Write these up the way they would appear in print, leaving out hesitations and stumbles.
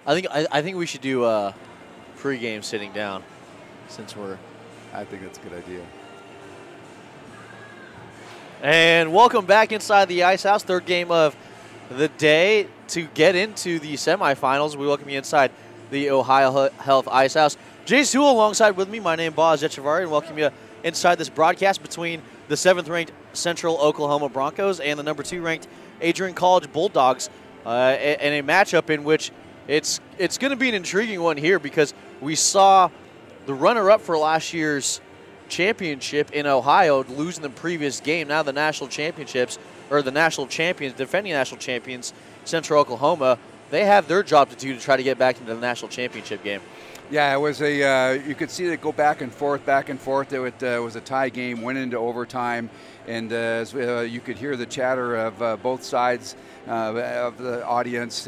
I think we should do pregame sitting down, since we're. I think that's a good idea. And welcome back inside the Ice House, third game of the day. To get into the semifinals, we welcome you inside the Ohio Health Ice House. Jay Sewell alongside with me. My name is Boz Echevarri, and welcome you inside this broadcast between the 7th-ranked Central Oklahoma Broncos and the number 2-ranked Adrian College Bulldogs, in a matchup in which it's going to be an intriguing one here, because we saw the runner-up for last year's championship in Ohio losing the previous game. Now the national championships, or the national champions, defending national champions, Central Oklahoma, they have their job to do to try to get back into the national championship game. Yeah, it was you could see it go back and forth, back and forth. It was a tie game, went into overtime, and you could hear the chatter of both sides of the audience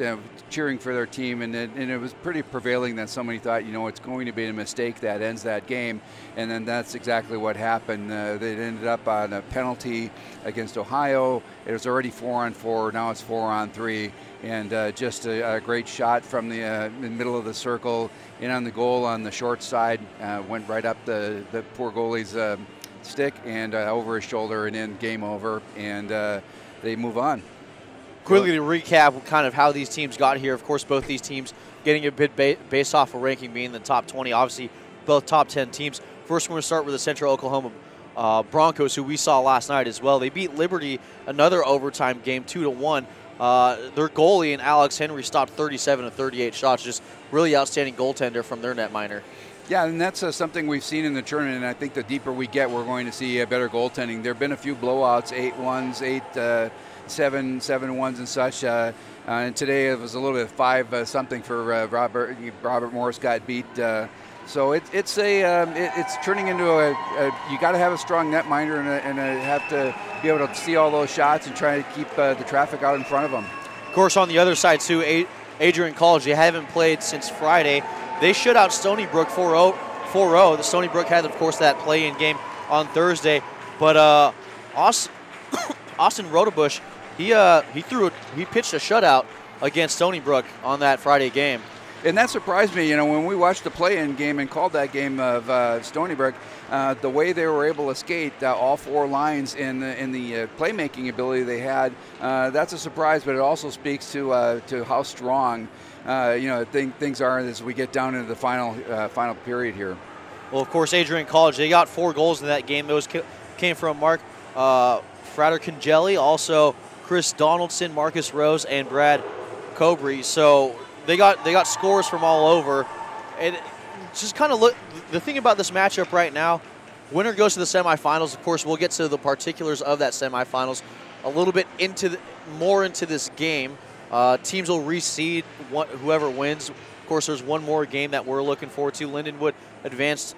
cheering for their team, and it was pretty prevailing that somebody thought, it's going to be a mistake that ends that game, and then that's exactly what happened. They ended up on a penalty against Ohio. It was already 4-on-4, now it's 4-on-3, and just a great shot from the middle of the circle, in on the goal on the short side, went right up the poor goalie's stick and over his shoulder, and in, game over, and they move on. Quickly to recap kind of how these teams got here. Of course, both these teams getting a bit based off of ranking, being in the top 20. Obviously, both top 10 teams. First, we're going to start with the Central Oklahoma Broncos, who we saw last night as well. They beat Liberty, another overtime game, 2-1. Their goalie and Alex Henry stopped 37 of 38 shots. Just really outstanding goaltender from their netminder. Yeah, and that's something we've seen in the tournament, and I think the deeper we get, we're going to see better goaltending. There have been a few blowouts, 8-1s, 7-1s and such. And today it was a little bit of 5-something for Robert Morris got beat. So it's turning into you got to have a strong netminder and have to be able to see all those shots and try to keep the traffic out in front of them. Of course, on the other side too, Adrian College, they haven't played since Friday. They shut out Stony Brook 4-0. The Stony Brook had, of course, that play-in game on Thursday, but Austin Rodebush, he pitched a shutout against Stony Brook on that Friday game. And that surprised me, when we watched the play-in game and called that game of Stony Brook, the way they were able to skate all 4 lines in the playmaking ability they had, that's a surprise, but it also speaks to how strong things are as we get down into the final period here. Well, of course, Adrian College, they got 4 goals in that game. Those came from Mark Frater-Congeli, also Chris Donaldson, Marcus Rose, and Brad Cobry. So they got scores from all over. And just kind of look, the thing about this matchup right now, winner goes to the semifinals. Of course, we'll get to the particulars of that semifinals a little bit more into this game. Teams will reseed whoever wins. Of course, there's one more game that we're looking forward to. Lindenwood advanced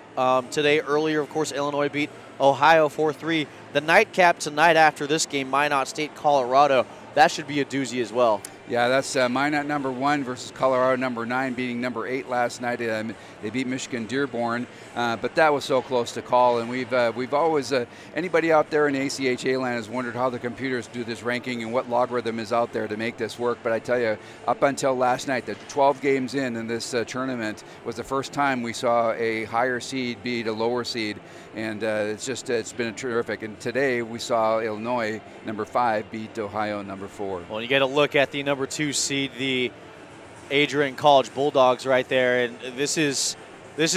today. Earlier, of course, Illinois beat Ohio 4-3. The nightcap tonight after this game, Minot State, Colorado. That should be a doozy as well. Yeah, that's Minot number 1 versus Colorado number 9, beating number 8 last night. They beat Michigan Dearborn, but that was so close to call. And we've always anybody out there in ACHA land has wondered how the computers do this ranking and what logarithm is out there to make this work. But I tell you, up until last night, the 12 games in this tournament was the first time we saw a higher seed beat a lower seed, and it's been terrific. And today we saw Illinois number 5 beat Ohio number 4. Well, you get a look at the number 2 seed, the Adrian College Bulldogs right there, and this is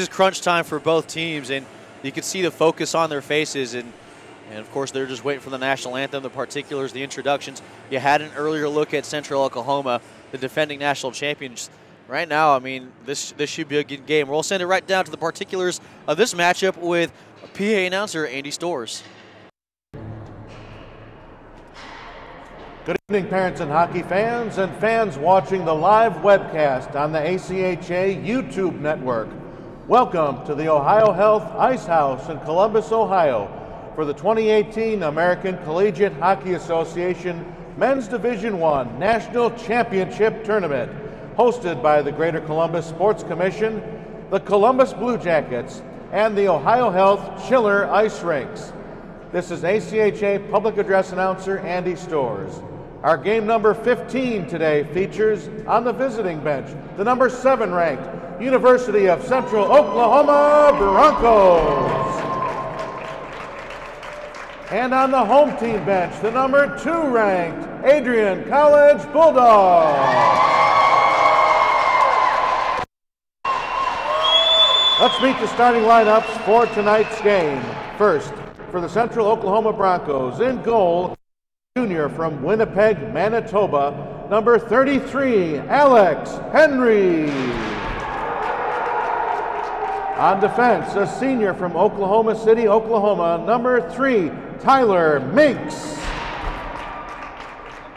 crunch time for both teams, and you can see the focus on their faces, and of course they're just waiting for the national anthem, the particulars, the introductions. You had an earlier look at Central Oklahoma, the defending national champions. Right now, I mean, this should be a good game. We'll send it right down to the particulars of this matchup with PA announcer Andy Storrs. Good evening, parents and hockey fans and fans watching the live webcast on the ACHA YouTube network. Welcome to the Ohio Health Ice House in Columbus, Ohio for the 2018 American Collegiate Hockey Association Men's Division I National Championship Tournament, hosted by the Greater Columbus Sports Commission, the Columbus Blue Jackets, and the Ohio Health Chiller Ice Rinks. This is ACHA Public Address Announcer Andy Storrs. Our game number 15 today features on the visiting bench the number 7 ranked University of Central Oklahoma Broncos. And on the home team bench, the number 2 ranked Adrian College Bulldogs. Let's meet the starting lineups for tonight's game. First, for the Central Oklahoma Broncos, in goal, junior from Winnipeg, Manitoba, number 33, Alex Henry. On defense, a senior from Oklahoma City, Oklahoma, number 3, Tyler Minks.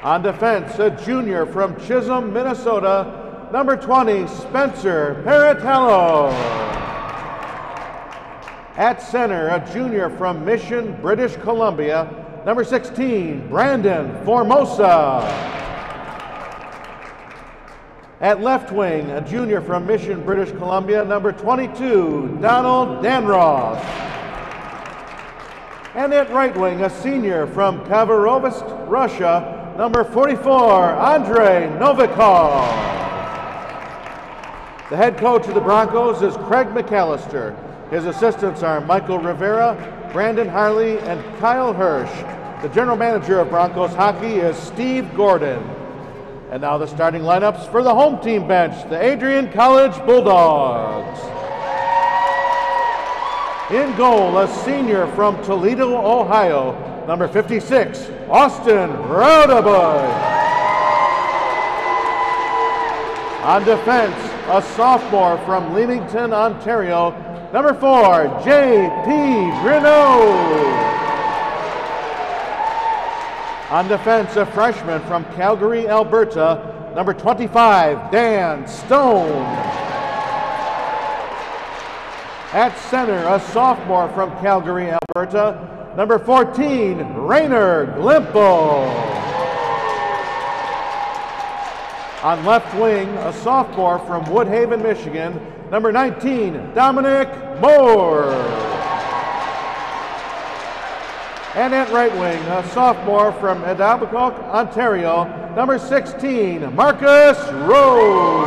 On defense, a junior from Chisholm, Minnesota, number 20, Spencer Paratello. At center, a junior from Mission, British Columbia, number 16, Brandon Formosa. At left wing, a junior from Mission, British Columbia, number 22, Donald Danroth. And at right wing, a senior from Khabarovsk, Russia, number 44, Andrei Novikov. The head coach of the Broncos is Craig McAllister. His assistants are Michael Rivera, Brandon Harley, and Kyle Hirsch. The general manager of Broncos hockey is Steve Gordon. And now the starting lineups for the home team bench, the Adrian College Bulldogs. In goal, a senior from Toledo, Ohio, number 56, Austin Raudabush. On defense, a sophomore from Leamington, Ontario, number 4, J.P. Greneau. On defense, a freshman from Calgary, Alberta, number 25, Dan Stone. At center, a sophomore from Calgary, Alberta, number 14, Rainer Glimple. On left wing, a sophomore from Woodhaven, Michigan, number 19, Dominic Moore. And at right wing, a sophomore from Etobicoke, Ontario, number 16, Marcus Rose.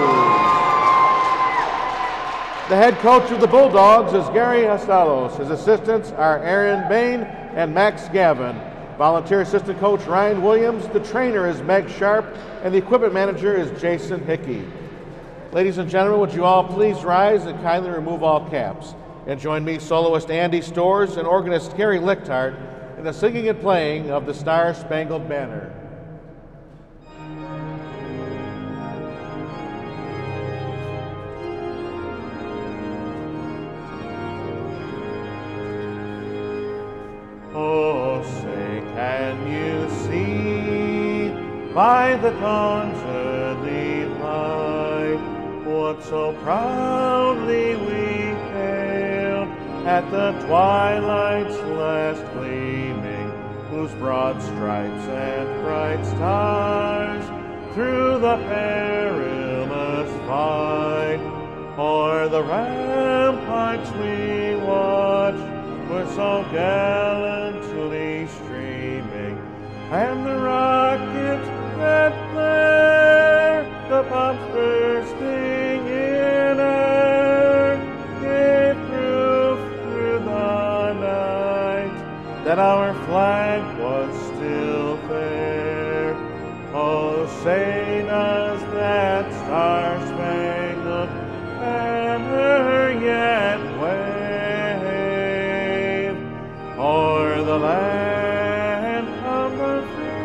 The head coach of the Bulldogs is Gary Hastalos. His assistants are Aaron Bain and Max Gavin. Volunteer assistant coach Ryan Williams. The trainer is Meg Sharp, and the equipment manager is Jason Hickey. Ladies and gentlemen, would you all please rise and kindly remove all caps? And join me, soloist Andy Storrs and organist Gary Lichtart, in the singing and playing of the Star Spangled Banner. Oh, say, can you see by the dawn's early light what so proudly we hailed at the twilight's last gleaming, whose broad stripes and bright stars through the perilous fight o'er the ramparts we watched were so gallantly streaming, and the rockets that flare, the bombs bursting in air, gave proof through the night that our flag was still there. Oh, say does that star-spangled banner yet wave o'er the land of the free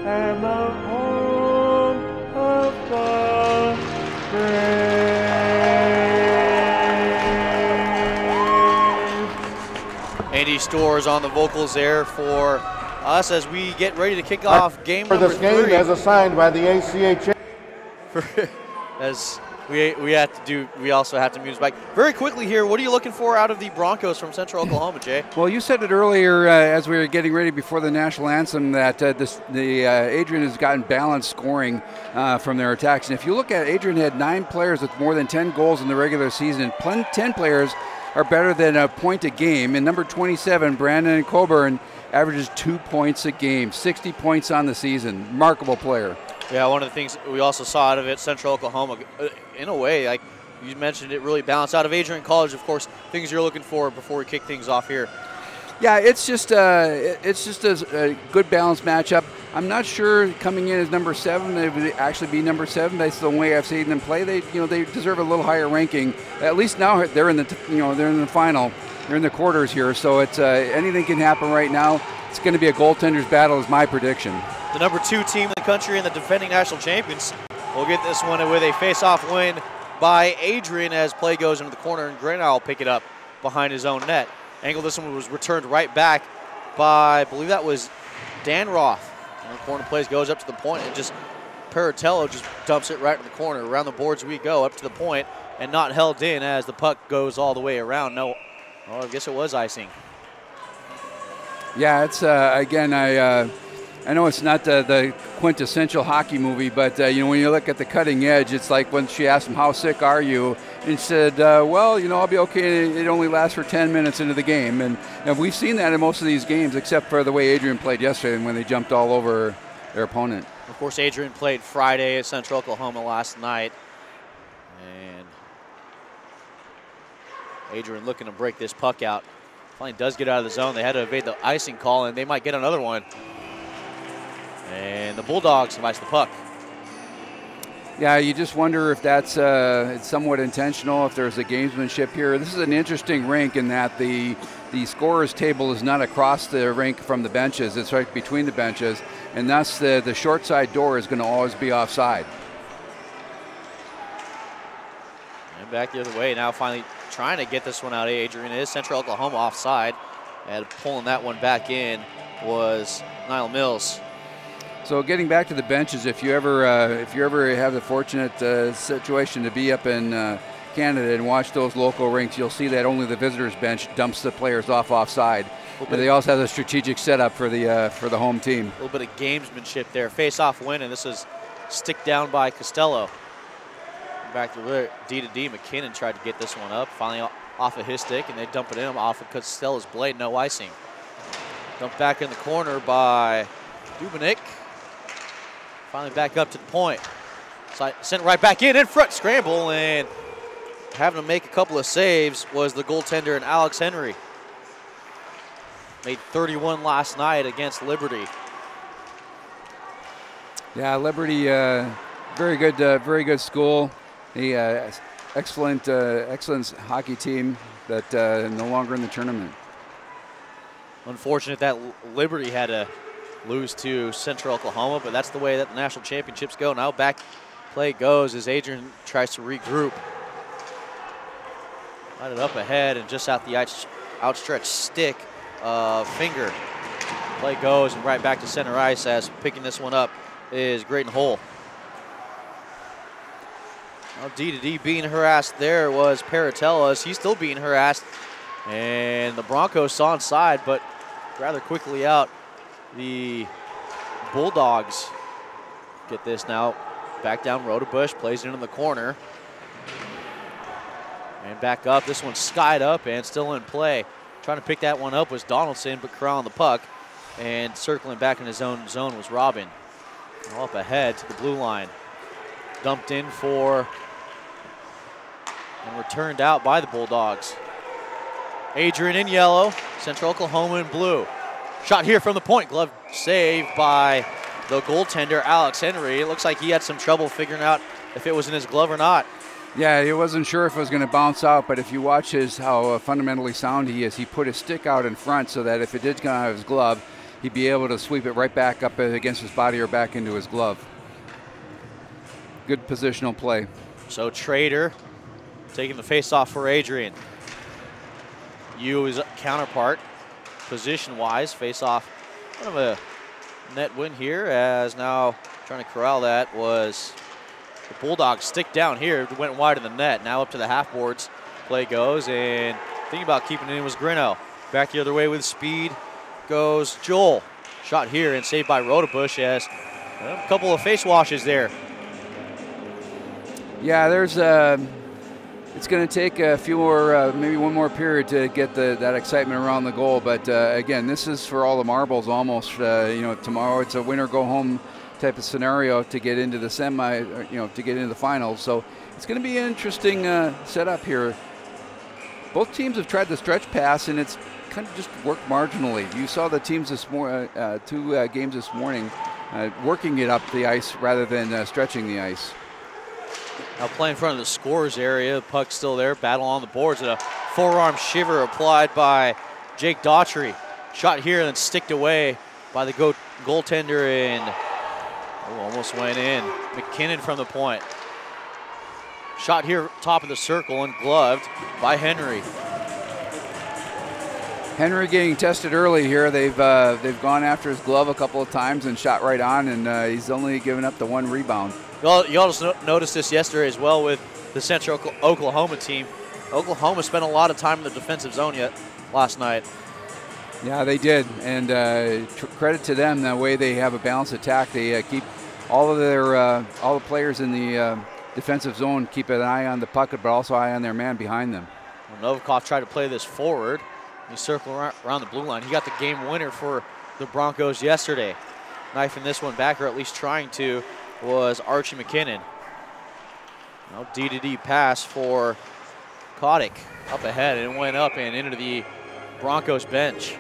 and the home of the brave. Andy Storrs on the vocals there for us as we get ready to kick off game for number this game 3. as assigned by the ACHA. As we also have to move back very quickly here. What are you looking for out of the Broncos from Central Oklahoma, Jay? Well, you said it earlier as we were getting ready before the national anthem that Adrian has gotten balanced scoring from their attacks. And if you look at Adrian, had 9 players with more than 10 goals in the regular season, and 10 players are better than a point a game. And number 27, Brandon Coburn, averages 2 points a game, 60 points on the season. Remarkable player. Yeah, one of the things we also saw out of it, Central Oklahoma, in a way, like you mentioned, it really balanced out of Adrian College. Of course, things you're looking for before we kick things off here. Yeah, it's just a good balanced matchup. I'm not sure coming in as number 7 they would actually be number 7. That's the way I've seen them play. They deserve a little higher ranking. At least now they're in the they're in the final. They're in the quarters here, so it's anything can happen right now. It's going to be a goaltender's battle, is my prediction. The number 2 team in the country and the defending national champions will get this one with a face-off win by Adrian as play goes into the corner, and Grenoble will pick it up behind his own net. Angle, this one was returned right back by, I believe that was Dan Roth. And the corner plays goes up to the point, and just Paratello just dumps it right in the corner. Around the boards we go, up to the point, and not held in as the puck goes all the way around. No, well, I guess it was icing. Yeah, it's again, I know it's not the quintessential hockey movie, but when you look at the cutting edge, it's like when she asked him, "How sick are you?" and he said, "Well, I'll be okay. It only lasts for 10 minutes into the game." And we've seen that in most of these games, except for the way Adrian played yesterday and when they jumped all over their opponent. Of course, Adrian played Friday at Central Oklahoma last night, and Adrian looking to break this puck out. Finally does get out of the zone. They had to evade the icing call, and they might get another one. And the Bulldogs have iced the puck. Yeah, you just wonder if that's it's somewhat intentional, if there's a gamesmanship here. This is an interesting rink in that the scorer's table is not across the rink from the benches. It's right between the benches, and thus the short side door is going to always be offside. And back the other way now, finally trying to get this one out. Adrian is Central Oklahoma offside, and pulling that one back in was Niall Mills. So getting back to the benches, if you ever have the fortunate situation to be up in Canada and watch those local rinks, you'll see that only the visitors bench dumps the players off offside. But they also have a strategic setup for the home team. A little bit of gamesmanship there. Face-off win, and this is stick down by Costello. Back to D. McKinnon tried to get this one up. Finally off of his stick, and they dump it in off of Costello's blade. No icing. Dumped back in the corner by Dubinick. Finally back up to the point. Sent right back in front. Scramble, and having to make a couple of saves was the goaltender and Alex Henry. Made 31 last night against Liberty. Yeah, Liberty, very good school. The excellent hockey team that no longer in the tournament. Unfortunate that Liberty had to lose to Central Oklahoma, but that's the way that the national championships go. Now back play goes as Adrian tries to regroup. Got it up ahead and just out the outstretched stick finger. Play goes and right back to center ice as picking this one up is Graydon Hull. Now D being harassed there was Paratello as he's still being harassed. And the Broncos saw inside, but rather quickly out. The Bulldogs get this now. Back down Rodebush, plays it into the corner. And back up, this one's skied up and still in play. Trying to pick that one up was Donaldson, but corralling the puck. And circling back in his own zone was Robin. All up ahead to the blue line. Dumped in for and returned out by the Bulldogs. Adrian in yellow, Central Oklahoma in blue. Shot here from the point, glove save by the goaltender, Alex Henry. It looks like he had some trouble figuring out if it was in his glove or not. Yeah, he wasn't sure if it was going to bounce out, but if you watch how fundamentally sound he is, he put his stick out in front so that if it did come out of his glove, he'd be able to sweep it right back up against his body or back into his glove. Good positional play. So Trader taking the face-off for Adrian. His counterpart. Position-wise, face-off, kind of a net win here as now trying to corral that was the Bulldogs. Stick down here, went wide of the net. Now up to the half boards. Play goes, and thinking about keeping it in was Greno. Back the other way with speed goes Joel. Shot here and saved by Rodebush as a couple of face washes there. Yeah, there's it's going to take a few more, maybe one more period to get that excitement around the goal. But again, this is for all the marbles almost. Tomorrow it's a winner go home type of scenario to get into the to get into the finals. So it's going to be an interesting setup here. Both teams have tried the stretch pass, and it's kind of just worked marginally. You saw the teams this two games this morning working it up the ice rather than stretching the ice. Now play in front of the scorers area. The puck's still there. Battle on the boards. And a forearm shiver applied by Jake Daughtry. Shot here and then sticked away by the goaltender, and almost went in. McKinnon from the point. Shot here top of the circle and gloved by Henry. Henry getting tested early here. They've gone after his glove a couple of times and shot right on, and he's only given up the one rebound. Well, you also noticed this yesterday as well with the Central Oklahoma team. Oklahoma spent a lot of time in the defensive zone last night. Yeah, they did, and credit to them the way they have a balanced attack. They keep all the players in the defensive zone keep an eye on the puck, but also eye on their man behind them. Well, Novikov tried to play this forward. He circled around the blue line. He got the game winner for the Broncos yesterday. Knifing this one back, or at least trying to, was Archie McKinnon. Now D-to-D pass for Kotick up ahead, and it went up and into the Broncos bench.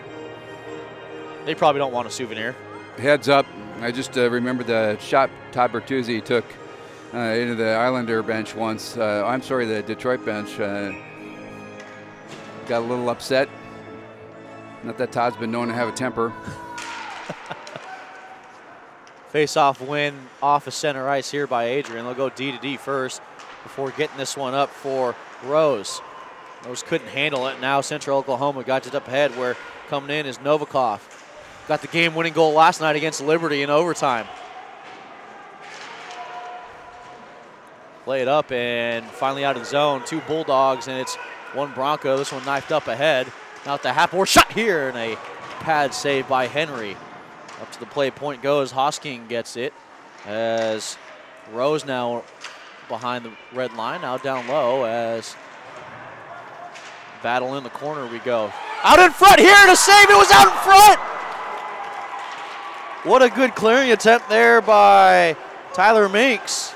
They probably don't want a souvenir. Heads up. I just remember the shot Todd Bertuzzi took into the Islander bench once. I'm sorry, the Detroit bench. Got a little upset. Not that Todd's been known to have a temper. Face-off win off of center ice here by Adrian. They'll go D-to-D first before getting this one up for Rose. Rose couldn't handle it. Now Central Oklahoma got it up ahead, where coming in is Novikov. Got the game-winning goal last night against Liberty in overtime. Play it up and finally out of the zone. Two Bulldogs, and it's one Bronco. This one knifed up ahead. Now at the half-board shot here, and a pad save by Henry. Up to the play point goes. Hosking gets it as Rose now behind the red line. Now down low as battle in the corner we go. Out in front here to save. It was out in front. What a good clearing attempt there by Tyler Minks.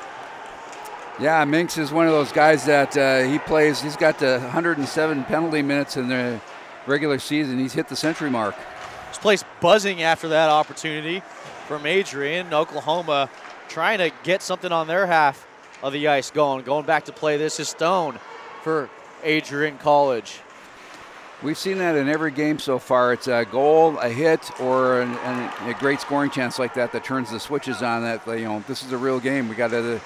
Yeah, Minks is one of those guys that he plays. He's got the 107 penalty minutes in the regular season. He's hit the century mark. This place buzzing after that opportunity from Adrian. Oklahoma trying to get something on their half of the ice going back to play. This is Stone for Adrian College. We've seen that in every game so far. It's a goal, a hit, or a great scoring chance like that turns the switches on. That this is a real game. We got to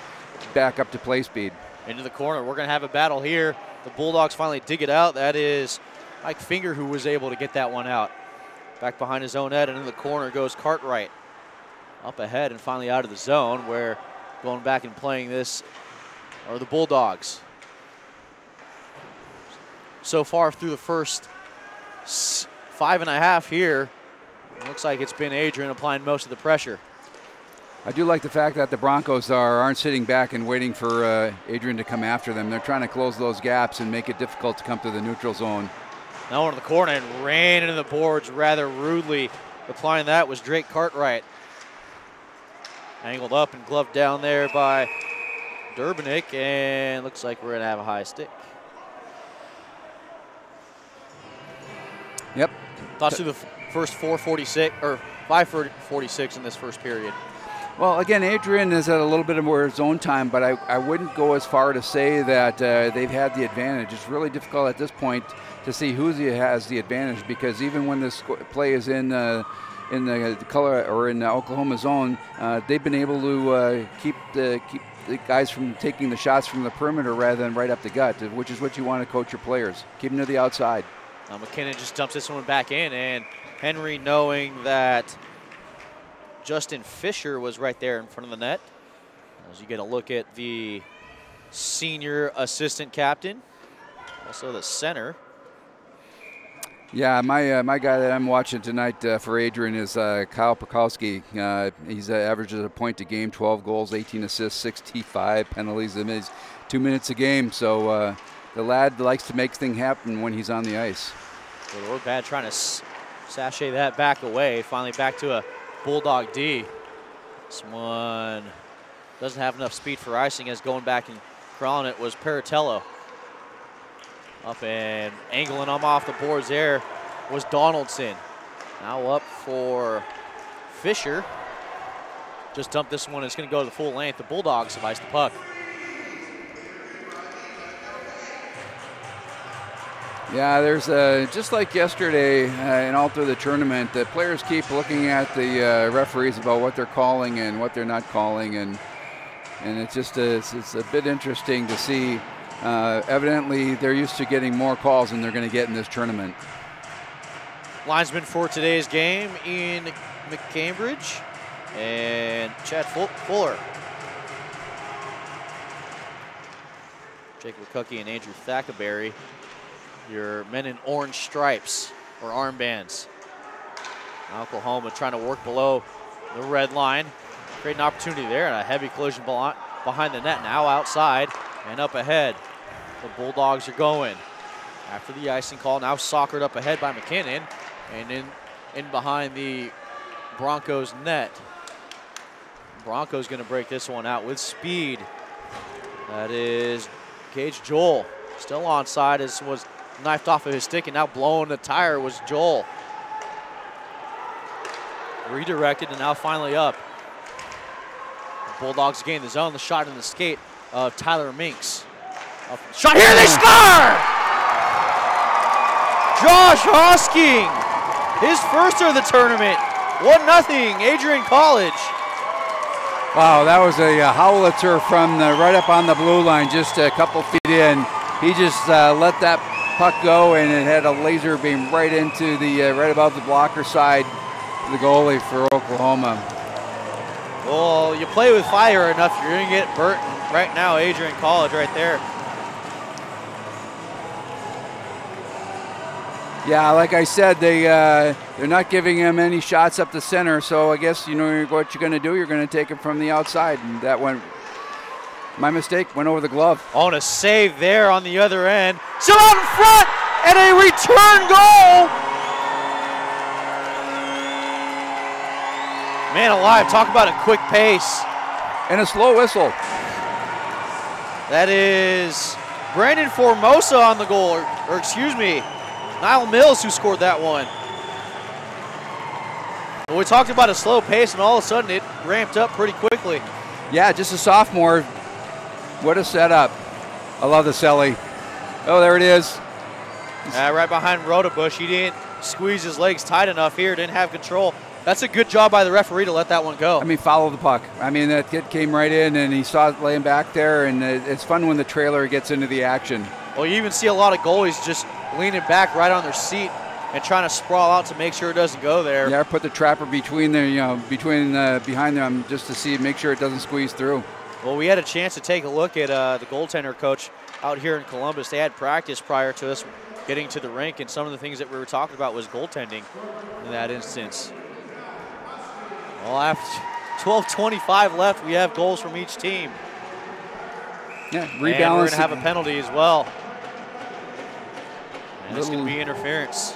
back up to play speed. Into the corner. We're going to have a battle here. The Bulldogs finally dig it out. That is Mike Finger who was able to get that one out. Back behind his own net, and in the corner goes Cartwright. Up ahead and finally out of the zone, where going back and playing this are the Bulldogs. So far through the first 5.5 here, it looks like it's been Adrian applying most of the pressure. I do like the fact that the Broncos aren't sitting back and waiting for Adrian to come after them. They're trying to close those gaps and make it difficult to come to the neutral zone. Now into the corner and ran into the boards rather rudely. Applying that was Drake Cartwright. Angled up and gloved down there by Durbinick, and looks like we're going to have a high stick. Yep. Thoughts through the first 4:46 or 5:46 in this first period. Well, again, Adrian is at a little bit of more zone time, but I wouldn't go as far to say that they've had the advantage. It's really difficult at this point to see who has the advantage, because even when this play is in the color or in the Oklahoma zone, they've been able to keep the guys from taking the shots from the perimeter rather than right up the gut, which is what you want to coach your players. Keep them to the outside. Now McKinnon just dumps this one back in, and Henry, knowing that Justin Fisher was right there in front of the net, as you get a look at the senior assistant captain, also the center. Yeah, my guy that I'm watching tonight for Adrian is Kyle Pekowski. He's averages a point a game, 12 goals, 18 assists, 65 penalties. He's 2 minutes a game, so the lad likes to make things happen when he's on the ice. Well, bad trying to sashay that back away. Finally back to a Bulldog D. This one doesn't have enough speed for icing, as going back and crawling it was Paratello. Up and angling them off the boards there was Donaldson. Now up for Fisher. Just dumped this one. It's going to go to the full length. The Bulldogs have iced the puck. Yeah, there's just like yesterday and all through the tournament, the players keep looking at the referees about what they're calling and what they're not calling, and it's just it's a bit interesting to see. Evidently, they're used to getting more calls than they're going to get in this tournament. Linesman for today's game, Ian McCambridge and Chad Fuller. Jacob Cookie and Andrew Thackerberry, your men in orange stripes or armbands. Oklahoma trying to work below the red line. Great an opportunity there, and a heavy collision behind the net. Now outside and up ahead. The Bulldogs are going. After the icing call, now soccered up ahead by McKinnon, and in behind the Broncos net. Broncos going to break this one out with speed. That is Gage Joel. Still onside, as was knifed off of his stick, and now blowing the tire was Joel. Redirected and now finally up. The Bulldogs gain the zone. The shot in the skate of Tyler Minks. Shot here, they score! Josh Hosking, his first of the tournament. 1-0, Adrian College. Wow, that was a howitzer from right up on the blue line, just a couple feet in. He just let that puck go, and it had a laser beam right into the right above the blocker side, the goalie for Oklahoma. Well, you play with fire enough, you're going to get burnt. Right now, Adrian College right there. Yeah, like I said, they're not giving him any shots up the center, so I guess you know what you're going to do. You're going to take it from the outside, and that went, my mistake, went over the glove. Oh, and a save there on the other end. Still out in front, and a return goal. Man alive, talk about a quick pace. And a slow whistle. That is Brandon Formosa on the goal, or excuse me, Niall Mills who scored that one. Well, we talked about a slow pace, and all of a sudden it ramped up pretty quickly. Yeah, just a sophomore. What a setup. I love the celly. Oh, there it is. Right behind Rodebush. He didn't squeeze his legs tight enough here, didn't have control. That's a good job by the referee to let that one go. I mean, follow the puck. I mean, that kid came right in, and he saw it laying back there, and it's fun when the trailer gets into the action. Well, you even see a lot of goalies just leaning back right on their seat and trying to sprawl out to make sure it doesn't go there. Yeah, put the trapper between the, behind them just to see, make sure it doesn't squeeze through. Well, we had a chance to take a look at the goaltender coach out here in Columbus. They had practice prior to us getting to the rink, and some of the things that we were talking about was goaltending in that instance. Well, after 12:25 left, we have goals from each team. Yeah, rebalance. And we're going to have a penalty as well. And it's going to be interference.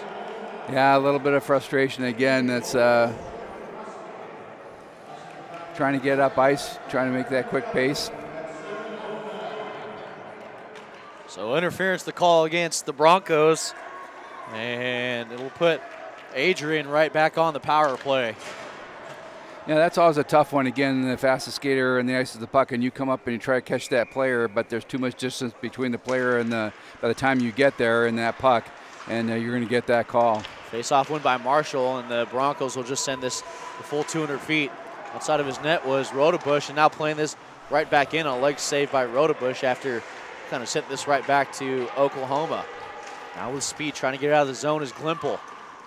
Yeah, a little bit of frustration again. That's trying to get up ice, trying to make that quick pace. So interference, the call against the Broncos. And it'll put Adrian right back on the power play. Yeah, that's always a tough one. Again, the fastest skater in the ice is the puck, and you come up and you try to catch that player, but there's too much distance between the player and by the time you get there and that puck, and you're going to get that call. Face-off win by Marshall, and the Broncos will just send this the full 200 feet. Outside of his net was Rodebush, and now playing this right back in, a leg save by Rodebush after kind of sent this right back to Oklahoma. Now with speed, trying to get out of the zone is Glimpel.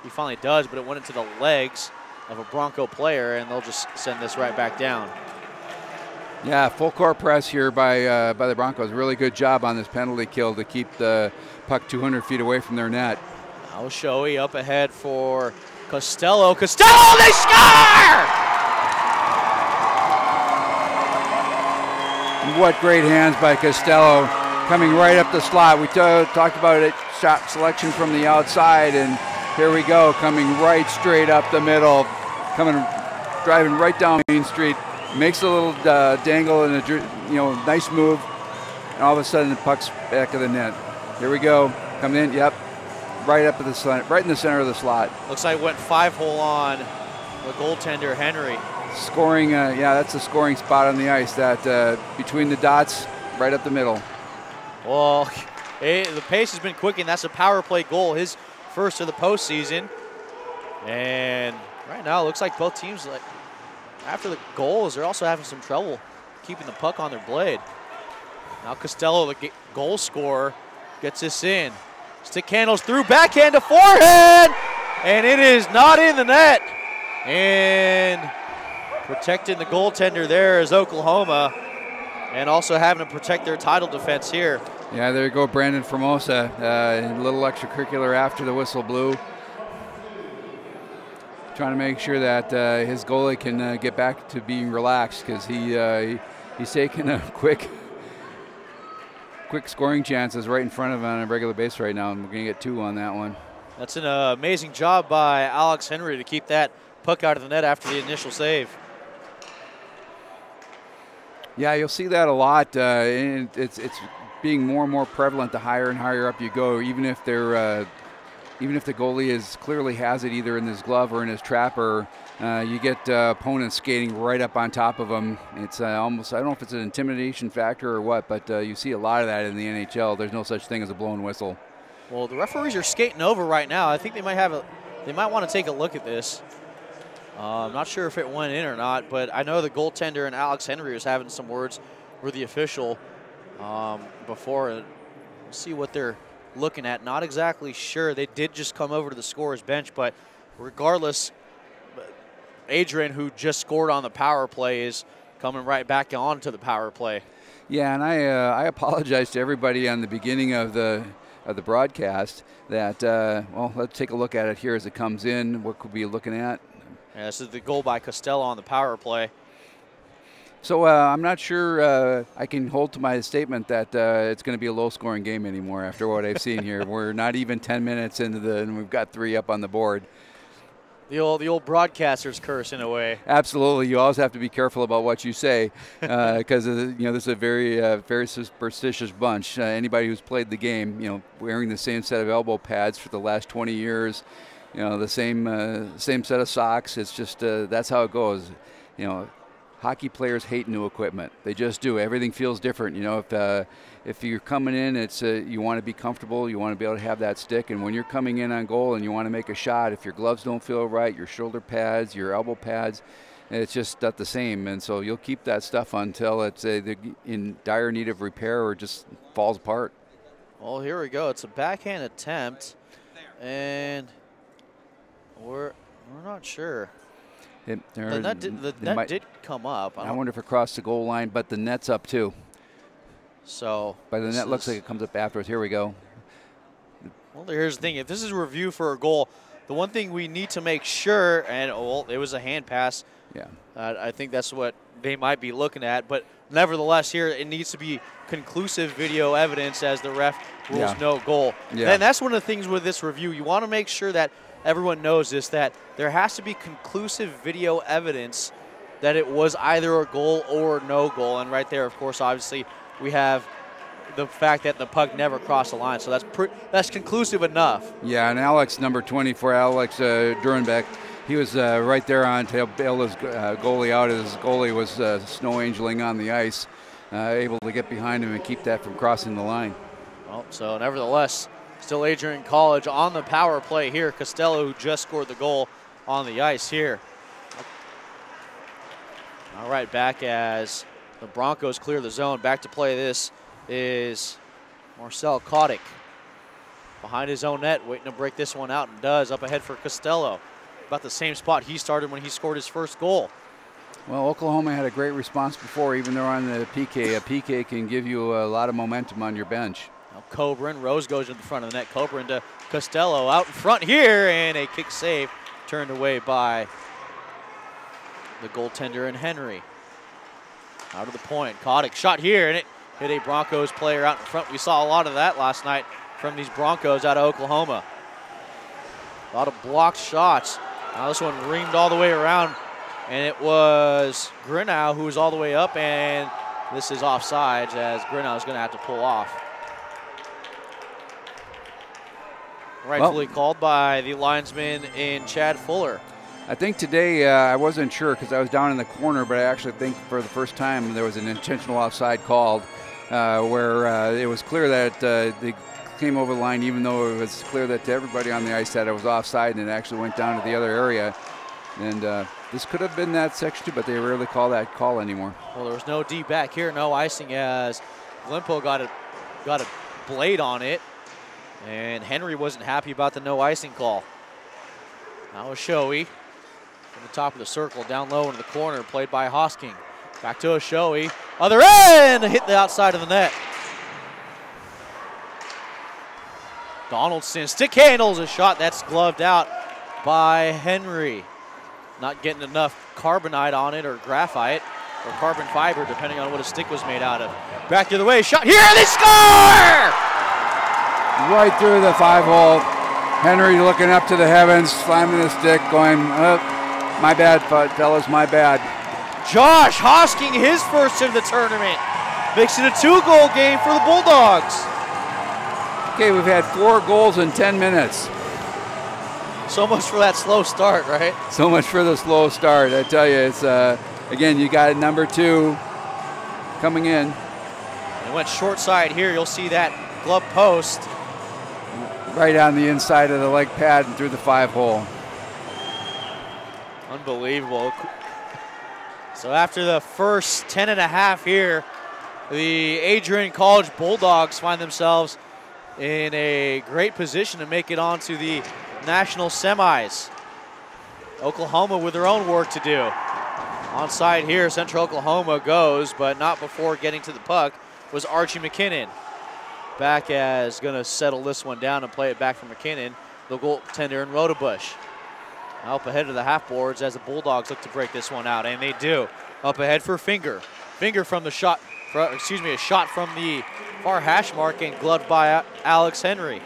He finally does, but it went into the legs of a Bronco player, and they'll just send this right back down. Yeah, full court press here by the Broncos. Really good job on this penalty kill to keep the puck 200 feet away from their net. Now Shoei up ahead for Costello. Costello, they score! What great hands by Costello. coming right up the slot. We talked about it, shot selection from the outside, and here we go, coming right straight up the middle, driving right down Main Street, makes a little dangle and a nice move, and all of a sudden the puck's back of the net. Here we go, coming in, yep, right up at the slot, right in the center of the slot. Looks like it went 5-hole on the goaltender Henry. Scoring, yeah, that's the scoring spot on the ice. That between the dots, right up the middle. Well, the pace has been quick, and that's a power play goal, his first of the postseason. And right now, it looks like both teams, after the goals, they're also having some trouble keeping the puck on their blade. Now Costello, the goal scorer, gets this in. Stick handles through, backhand to forehand, and it is not in the net. And protecting the goaltender there is Oklahoma, and also having to protect their title defense here. Yeah, there you go, Brandon Formosa. A little extracurricular after the whistle blew. Trying to make sure that his goalie can get back to being relaxed, because he's taking a quick scoring chances right in front of him on a regular base right now, and we're going to get 2 on that one. That's an amazing job by Alex Henry to keep that puck out of the net after the initial save. Yeah, you'll see that a lot. And it's being more and more prevalent the higher and higher up you go, even if the goalie clearly has it either in his glove or in his trapper. You get opponents skating right up on top of them. It's almost, I don't know if it's an intimidation factor or what, but you see a lot of that in the NHL. There's no such thing as a blown whistle. Well, the referees are skating over right now. I think they might want to take a look at this. I'm not sure if it went in or not, but I know the goaltender and Alex Henry was having some words with the official before. We'll see what they're looking at. Not exactly sure. They did just come over to the scorer's bench, but regardless, Adrian, who just scored on the power play, is coming right back onto the power play. Yeah, and I apologize to everybody on the beginning of the broadcast that, well, let's take a look at it here as it comes in. What could we be looking at? Yeah, this is the goal by Costello on the power play. So I'm not sure I can hold to my statement that it's going to be a low-scoring game anymore after what I've seen here. We're not even 10 minutes into and we've got 3 up on the board. The old broadcaster's curse in a way. Absolutely, you always have to be careful about what you say because this is a very superstitious bunch. Anybody who's played the game, wearing the same set of elbow pads for the last 20 years, the same set of socks. It's just that's how it goes. Hockey players hate new equipment. They just do. Everything feels different. If you're coming in, it's you want to be comfortable. You want to be able to have that stick. And when you're coming in on goal and you want to make a shot, if your gloves don't feel right, your shoulder pads, your elbow pads, it's just not the same. And so you'll keep that stuff until it's in dire need of repair or just falls apart. Well, here we go. It's a backhand attempt, and we're not sure. The net did come up. I wonder if it crossed the goal line, but the net's up too. So, but the net looks like it comes up afterwards. Here we go. Well, here's the thing. If this is a review for a goal, the one thing we need to make sure, and well, it was a hand pass. Yeah. I think that's what they might be looking at. But nevertheless, here it needs to be conclusive video evidence as the ref rules no goal. Yeah. And that's one of the things with this review. You want to make sure that everyone knows this, that there has to be conclusive video evidence that it was either a goal or no goal. And right there, of course, obviously, we have the fact that the puck never crossed the line. So that's conclusive enough. Yeah, and Alex, number 24, Alex Durenbeck, he was right there on to bail his goalie out as his goalie was snow angeling on the ice, able to get behind him and keep that from crossing the line. Well, so nevertheless, still Adrian College on the power play here. Costello, who just scored the goal, on the ice here. All right, back as the Broncos clear the zone. Back to play this is Marcel Kotick. Behind his own net, waiting to break this one out, and does. Up ahead for Costello. About the same spot he started when he scored his first goal. Well, Oklahoma had a great response before, even though on the PK. A PK can give you a lot of momentum on your bench. Now Coburn, Rose goes in the front of the net. Coburn to Costello out in front here, and a kick save turned away by the goaltender and Henry. Out of the point, Kotick shot here, and it hit a Broncos player out in front. We saw a lot of that last night from these Broncos out of Oklahoma. A lot of blocked shots. Now this one reamed all the way around, and it was Grinnell who was all the way up, and this is offsides as Grinnell is going to have to pull off. Rightfully called by the linesman in Chad Fuller. I think today I wasn't sure because I was down in the corner, but I actually think for the first time there was an intentional offside called where it was clear that they came over the line, even though it was clear that everybody on the ice said it was offside, and it actually went down to the other area. And this could have been that section too, but they rarely call that call anymore. Well, there was no D back here, no icing as Glimpo got a blade on it, and Henry wasn't happy about the no icing call. Now Oshoi from the top of the circle, down low into the corner, played by Hosking. Back to Oshoi, other end, hit the outside of the net. Donaldson stick handles a shot that's gloved out by Henry. Not getting enough carbonite on it, or graphite, or carbon fiber, depending on what a stick was made out of. Back the other way, shot here, they score! Right through the 5-hole. Henry looking up to the heavens, slamming the stick, going, oh, my bad, fellas, my bad. Josh Hosking, his first in the tournament. Makes it a 2-goal game for the Bulldogs. Okay, we've had 4 goals in 10 minutes. So much for that slow start, right? So much for the slow start. I tell you, it's, again, you got number 2 coming in. It went short side here. You'll see that glove post. Right on the inside of the leg pad and through the 5-hole. Unbelievable. So after the first 10.5 here, the Adrian College Bulldogs find themselves in a great position to make it onto the national semis. Oklahoma with their own work to do. Onside here, Central Oklahoma goes, but not before getting to the puck was Archie McKinnon. Back as going to settle this one down and play it back for McKinnon, the goaltender in Rodebush. Now up ahead of the half boards as the Bulldogs look to break this one out, and they do. Up ahead for Finger. Finger from the shot, a shot from the far hash mark and gloved by Alex Henry.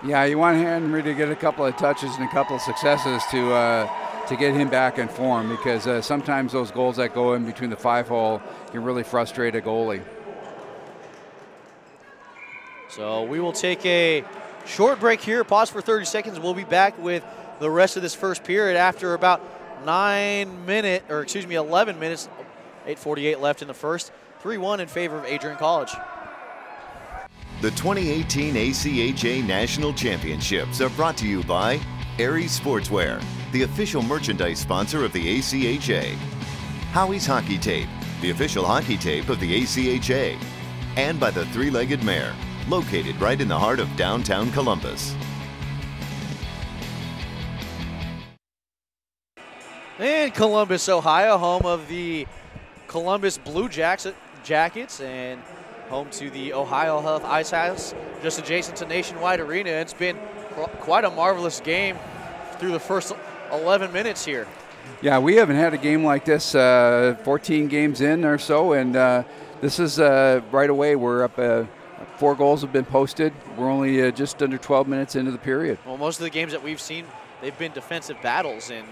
Yeah, you want Henry to get a couple of touches and a couple of successes to get him back in form, because sometimes those goals that go in between the 5-hole can really frustrate a goalie. So we will take a short break here, pause for 30 seconds. We'll be back with the rest of this first period after about 11 minutes, 8:48 left in the first. 3-1 in favor of Adrian College. The 2018 ACHA National Championships are brought to you by Aries Sportswear, the official merchandise sponsor of the ACHA. Howie's Hockey Tape, the official hockey tape of the ACHA. And by the Three-Legged Mare, located right in the heart of downtown Columbus. In Columbus, Ohio, home of the Columbus Blue Jackets and home to the Ohio Health Ice House, just adjacent to Nationwide Arena. It's been quite a marvelous game through the first 11 minutes here. Yeah, we haven't had a game like this 14 games in or so, and this is right away. We're up 4 goals have been posted. We're only just under 12 minutes into the period. Well, most of the games that we've seen, they've been defensive battles, and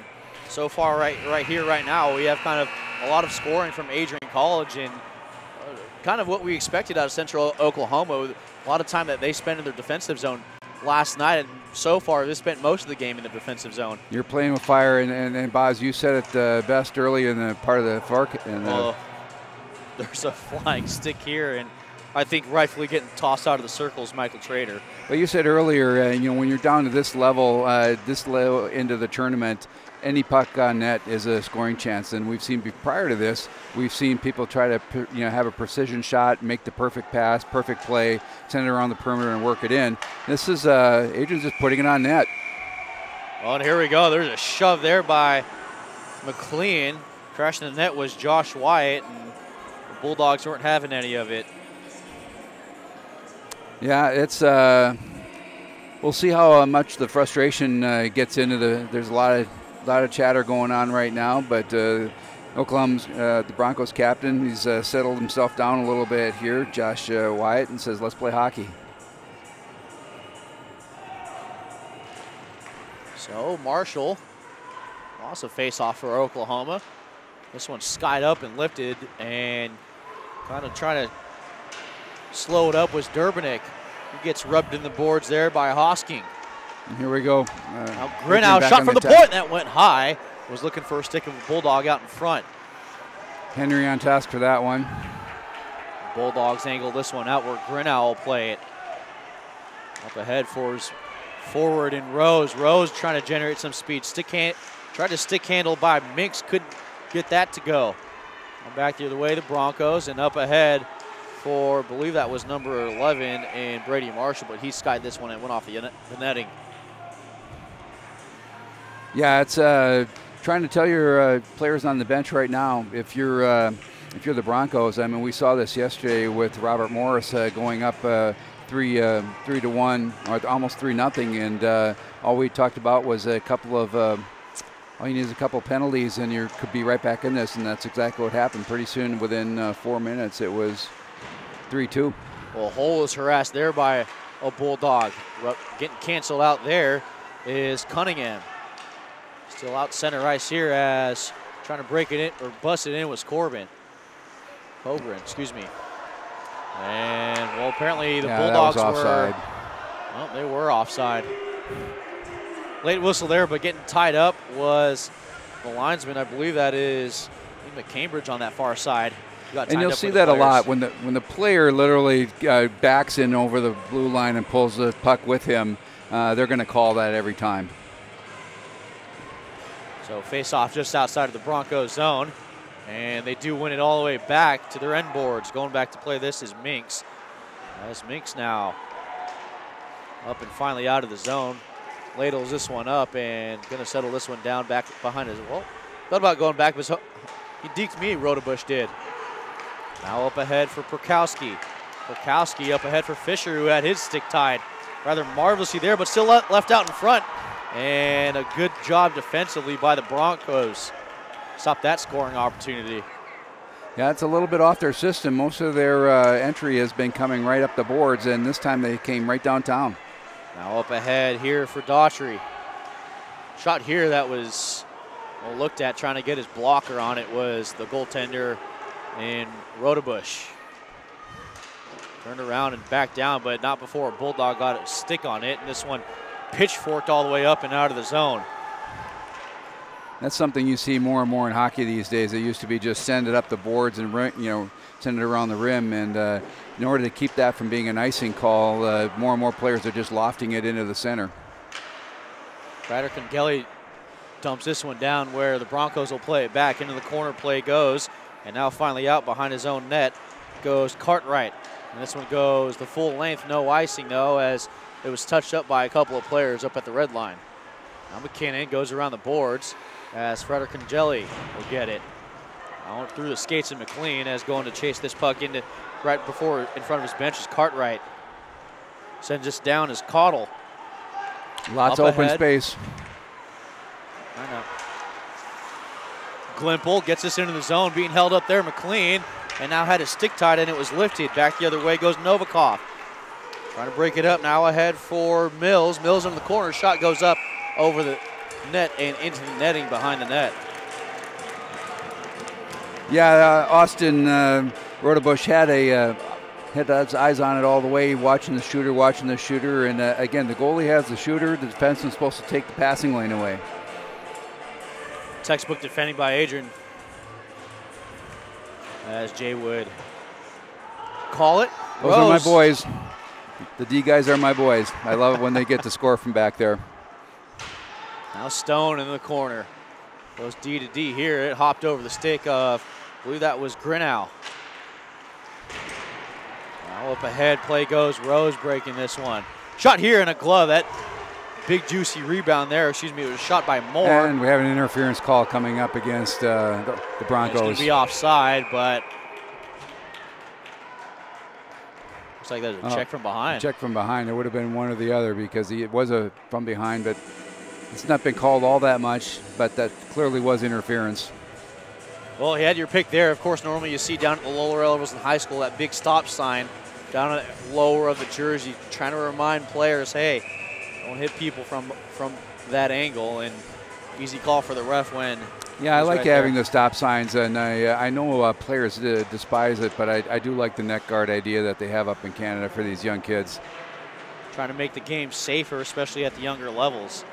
so far right here, right now, we have kind of a lot of scoring from Adrian College and kind of what we expected out of Central Oklahoma. A lot of time that they spent in their defensive zone last night, and so far they spent most of the game in the defensive zone. You're playing with fire, and Boz, you said it best early in the part of the FARC. Well, there's a flying stick here, and I think rightfully getting tossed out of the circle is Michael Trader. But you said earlier, when you're down to this level into the tournament, any puck on net is a scoring chance. And we've seen prior to this, we've seen people try to have a precision shot, make the perfect pass, perfect play, send it around the perimeter and work it in. This is Adrian's just putting it on net. Well, and here we go. There's a shove there by McLean. Crashing the net was Josh Wyatt, and the Bulldogs weren't having any of it. Yeah, it's we'll see how much the frustration gets into the. There's a lot of chatter going on right now, but Oklahoma's the Broncos captain. He's settled himself down a little bit here, Josh Wyatt, and says, let's play hockey. So Marshall lost a face-off for Oklahoma. This one skied up and lifted, and kind of trying to slow it up was Durbanek. He gets rubbed in the boards there by Hosking. And here we go. Now Grinnell shot from the point, and that went high. Was looking for a stick of a Bulldog out in front. Henry on task for that one. Bulldogs angle this one out where Grinnell will play it. Up ahead for his forward in Rose. Rose trying to generate some speed. Tried to stick handle by Minks, couldn't get that to go. And back the other way, the Broncos, and up ahead for, I believe that was number 11 and Brady Marshall, but he skied this one and went off the netting. Yeah, it's trying to tell your players on the bench right now, if you're the Broncos. I mean, we saw this yesterday with Robert Morris going up 3-1, or almost 3-0, and all we talked about was a couple of all you need is a couple penalties, and you could be right back in this, and that's exactly what happened. Pretty soon, within 4 minutes, it was 3-2. Well, Hole is harassed there by a Bulldog. Getting canceled out there is Cunningham. Still out center ice here as trying to break it in or bust it in was Coburn, excuse me. And well, apparently the Bulldogs that was offside. Well, they were offside. Late whistle there, but getting tied up was the linesman. I believe that is McCambridge on that far side. And you'll see that a lot when the player literally backs in over the blue line and pulls the puck with him. They're going to call that every time. So face-off just outside of the Broncos zone, and they do win it all the way back to their end boards. Going back to play this is Minks. As Minks now up and finally out of the zone. Ladles this one up and going to settle this one down back behind his. Well, thought about going back, but he deked me, Rodebush did. Now up ahead for Perkowski. Perkowski up ahead for Fisher, who had his stick tied rather marvelously there, but still left out in front. And a good job defensively by the Broncos. Stop that scoring opportunity. Yeah, it's a little bit off their system. Most of their entry has been coming right up the boards, and this time they came right downtown. Now up ahead here for Daughtry. Shot here that was looked at, trying to get his blocker on it, was the goaltender in Rodebush. Turned around and backed down, but not before a Bulldog got a stick on it, and this one pitchforked all the way up and out of the zone. That's something you see more and more in hockey these days. It used to be just send it up the boards and send it around the rim, and in order to keep that from being an icing call, more and more players are just lofting it into the center. Ryder Congeli dumps this one down where the Broncos will play it back. Into the corner play goes, and now finally out behind his own net goes Cartwright. And this one goes the full length, no icing though, as it was touched up by a couple of players up at the red line. Now McKinnon goes around the boards as Frederick Congeli will get it. Now through the skates of McLean as going to chase this puck into right before in front of his bench is Cartwright. Sends this down as Caudle. Lots of open space. I know. Glimple gets this into the zone, being held up there. McLean, and now had his stick tied and it was lifted. Back the other way goes Novikov. Trying to break it up now ahead for Mills. Mills in the corner. Shot goes up over the net and into the netting behind the net. Yeah, Austin Rodebush had his eyes on it all the way, watching the shooter. And again, the goalie has the shooter. The defenseman's supposed to take the passing lane away. Textbook defending by Adrian. As Jay would call it. Those are my boys. The D guys are my boys. I love it when they get to score from back there. Now Stone in the corner. Goes D to D here. It hopped over the stick of, I believe that was Grinnell. Now up ahead, play goes. Rose breaking this one. Shot here in a glove. That big juicy rebound there. Excuse me, it was shot by Moore. And we have an interference call coming up against the Broncos. It's going to be offside, but looks like there's a check from behind. Check from behind. It would have been one or the other because it was a from behind, but it's not been called all that much, but that clearly was interference. Well, he had your pick there. Of course, normally you see down at the lower levels in high school that big stop sign down at the lower of the jersey, trying to remind players, hey, don't hit people from that angle, and easy call for the ref when. Yeah, I like having the stop signs, and I know players despise it, but I do like the neck guard idea that they have up in Canada for these young kids. Trying to make the game safer, especially at the younger levels.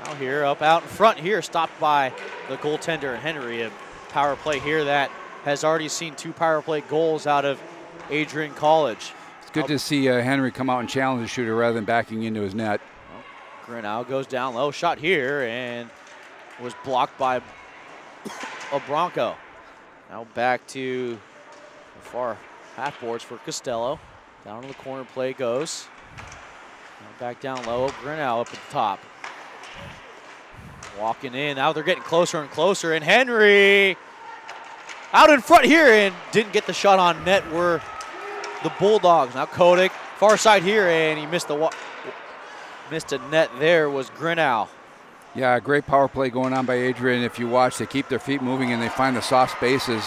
Now here, out in front here, stopped by the goaltender, Henry. A power play here that has already seen 2 power play goals out of Adrian College. It's good to see Henry come out and challenge the shooter rather than backing into his net. Grinnell goes down low, shot here, and was blocked by a Bronco. Now back to the far half boards for Costello. Down to the corner play goes. Now back down low, Grinnell up at the top. Walking in, now they're getting closer and closer, and Henry out in front here and didn't get the shot on net were the Bulldogs. Now Kodak, far side here, and he missed a net there was Grinnell. Yeah, great power play going on by Adrian. If you watch, they keep their feet moving and they find the soft spaces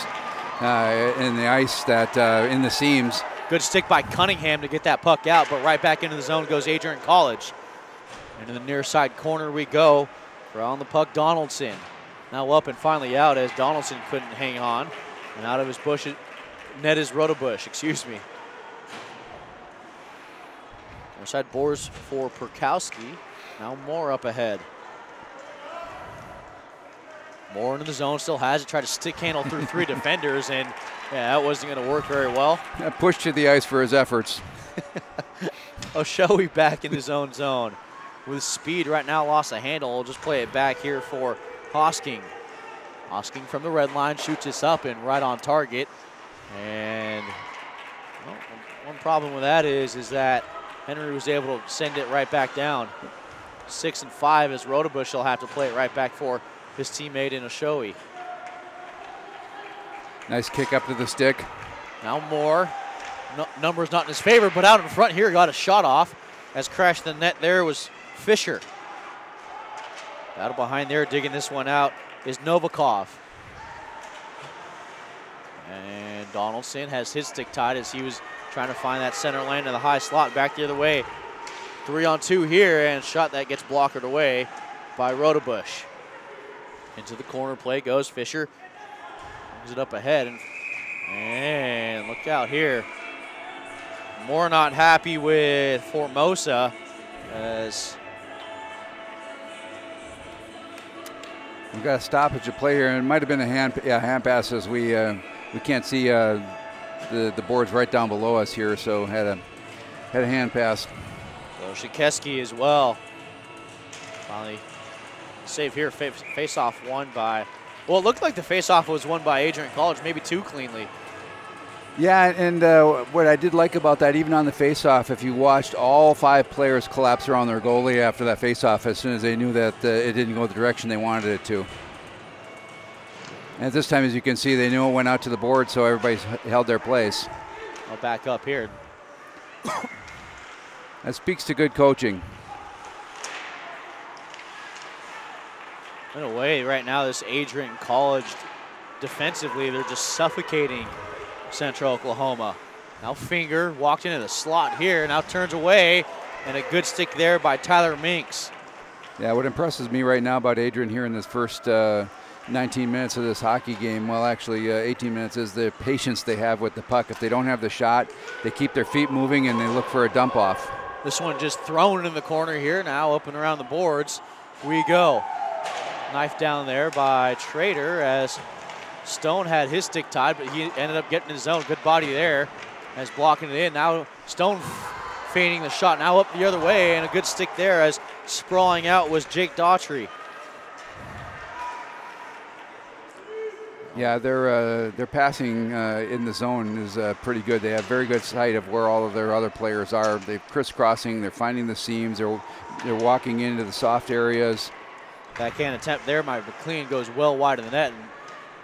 in the ice that in the seams. Good stick by Cunningham to get that puck out, but right back into the zone goes Adrian College. Into the near side corner we go. Around the puck, Donaldson. Now up and finally out as Donaldson couldn't hang on. And out of his bush, net is Rotobush, excuse me. Near side boards for Perkowski. Now Moore up ahead. Moore into the zone, still has it. Tried to stick handle through 3 defenders, and yeah, that wasn't going to work very well. Pushed to the ice for his efforts. Oshoi back in his own zone. With speed right now, lost a handle. We'll just play it back here for Hosking. Hosking from the red line, shoots this up and right on target. And well, one problem with that is that Henry was able to send it right back down. 6 and 5 as Rotobush will have to play it right back for his teammate in Oshoi. Nice kick up to the stick. Now Moore. Numbers not in his favor, but out in front here got a shot off. As crashed the net there was Fisher. Battle behind there, digging this one out is Novikov. And Donaldson has his stick tied as he was trying to find that center lane in the high slot back the other way. 3-on-2 here, and shot that gets blockered away by Rotobush. Into the corner play goes Fisher. Brings it up ahead, and look out here. Moore not happy with Formosa as we've got a stoppage of play here, and it might have been a hand pass as we can't see the boards right down below us here, so had a hand pass. So Shikeski as well. Finally save here, face-off won by, well, it looked like the face-off was won by Adrian College, maybe too cleanly. Yeah, and what I did like about that, even on the face-off, if you watched all 5 players collapse around their goalie after that face-off as soon as they knew that it didn't go the direction they wanted it to. And at this time, as you can see, they knew it went out to the board, so everybody held their place. I'll back up here. That speaks to good coaching. In a way, right now, this Adrian College defensively, they're just suffocating Central Oklahoma. Now Finger walked into the slot here, now turns away, and a good stick there by Tyler Minks. Yeah, what impresses me right now about Adrian here in this first 19 minutes of this hockey game, well, actually 18 minutes, is the patience they have with the puck. If they don't have the shot, they keep their feet moving and they look for a dump off. This one just thrown in the corner here, now up and around the boards we go. Knife down there by Trader as Stone had his stick tied, but he ended up getting his own. Good body there as blocking it in. Now Stone feigning the shot, now up the other way, and a good stick there as sprawling out was Jake Daughtry. Yeah, their passing in the zone is pretty good. They have very good sight of where all of their other players are. They're crisscrossing, they're finding the seams, they're walking into the soft areas. Backhand attempt there by McLean goes well wide of the net, and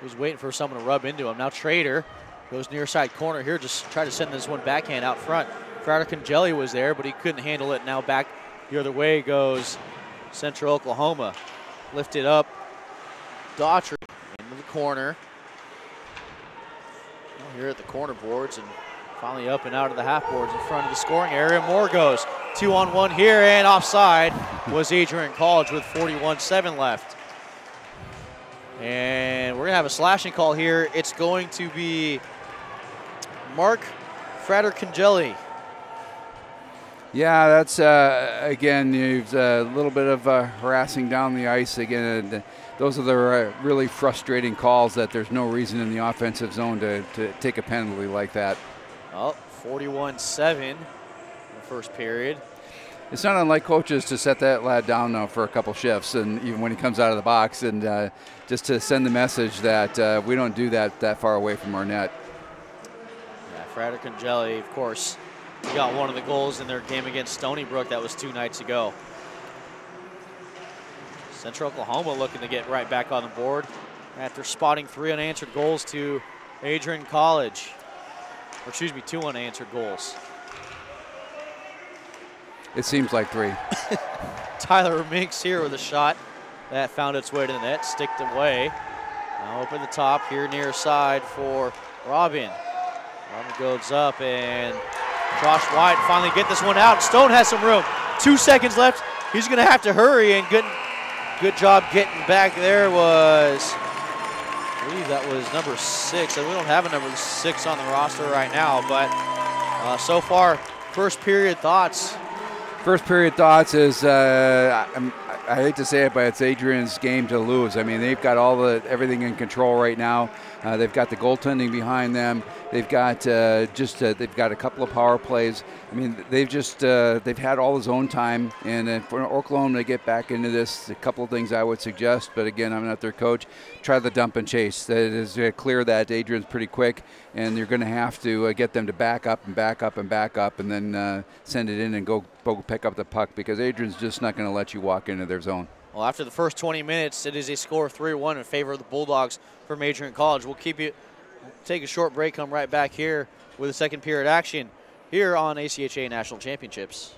he was waiting for someone to rub into him. Now Trader goes near side corner here, just try to send this one backhand out front. Crowder Congelli was there, but he couldn't handle it. Now back the other way goes Central Oklahoma. Lifted up, Daughtry into the corner. Here at the corner boards and finally up and out of the half boards in front of the scoring area. Moore goes 2-on-1 here, and offside was Adrian College with 41-7 left. And we're going to have a slashing call here. It's going to be Mark Fratercangeli. Yeah, that's, again, a little bit of harassing down the ice again. And those are the really frustrating calls that there's no reason in the offensive zone to take a penalty like that. Oh, 41-7 in the first period. It's not unlike coaches to set that lad down now for a couple shifts, and even when he comes out of the box, and just to send the message that we don't do that far away from our net. Yeah, Fratercangeli, of course, got one of the goals in their game against Stony Brook. That was 2 nights ago. Central Oklahoma looking to get right back on the board after spotting 3 unanswered goals to Adrian College. Or excuse me, 2 unanswered goals. It seems like 3. Tyler Minks here with a shot that found its way to the net, sticked away. Now up at the top here near side for Robin. Robin goes up, and Josh White finally get this one out. Stone has some room. 2 seconds left. He's going to have to hurry, and good job getting back there was, I believe that was number 6. And we don't have a number 6 on the roster right now, but so far, first period thoughts. First period thoughts is, I hate to say it, but it's Adrian's game to lose. I mean, they've got everything in control right now. They've got the goaltending behind them. They've got they've got a couple of power plays. I mean, they've had all the zone time, and for Oklahoma to get back into this, a couple of things I would suggest. But again, I'm not their coach. Try the dump and chase. It is clear that Adrian's pretty quick, and you're going to have to get them to back up and back up and back up, and then send it in and go pick up the puck, because Adrian's just not going to let you walk into their zone. Well, after the first 20 minutes, it is a score of 3-1 in favor of the Bulldogs from Adrian College. We'll take a short break, come right back here with a second period action here on ACHA National Championships.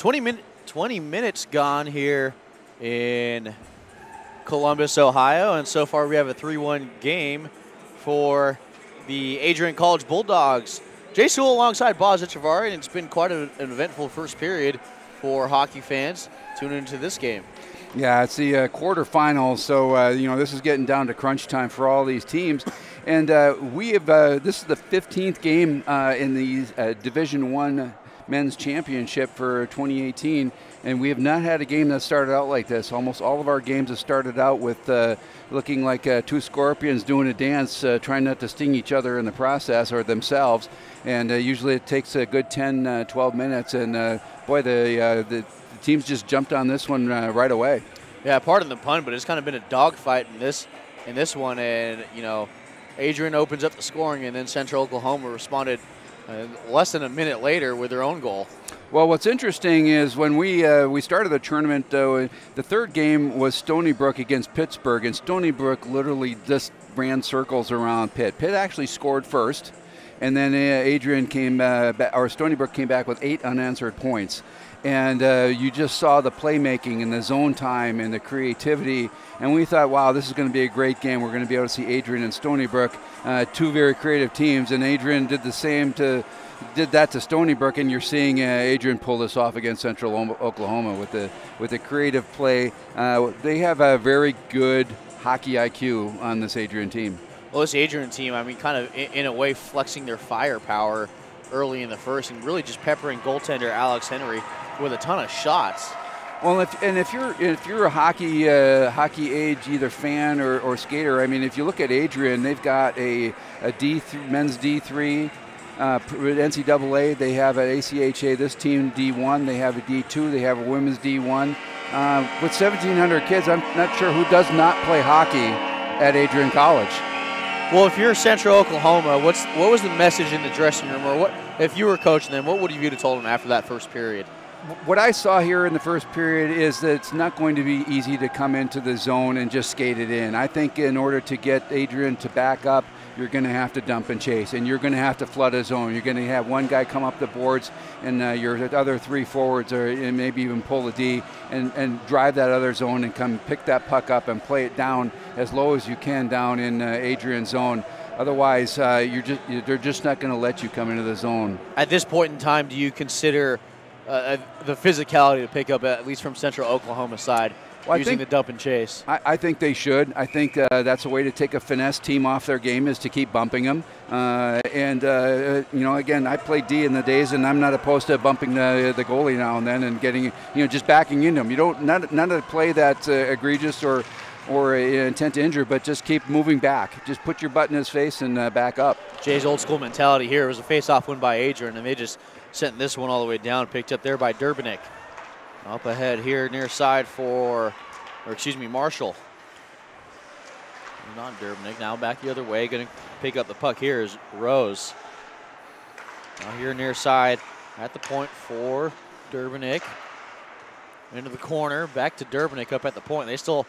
20 minutes gone here in Columbus, Ohio, and so far we have a 3-1 game for the Adrian College Bulldogs. Jay Sewell alongside Boz Echevarri, and it's been quite an eventful first period for hockey fans tuning into this game. Yeah, it's the quarterfinals, so this is getting down to crunch time for all these teams. And we have this is the 15th game in the Division I Men's Championship for 2018, and we have not had a game that started out like this. Almost all of our games have started out with looking like two scorpions doing a dance, trying not to sting each other in the process or themselves. And usually it takes a good 10, 12 minutes, and boy, the teams just jumped on this one right away. Yeah, pardon the pun, but it's kind of been a dogfight in this one, and Adrian opens up the scoring, and then Central Oklahoma responded less than a minute later with their own goal. Well, what's interesting is when we started the tournament, the third game was Stony Brook against Pittsburgh, and Stony Brook literally just ran circles around Pitt. Pitt actually scored first, and then Adrian came back, or Stony Brook came back with 8 unanswered points. And you just saw the playmaking and the zone time and the creativity. And we thought, wow, this is going to be a great game. We're going to be able to see Adrian and Stony Brook, two very creative teams. And Adrian did that to Stony Brook. And you're seeing Adrian pull this off against Central Oklahoma with the creative play. They have a very good hockey IQ on this Adrian team. Well, this Adrian team, kind of in a way flexing their firepower early in the first and really just peppering goaltender Alex Henry with a ton of shots. Well, if you're a hockey age either fan or skater, if you look at Adrian, they've got a men's D3 NCAA. They have at ACHA this team D1. They have a D2. They have a women's D1. With 1,700 kids, I'm not sure who does not play hockey at Adrian College. Well, if you're Central Oklahoma, what was the message in the dressing room, or what if you were coaching them? What would you have told them after that first period? What I saw here in the first period is that it's not going to be easy to come into the zone and just skate it in. I think in order to get Adrian to back up, you're going to have to dump and chase, and you're going to have to flood a zone. You're going to have one guy come up the boards, and your other 3 forwards, and maybe even pull a D, and drive that other zone and come pick that puck up and play it down as low as you can down in Adrian's zone. Otherwise, they're just not going to let you come into the zone. At this point in time, do you consider the physicality to pick up, at least from Central Oklahoma side, using the dump and chase? I think they should. I think that's a way to take a finesse team off their game, is to keep bumping them. Again, I played D in the days, and I'm not opposed to bumping the goalie now and then and getting, just backing into them. You don't not a play that's egregious or intent to injure, but just keep moving back. Just put your butt in his face and back up. Jay's old school mentality here was a face-off win by Adrian, and they just sent this one all the way down, picked up there by Durbanek. Up ahead here near side Marshall. Not Durbanek, now back the other way. Going to pick up the puck here is Rose. Now here near side at the point for Durbanek. Into the corner, back to Durbanek up at the point. They still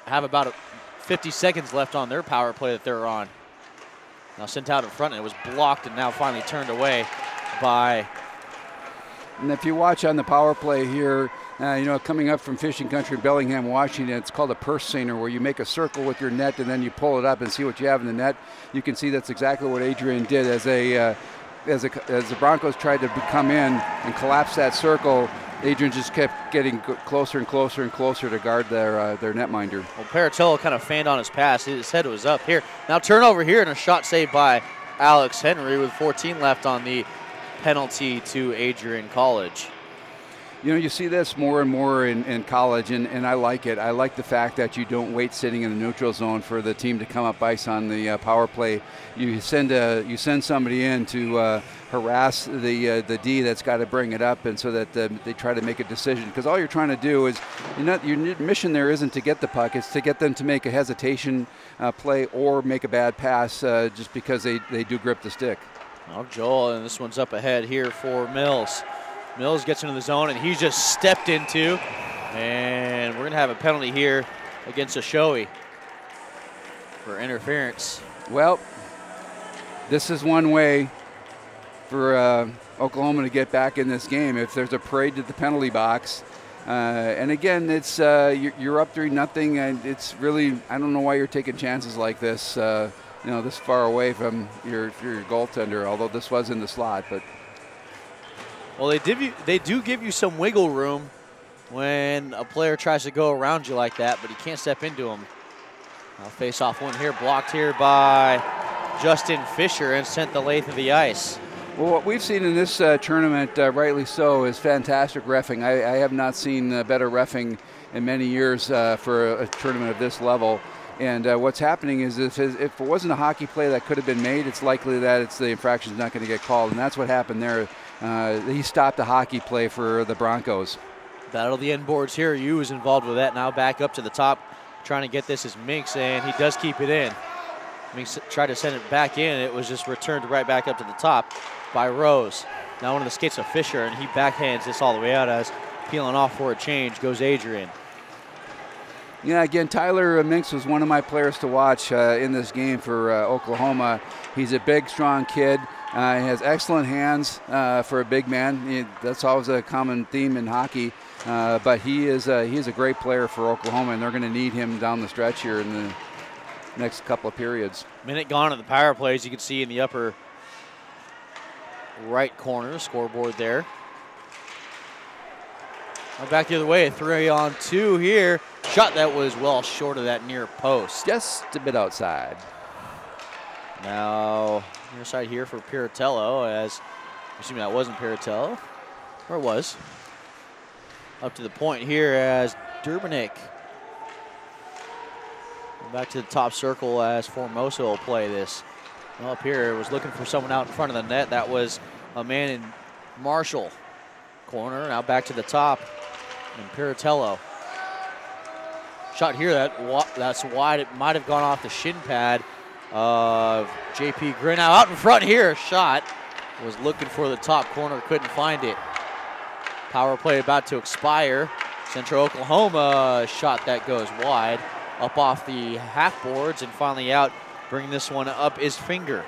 have about 50 seconds left on their power play that they're on. Now sent out in front, and it was blocked and now finally turned away by... And if you watch on the power play here, coming up from Fishing Country, Bellingham, Washington, it's called a purse seiner, where you make a circle with your net and then you pull it up and see what you have in the net. You can see that's exactly what Adrian did as the Broncos tried to come in and collapse that circle. Adrian just kept getting closer and closer and closer to guard their netminder. Well, Paratello kind of fanned on his pass. His head was up here. Now turnover here and a shot saved by Alex Henry with 14 left on the penalty to Adrian College. You see this more and more in college, and I like it. I like the fact that you don't wait sitting in the neutral zone for the team to come up ice on the power play. You send somebody in to harass the D that's got to bring it up, and so that they try to make a decision. Because all you're trying to do is, your mission there isn't to get the puck; it's to get them to make a hesitation play or make a bad pass just because they do grip the stick. Oh, Joel, and this one's up ahead here for Mills. Mills gets into the zone, and he's just stepped into. And we're going to have a penalty here against Ochoa for interference. Well, this is one way for Oklahoma to get back in this game. If there's a parade to the penalty box, and again, it's you're up 3-0, and it's really, I don't know why you're taking chances like this, this far away from your goaltender. Although this was in the slot, but well, they do give you some wiggle room when a player tries to go around you like that, but you can't step into him. Face-off one here, blocked here by Justin Fisher and sent the length of the ice. Well, what we've seen in this tournament, rightly so, is fantastic reffing. I have not seen better reffing in many years for a tournament of this level. And what's happening is if it wasn't a hockey play that could have been made, it's likely that the infraction's not going to get called. And that's what happened there. He stopped a hockey play for the Broncos. Battle of the end boards here. Yu is involved with that now. Back up to the top, trying to get this is Minks, and he does keep it in. Minks tried to send it back in. It was just returned right back up to the top by Rose. Now one of the skates of Fisher, and he backhands this all the way out as peeling off for a change goes Adrian. Yeah, again, Tyler Minks was one of my players to watch in this game for Oklahoma. He's a big, strong kid. He has excellent hands for a big man. That's always a common theme in hockey. But he is a great player for Oklahoma, and they're going to need him down the stretch here in the next couple of periods. Minute gone on the power plays. You can see in the upper right corner, scoreboard there. Back the other way, 3-on-2 here. Shot that was well short of that near post. Just a bit outside. Now, near side here for Piratello, as assuming that wasn't Piratello, or it was. Up to the point here as Durbanik. Back to the top circle as Formosa will play this. Well, up here, was looking for someone out in front of the net. That was a man in Marshall. Corner, now back to the top. And Piratello. Shot here, that's wide. It might have gone off the shin pad of JP Grin. Now out in front here, shot. Was looking for the top corner, couldn't find it. Power play about to expire. Central Oklahoma shot that goes wide. Up off the half boards and finally out. Bringing this one up is Finger.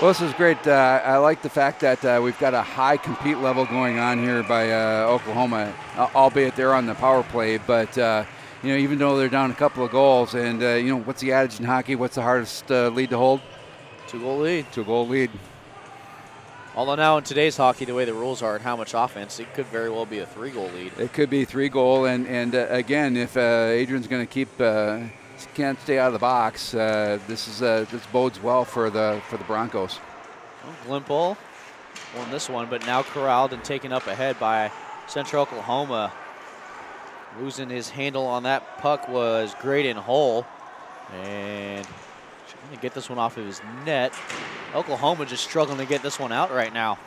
Well, this is great. I like the fact that we've got a high compete level going on here by Oklahoma, albeit they're on the power play. But, even though they're down a couple of goals, and, what's the adage in hockey? What's the hardest lead to hold? 2-goal lead. 2-goal lead. Although now in today's hockey, the way the rules are and how much offense, it could very well be a 3-goal lead. It could be 3-goal, and again, if Adrian's going to keep can't stay out of the box, this bodes well for the Broncos. Well, Glimpel won this one, but now corralled and taken up ahead by Central Oklahoma. Losing his handle on that puck was Graydon Hull, and trying to get this one off of his net. Oklahoma just struggling to get this one out right now.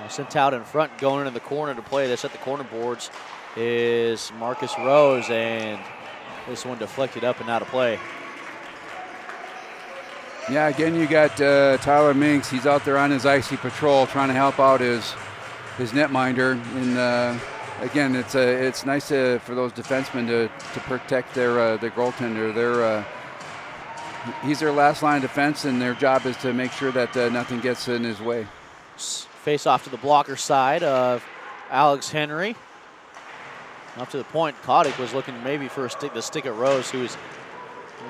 Sent out in front, going into the corner to play this at the corner boards is Marcus Rose, and this one deflected up and out of play. Yeah, again, you got Tyler Minks. He's out there on his icy patrol trying to help out his netminder. And again, it's nice for those defensemen to protect their goaltender. He's their last line of defense, and their job is to make sure that nothing gets in his way. Face off to the blocker side of Alex Henry. Up to the point, Kotick was looking maybe for the stick at Rose, who is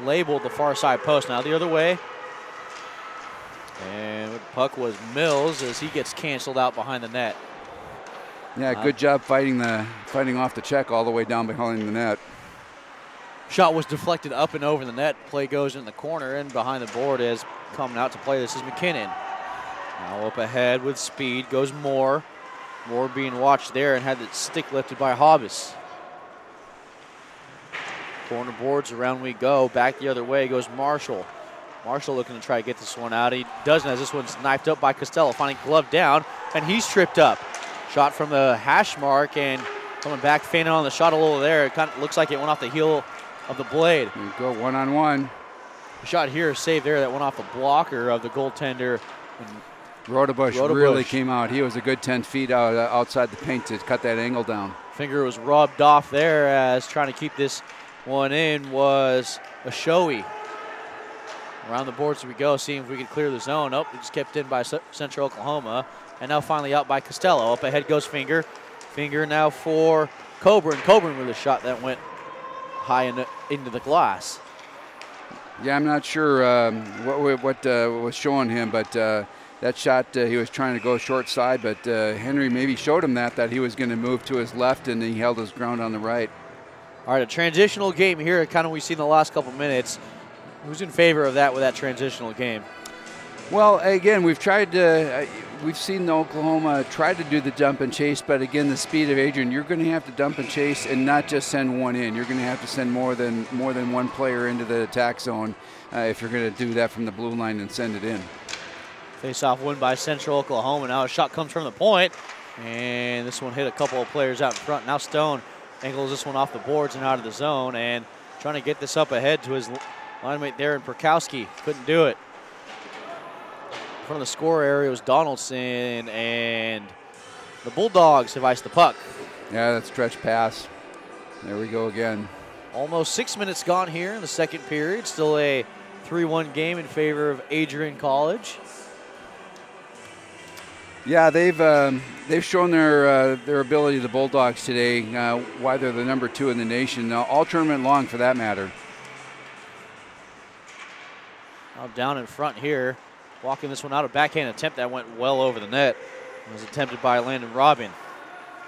labeled the far side post. Now the other way. And the puck was Mills as he gets canceled out behind the net. Yeah, good job fighting off the check all the way down behind the net. Shot was deflected up and over the net. Play goes in the corner, and behind the board is coming out to play. This is McKinnon. Now up ahead with speed goes Moore. Moore being watched there and had the stick lifted by Hobbs. Corner boards, around we go. Back the other way goes Marshall. Marshall looking to try to get this one out. He doesn't, as this one's knifed up by Costello. Finding glove down, and he's tripped up. Shot from the hash mark, and coming back, feigning on the shot a little there. It kind of looks like it went off the heel of the blade. You go one-on-one. Shot here, save there, that went off the blocker of the goaltender. Rodebush really came out. He was a good 10 feet outside the paint to cut that angle down. Finger was rubbed off there as trying to keep this one in was Ashoe. Around the boards we go, seeing if we can clear the zone. Nope, it just kept in by Central Oklahoma. And now finally out by Costello. Up ahead goes Finger. Finger now for Coburn. Coburn with a shot that went high into the glass. Yeah, I'm not sure what was showing him, but that shot, he was trying to go short side, but Henry maybe showed him that he was going to move to his left, and he held his ground on the right. All right, a transitional game here, kind of we've seen the last couple minutes. Who's in favor of that with that transitional game? Well, again, we've seen Oklahoma try to do the dump and chase, but again, the speed of Adrian, you're going to have to dump and chase and not just send one in. You're going to have to send more than one player into the attack zone if you're going to do that from the blue line and send it in. Face-off win by Central Oklahoma. Now a shot comes from the point, and this one hit a couple of players out in front. Now Stone angles this one off the boards and out of the zone, and trying to get this up ahead to his line mate there in Perkowski. Couldn't do it. In front of the score area was Donaldson, and the Bulldogs have iced the puck. Yeah, that stretch pass. There we go again. Almost 6 minutes gone here in the second period. Still a 3-1 game in favor of Adrian College. Yeah, they've shown their ability, the Bulldogs today, why they're the number 2 in the nation, all tournament long for that matter. Now down in front here, walking this one out, a backhand attempt that went well over the net. It was attempted by Landon Robin.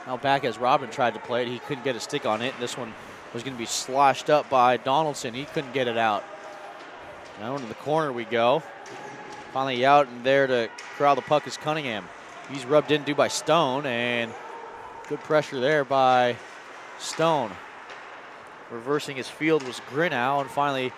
Now back as Robin tried to play it, he couldn't get a stick on it. This one was going to be sloshed up by Donaldson. He couldn't get it out. Now into the corner we go. Finally out, and there to corral the puck is Cunningham. He's rubbed into by Stone, and good pressure there by Stone. Reversing his field was Grinow, and finally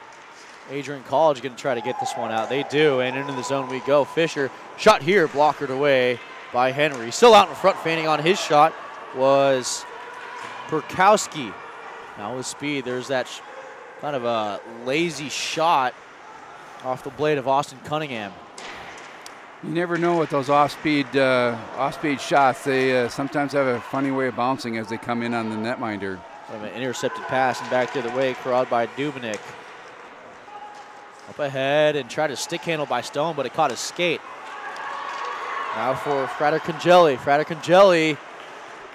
Adrian College going to try to get this one out. They do, and into the zone we go. Fisher, shot here, blockered away by Henry. Still out in front, feigning on his shot was Perkowski. Now with speed, there's that kind of a lazy shot off the blade of Austin Cunningham. You never know with those off-speed shots. They sometimes have a funny way of bouncing as they come in on the netminder. An intercepted pass and back the other way, corralled by Dubnik. Up ahead and tried to stick handle by Stone, but it caught his skate. Now for Frater-Congeli. Frater-Congeli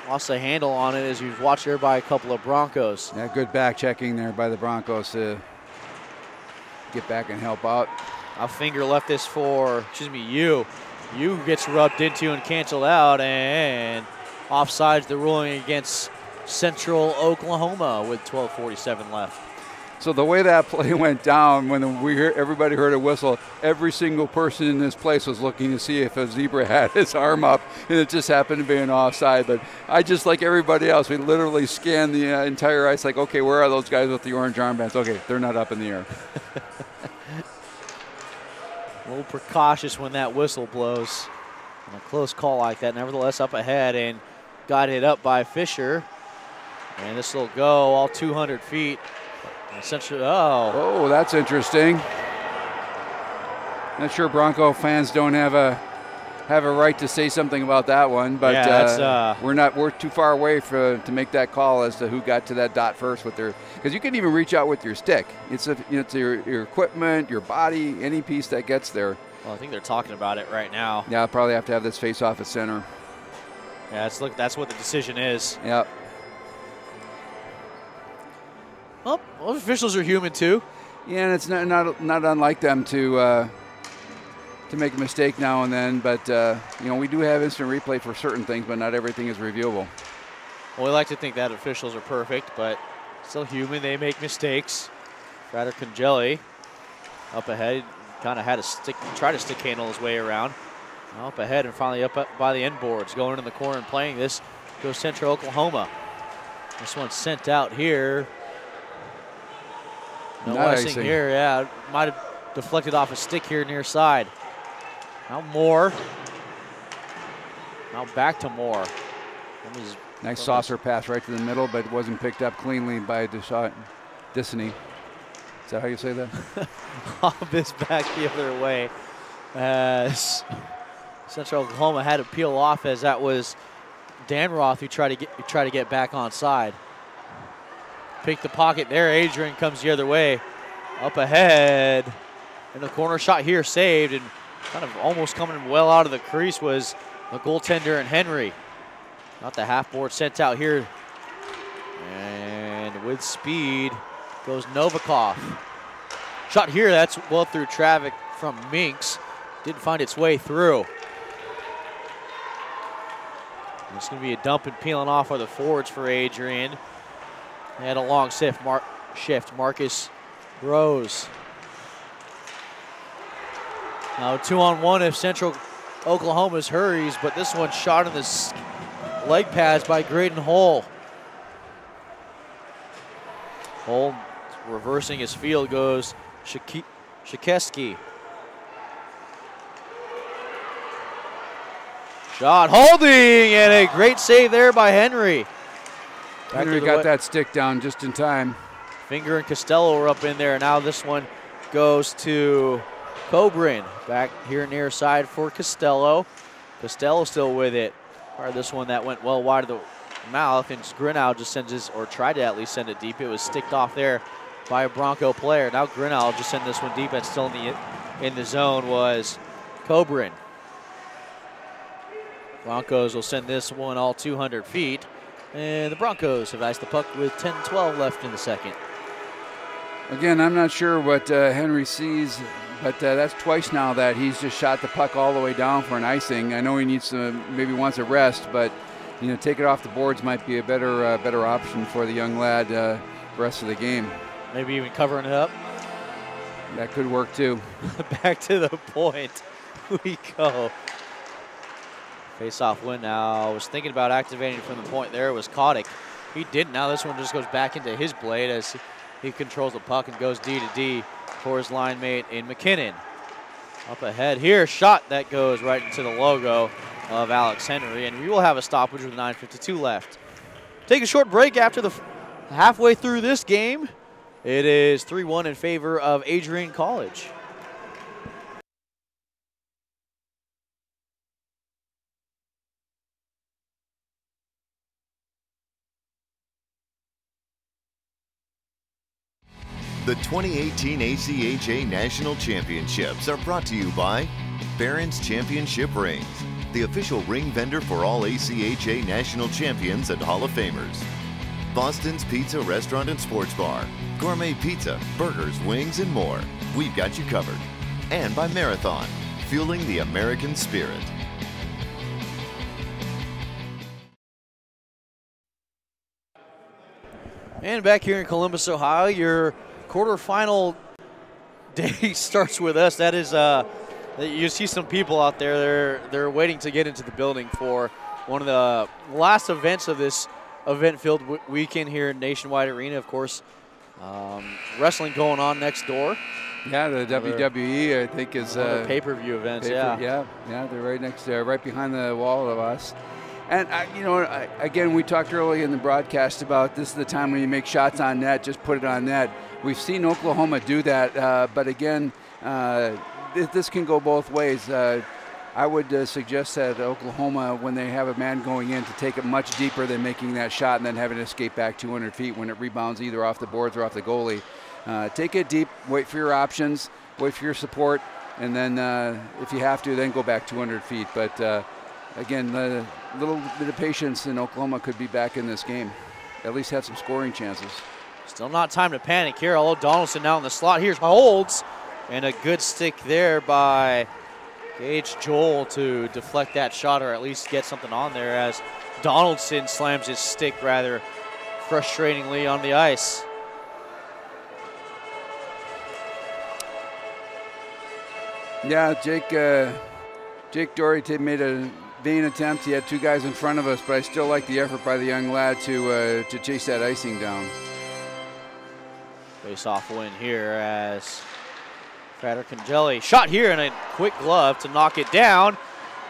lost a handle on it as he was watched there by a couple of Broncos. Yeah, good back checking there by the Broncos to get back and help out. Now Finger left this for, Yu. Yu gets rubbed into and canceled out, and offsides the ruling against Central Oklahoma with 12:47 left. So the way that play went down, when everybody heard a whistle, every single person in this place was looking to see if a zebra had his arm up, and it just happened to be an offside. But I just, like everybody else, we literally scanned the entire ice like, okay, where are those guys with the orange armbands? Okay, they're not up in the air. A little precautious when that whistle blows. And a close call like that, nevertheless up ahead, and got it up by Fisher. And this will go all 200 feet. Essentially, oh, that's interesting. Not sure Bronco fans don't have a right to say something about that one, but yeah, we're too far away to make that call as to who got to that dot first with their, because you can even reach out with your stick. It's your equipment, your body, any piece that gets there. Well, I think they're talking about it right now. Yeah, I'll probably have to have this face off at center. Yeah, that's what the decision is. Yep. Well, officials are human too. Yeah, and it's not unlike them to make a mistake now and then, but we do have instant replay for certain things, but not everything is reviewable. Well, we like to think that officials are perfect, but still human. They make mistakes. Frater-Congeli up ahead, kind of had to try to stick handle his way around. Up ahead and finally up by the end boards, going in the corner and playing this goes Central Oklahoma. This one's sent out here. No icing here, yeah. Might have deflected off a stick here near side. Now Moore. Now back to Moore. Nice saucer pass right to the middle, but it wasn't picked up cleanly by Dissany. Is that how you say that? Off this back the other way. As Central Oklahoma had to peel off, as that was Danroth who tried to get back on side. Pick the pocket there. Adrian comes the other way. Up ahead. in the corner. Shot here saved, and kind of almost coming well out of the crease was the goaltender and Henry. Got the half board sent out here. And with speed goes Novikov. Shot here, that's well through traffic from Minks. Didn't find its way through. It's going to be a dump and peeling off of the forwards for Adrian. And a long shift. Marcus Rose. Now 2-on-1 if Central Oklahoma's hurries, but this one shot in the leg pads by Graydon Hull. Hull reversing his field goes Shikeski. Shot holding, and a great save there by Henry. Henry got that stick down just in time. Finger and Costello are up in there. Now this one goes to Cobrin. Back here near side for Costello. Costello still with it. Or this one that went well wide of the mouth, and Grinnell just sends his, or tried to at least send it deep. It was sticked off there by a Bronco player. Now Grinnell just sent this one deep, and still in the zone was Cobrin. Broncos will send this one all 200 feet. And the Broncos have iced the puck with 10-12 left in the second. Again, I'm not sure what Henry sees, but that's twice now that he's just shot the puck all the way down for an icing. I know he needs to, maybe wants a rest, but you know, take it off the boards might be a better option for the young lad rest of the game. Maybe even covering it up. That could work too. Back to the point we go. Face-off win now. I was thinking about activating from the point there. It was Kotick. He didn't. Now this one just goes back into his blade as he controls the puck and goes D to D for his line mate in McKinnon. Up ahead here, shot that goes right into the logo of Alex Henry, and we will have a stoppage with 9:52 left. Take a short break after the halfway through this game. It is 3-1 in favor of Adrian College. The 2018 ACHA National Championships are brought to you by Barron's Championship Rings, the official ring vendor for all ACHA National Champions and Hall of Famers. Boston's Pizza Restaurant and Sports Bar, gourmet pizza, burgers, wings, and more. We've got you covered. And by Marathon, fueling the American spirit. And back here in Columbus, Ohio, your quarterfinal day starts with us. That is, you see some people out there. They're waiting to get into the building for one of the last events of this event-filled weekend here in Nationwide Arena. Of course, wrestling going on next door. Yeah, the WWE I think is pay-per-view events. Yeah, they're right next, right behind the wall of us. And, again, we talked earlier in the broadcast about this is the time when you make shots on net, just put it on net. We've seen Oklahoma do that, but again, this can go both ways. I would suggest that Oklahoma, when they have a man going in, to take it much deeper than making that shot and then having to escape back 200 feet when it rebounds either off the boards or off the goalie. Take it deep, wait for your options, wait for your support, and then if you have to, then go back 200 feet. But again, a little bit of patience and Oklahoma could be back in this game. At least have some scoring chances. Still not time to panic here, although Donaldson now in the slot. Here's holds, and a good stick there by Gage Joel to deflect that shot or at least get something on there as Donaldson slams his stick rather frustratingly on the ice. Yeah, Jake Doherty made a vain attempt. He had two guys in front of us, but I still like the effort by the young lad to chase that icing down. Face-off win here as Frater Congelli shot here and a quick glove to knock it down.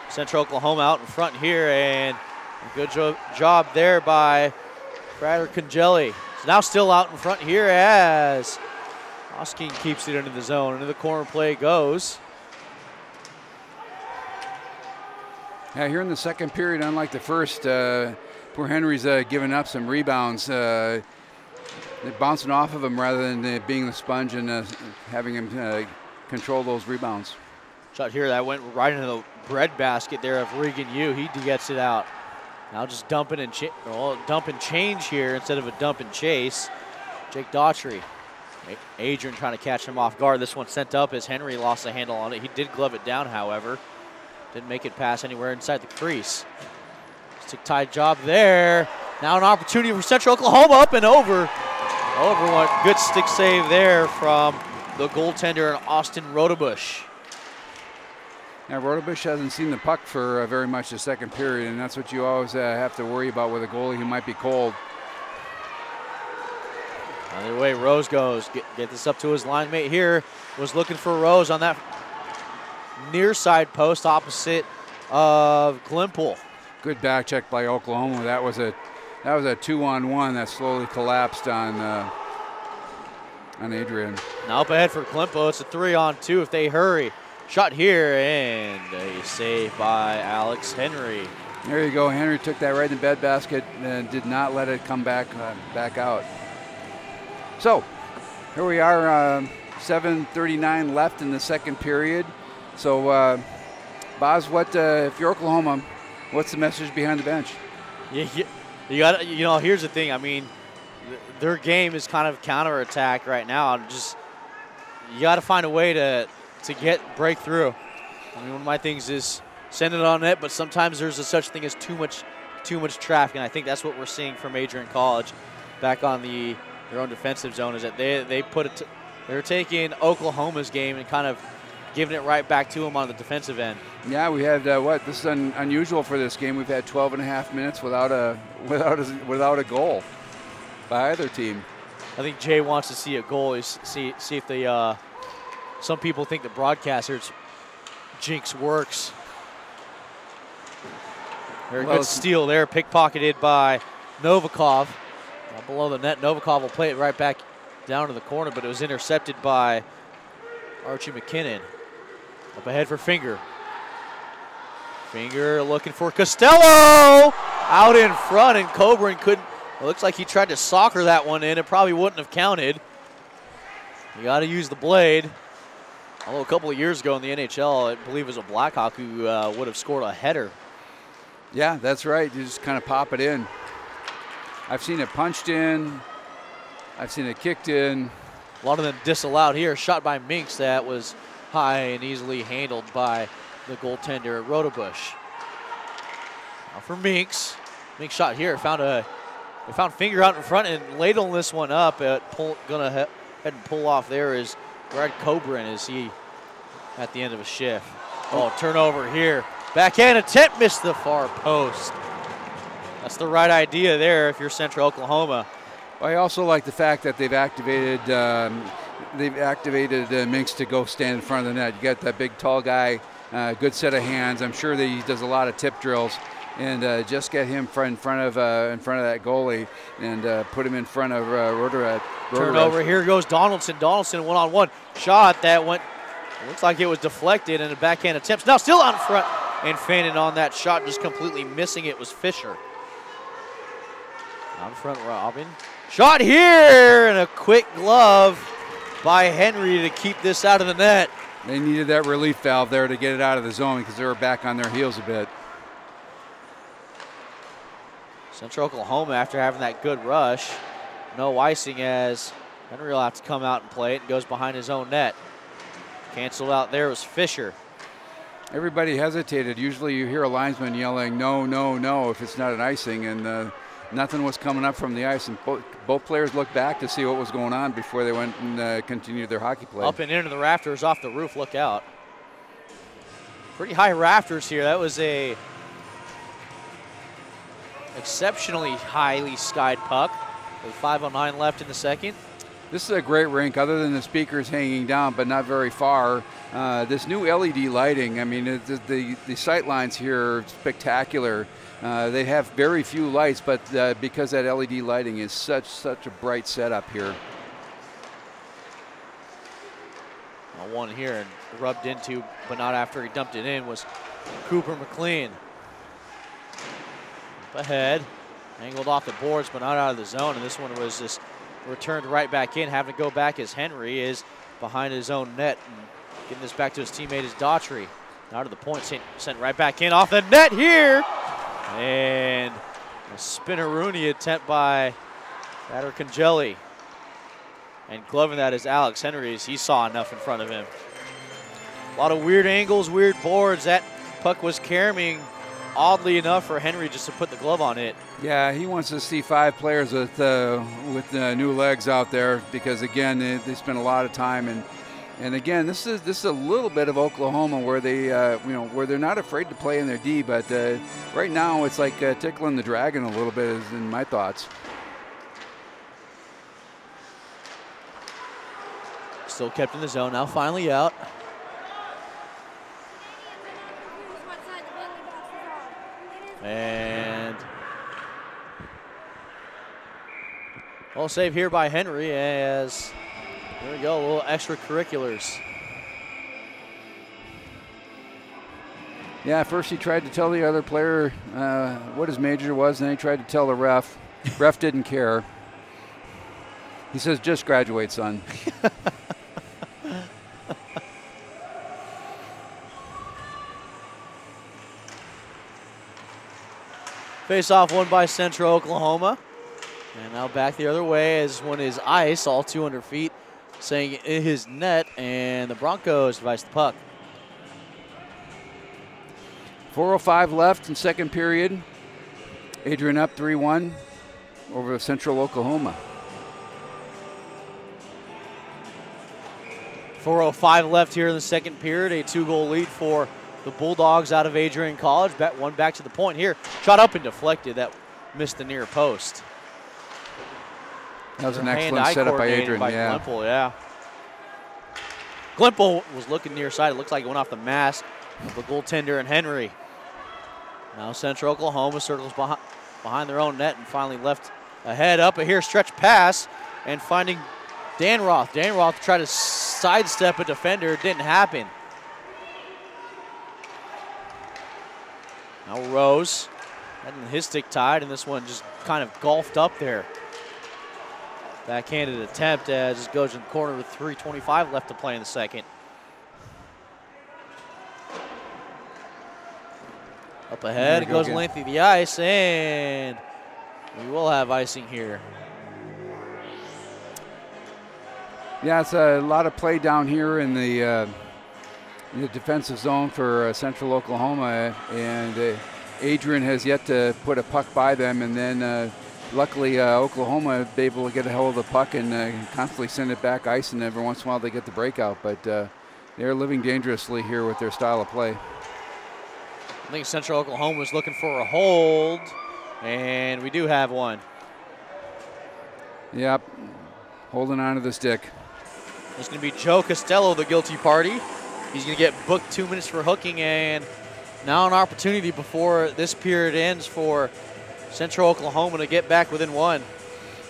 Central Oklahoma out in front here, and a good job there by Frater Congelli. It's now still out in front here as Oskeen keeps it into the zone. Into the corner play goes. Yeah, here in the second period, unlike the first, poor Henry's giving up some rebounds. They're bouncing off of him rather than being the sponge and having him control those rebounds. Shot here that went right into the breadbasket there of Regan Yu. He gets it out. Now just dump and change here instead of a dump and chase. Jake Daughtry. Adrian trying to catch him off guard. This one sent up as Henry lost the handle on it. He did glove it down, however. Didn't make it pass anywhere inside the crease. Stick tight job there. Now an opportunity for Central Oklahoma, up and over. Over one. Good stick save there from the goaltender Austin Rodebush. Now, Rodebush hasn't seen the puck for very much the second period, and that's what you always have to worry about with a goalie who might be cold. Either way, Rose goes. Get this up to his line mate here. Was looking for Rose on that near side post opposite of Glimpool. Good back check by Oklahoma. That was a 2-on-1 that slowly collapsed on Adrian. Now up ahead for Glimpool. It's a 3-on-2 if they hurry. Shot here, and a save by Alex Henry. There you go. Henry took that right in the bed basket and did not let it come back out. So here we are, 7:39 left in the second period. So, Boz, what if you're Oklahoma? What's the message behind the bench? You got, here's the thing. I mean, their game is kind of counterattack right now. You got to find a way to break through. I mean, one of my things is send it on net, but sometimes there's a such thing as too much traffic, and I think that's what we're seeing from Adrian College back on their own defensive zone. Is that they're taking Oklahoma's game and kind of giving it right back to them on the defensive end. Yeah, we had this is unusual for this game. We've had 12.5 minutes without a goal by either team. I think Jay wants to see a goal. See if they. Some people think the broadcasters jinx works. Very good steal there, pickpocketed by Novikov. Below the net, Novikov will play it right back down to the corner, but it was intercepted by Archie McKinnon. Up ahead for Finger. Finger looking for Costello! Out in front, and Coburn couldn't. It looks like he tried to soccer that one in. It probably wouldn't have counted. You got to use the blade. Although a couple of years ago in the NHL, I believe it was a Blackhawk who would have scored a header. Yeah, that's right. You just kind of pop it in. I've seen it punched in. I've seen it kicked in. A lot of them disallowed here. Shot by Minks that was high and easily handled by the goaltender Rodebush. Now for Minks. Minks shot here. They found Finger out in front and ladling this one up. Gonna head and pull off there is Brad Coburn as he at the end of a shift. Oh, turnover here. Backhand attempt, missed the far post. That's the right idea there if you're Central Oklahoma. Well, I also like the fact that they've activated Minks to go stand in front of the net. You got that big, tall guy, good set of hands. I'm sure that he does a lot of tip drills, and just get him in front of that goalie and put him in front of Roderad. Turnover. Here goes Donaldson. Donaldson one-on-one shot that went. Looks like it was deflected and a backhand attempt. Now still out in front and fanning on that shot, just completely missing it was Fisher. Out in front, Robin. Shot here and a quick glove by Henry to keep this out of the net. They needed that relief valve there to get it out of the zone because they were back on their heels a bit. Central Oklahoma, after having that good rush, no icing as Henry will have to come out and play it and goes behind his own net. Canceled out there was Fisher. Everybody hesitated. Usually you hear a linesman yelling, no, no, no, if it's not an icing, and nothing was coming up from the ice, and both players looked back to see what was going on before they went and continued their hockey play. Up and into the rafters off the roof, look out. Pretty high rafters here. That was a exceptionally highly skied puck with 5:09 left in the second. This is a great rink, other than the speakers hanging down, but not very far. This new LED lighting, I mean, the sight lines here are spectacular. They have very few lights, but because that LED lighting is such a bright setup here. One here and rubbed into, but not after he dumped it in, was Cooper McLean. Up ahead, angled off the boards, but not out of the zone, and this one was just returned right back in, having to go back as Henry is behind his own net. And Getting this back to his teammate is Daughtry. Now to the point, sent right back in off the net here. And a spinneroonie attempt by Adrian. And gloving that is Alex Henry's. He saw enough in front of him. A lot of weird angles, weird boards. That puck was carrying oddly enough for Henry just to put the glove on it. Yeah, he wants to see 5 players with new legs out there because, again, they spend a lot of time. And again, this is a little bit of Oklahoma where they, where they're not afraid to play in their D, but right now it's like tickling the dragon a little bit is in my thoughts. Still kept in the zone, now finally out. And well, save here by Henry as, there we go, a little extracurriculars. Yeah, first he tried to tell the other player what his major was, and then he tried to tell the ref. Ref didn't care. He says, just graduate, son. Face-off won by Central Oklahoma. And now back the other way as one is ice, all 200 feet, saying in his net, and the Broncos device the puck. 4:05 left in second period. Adrian up 3-1 over Central Oklahoma. 4:05 left here in the second period, a 2-goal lead for the Bulldogs out of Adrian College. One back to the point here. Shot up and deflected. That missed the near post. That was an excellent setup by Adrian. Glimple, yeah. Glimple was looking near side. It looks like it went off the mask of the goaltender and Henry. Now Central Oklahoma circles behind their own net and finally left ahead. Up here, stretch pass and finding Dan Roth. Dan Roth tried to sidestep a defender. It didn't happen. Now Rose, having his stick tied, and this one just kind of golfed up there. Backhanded attempt as it goes in the corner with 3:25 left to play in the second. Up ahead, it goes length of the ice, and we will have icing here. Yeah, it's a lot of play down here in the defensive zone for Central Oklahoma, and Adrian has yet to put a puck by them, and then luckily Oklahoma be able to get a hold of the puck and constantly send it back ice, and every once in a while they get the breakout, but they're living dangerously here with their style of play. I think Central Oklahoma is looking for a hold, and we do have one. Yep, holding on to the stick. It's going to be Joe Costello, the guilty party. He's going to get booked 2 minutes for hooking, and now an opportunity before this period ends for Central Oklahoma to get back within one.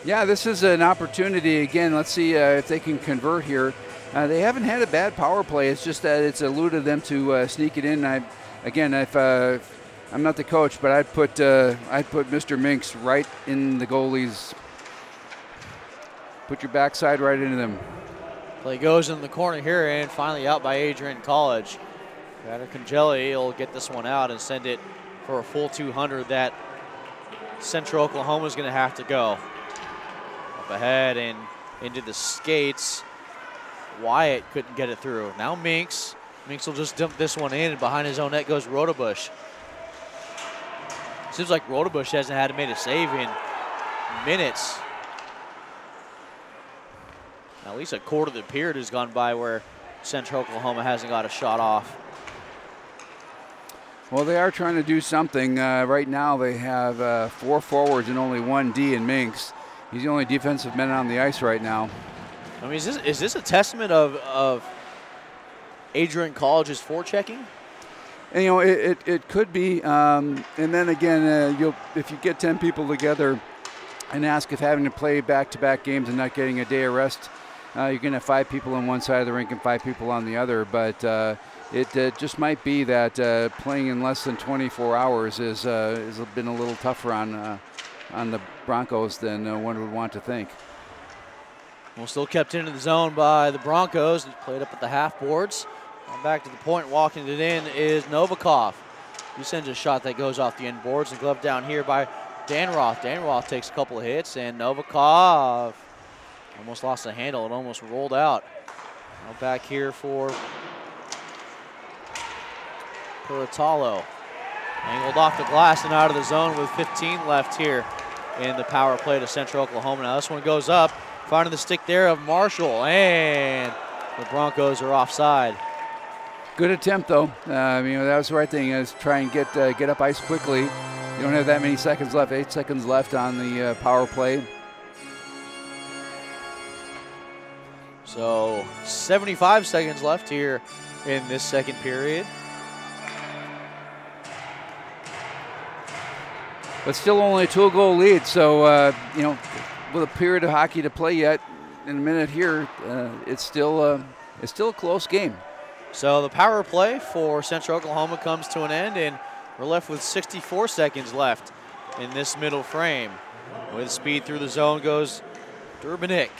Yeah, this is an opportunity. Again, let's see if they can convert here. They haven't had a bad power play. It's just that it's eluded them to sneak it in. Again, if I'm not the coach, but I'd put Mr. Minks right in the goalies. Put your backside right into them. Play goes in the corner here and finally out by Adrian College. Adrian will get this one out and send it for a full 200 that Central Oklahoma is going to have to go. Up ahead and into the skates. Wyatt couldn't get it through. Now Minks. Minks will just dump this one in, and behind his own net goes Rodebush. Seems like Rodebush hasn't had to make a save in minutes. At least a quarter of the period has gone by where Central Oklahoma hasn't got a shot off. Well, they are trying to do something. Right now they have 4 forwards and only 1 D in Minks. He's the only defensive man on the ice right now. I mean, is this a testament of Adrian College's forechecking? And, you know, it could be. And then again, if you get 10 people together and ask if having to play back-to-back games and not getting a day of rest, you're going to have 5 people on one side of the rink and 5 people on the other. But it just might be that playing in less than 24 hours has been a little tougher on the Broncos than one would want to think. Well, still kept into the zone by the Broncos. Played up at the half boards. And back to the point, walking it in is Novikov. He sends a shot that goes off the end boards and gloved down here by Danroth. Danroth takes a couple of hits, and Novikov almost lost the handle. It almost rolled out. Now back here for Puritalo. Angled off the glass and out of the zone with 15 left here in the power play to Central Oklahoma. Now this one goes up, finding the stick there of Marshall, and the Broncos are offside. Good attempt, though. That was the right thing, is try and get up ice quickly. You don't have that many seconds left, 8 seconds left on the power play. So 75 seconds left here in this second period. But still only a 2-goal lead, so, with a period of hockey to play yet, in a minute here, it's still a close game. So the power play for Central Oklahoma comes to an end, and we're left with 64 seconds left in this middle frame. With speed through the zone goes Durbanik.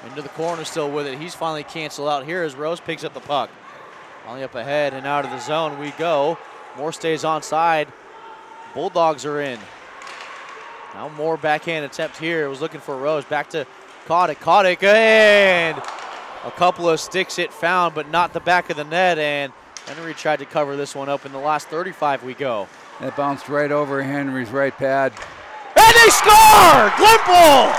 Into the corner still with it. He's finally canceled out here as Rose picks up the puck. Finally up ahead and out of the zone we go. Moore stays onside. Bulldogs are in. Now more backhand attempt here. Was looking for Rose. Back to Kotick, and a couple of sticks it found, but not the back of the net, and Henry tried to cover this one up in the last 35 we go. That bounced right over Henry's right pad. And they score! Glimple!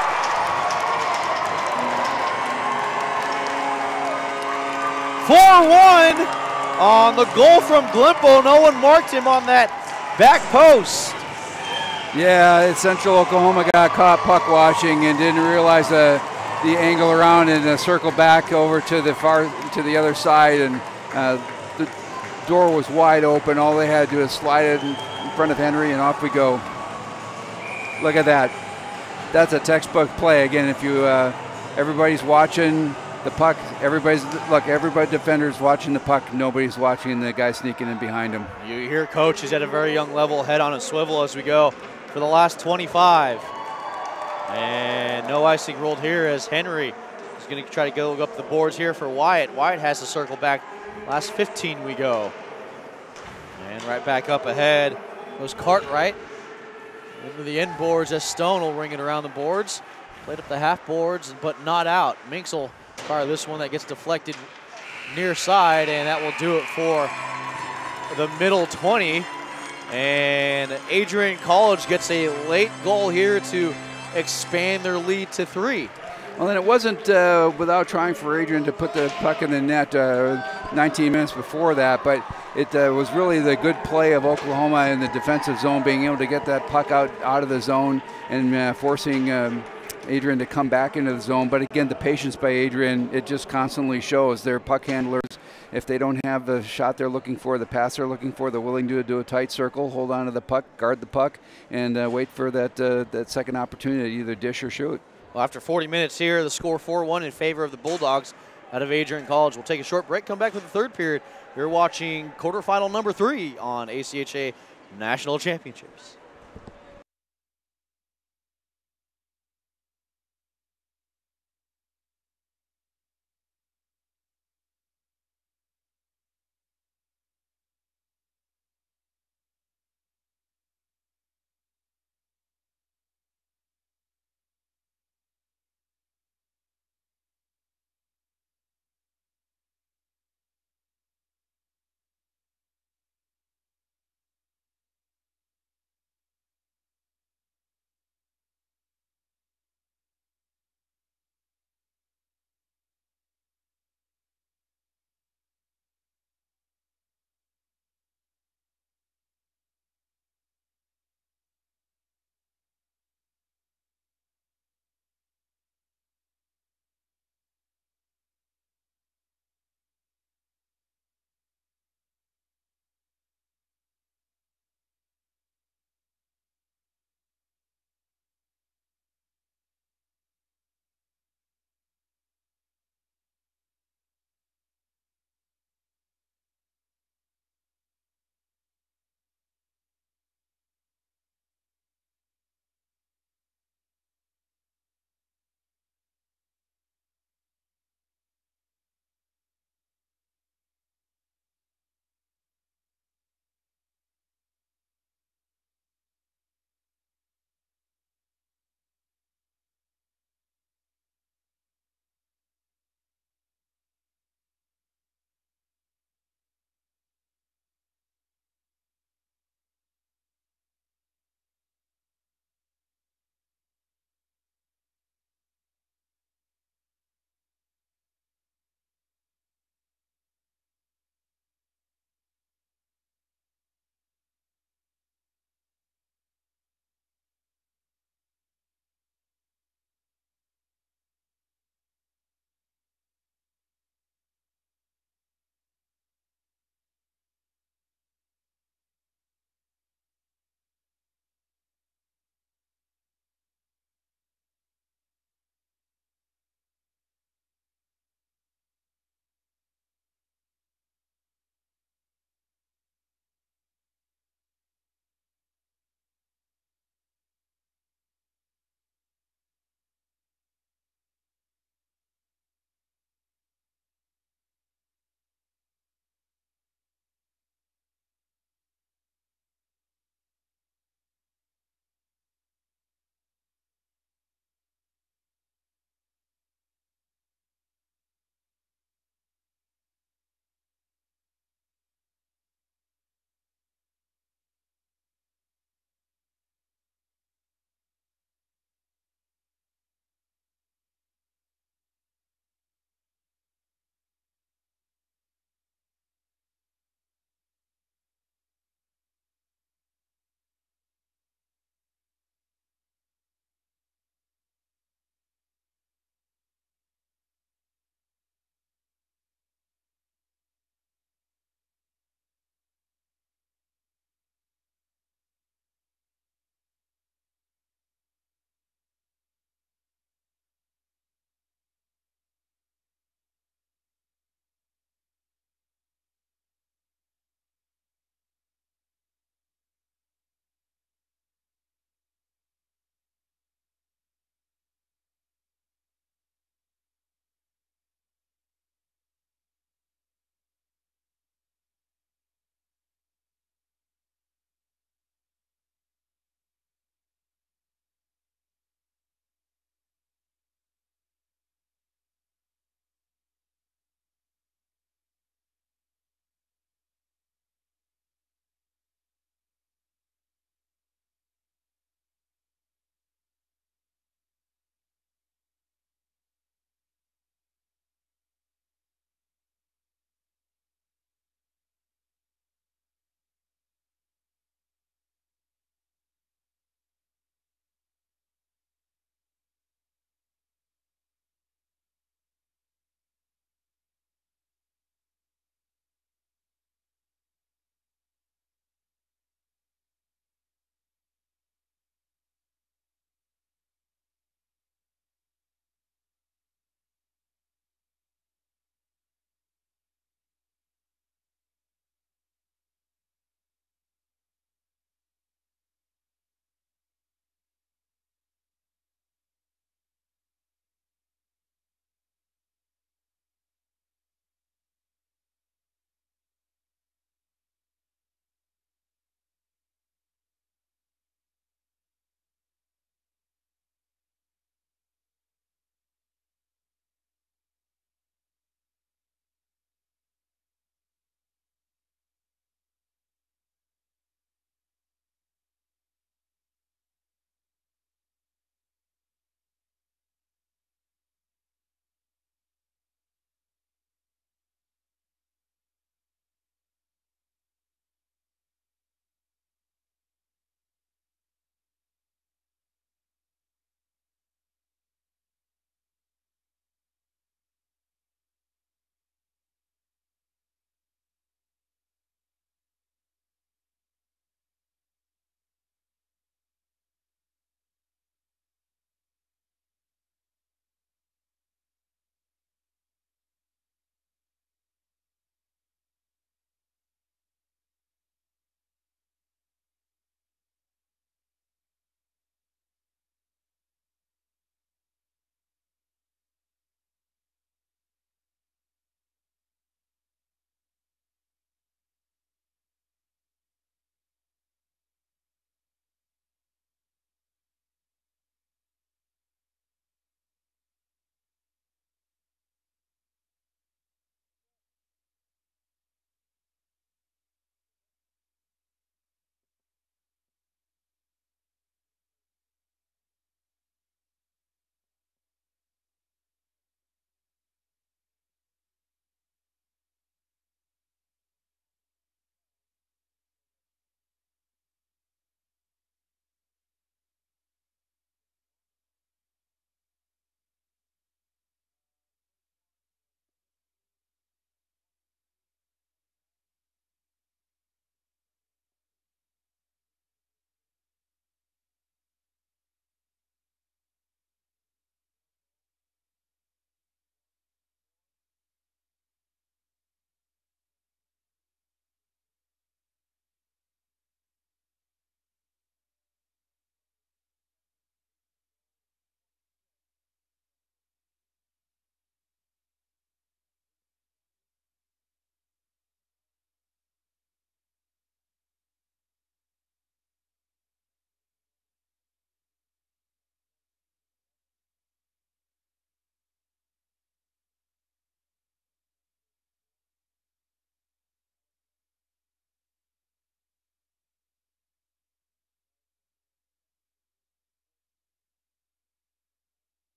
4-1 on the goal from Glimple. No one marked him on that back post. Yeah, Central Oklahoma got caught puck watching and didn't realize the angle around and circle back over to the other side, and the door was wide open. All they had to do is slide it in front of Henry, and off we go. Look at that. That's a textbook play. Again, if you everybody's watching the puck, everybody defender's watching the puck, nobody's watching the guy sneaking in behind him. You hear coach is at a very young level, head on a swivel as we go for the last 25. And no icing rolled here as Henry is going to try to go up the boards here for Wyatt. Wyatt has to circle back. Last 15 we go. And right back up ahead goes Cartwright. Into the end boards as Stone will ring it around the boards. Played up the half boards, but not out. Minks will fire this one that gets deflected near side, and that will do it for the middle 20. And Adrian College gets a late goal here to expand their lead to 3. Well, and it wasn't without trying for Adrian to put the puck in the net 19 minutes before that, but it was really the good play of Oklahoma in the defensive zone, being able to get that puck out of the zone and forcing Adrian to come back into the zone. But again, the patience by Adrian, it just constantly shows. Their puck handlers, if they don't have the shot they're looking for, the pass they're looking for, they're willing to do a tight circle, hold on to the puck, guard the puck, and wait for that second opportunity to either dish or shoot. Well, after 40 minutes here, the score 4-1 in favor of the Bulldogs out of Adrian College. We'll take a short break, come back with the third period. You're watching quarterfinal number 3 on ACHA National Championships.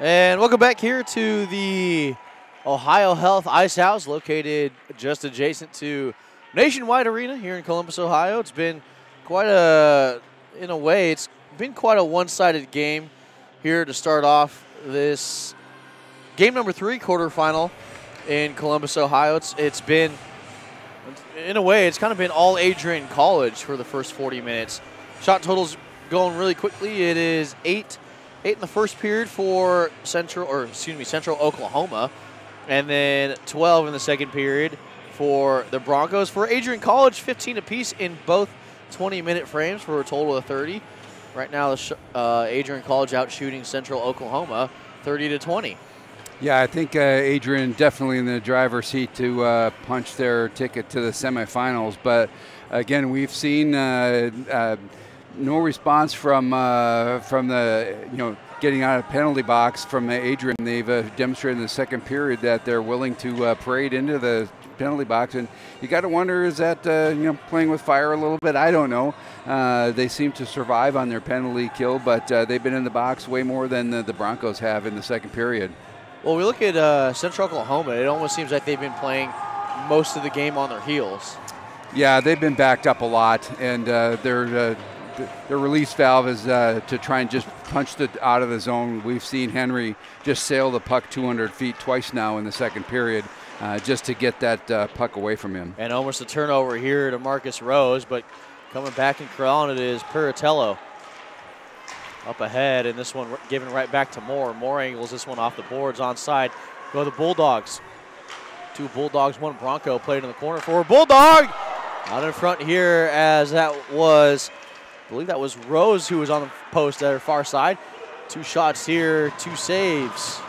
And welcome back here to the Ohio Health Ice House, located just adjacent to Nationwide Arena here in Columbus, Ohio. It's been quite in a way, it's been quite a one-sided game here to start off this game number 3 quarterfinal in Columbus, Ohio. It's been, in a way, it's kind of been all Adrian College for the first 40 minutes. Shot totals going really quickly. It is 8 in the first period for Central Oklahoma, and then 12 in the second period for the Broncos. For Adrian College, 15 apiece in both 20-minute frames for a total of 30. Right now, Adrian College out shooting Central Oklahoma 30-20. Yeah, I think Adrian definitely in the driver's seat to punch their ticket to the semifinals. But again, we've seen no response from the getting out of penalty box from Adrian. They've demonstrated in the second period that they're willing to parade into the penalty box, and you got to wonder, is that playing with fire a little bit? I don't know. They seem to survive on their penalty kill, but they've been in the box way more than the Broncos have in the second period. Well, we look at Central Oklahoma. It almost seems like they've been playing most of the game on their heels. Yeah, they've been backed up a lot, and their release valve is to try and just punch it out of the zone. We've seen Henry just sail the puck 200 feet twice now in the second period just to get that puck away from him. And almost a turnover here to Marcus Rose, but coming back and corralling it is Piratello. Up ahead, and this one given right back to Moore. Moore angles this one off the boards onside. Go the Bulldogs. 2 Bulldogs, 1 Bronco played in the corner for a Bulldog. Out in front here, as that was, I believe that was Rose who was on the post at her far side. 2 shots here, 2 saves.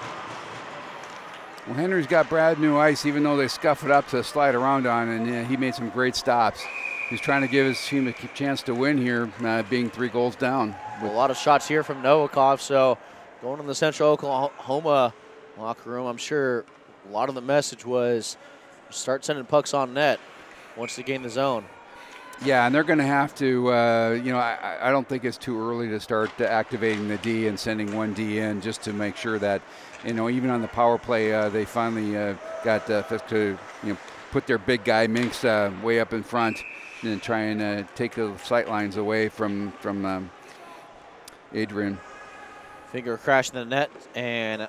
Well, Henry's got brand new ice, even though they scuff it up to slide around on, and he made some great stops. He's trying to give his team a chance to win here, being 3 goals down. A lot of shots here from Novakov, so going in the Central Oklahoma locker room, I'm sure a lot of the message was start sending pucks on net once they gain the zone. Yeah, and they're going to have to, I don't think it's too early to start activating the D and sending 1 D in, just to make sure that, even on the power play, they finally got to put their big guy Minks way up in front and try and take the sight lines away from Adrian. Finger crashing the net, and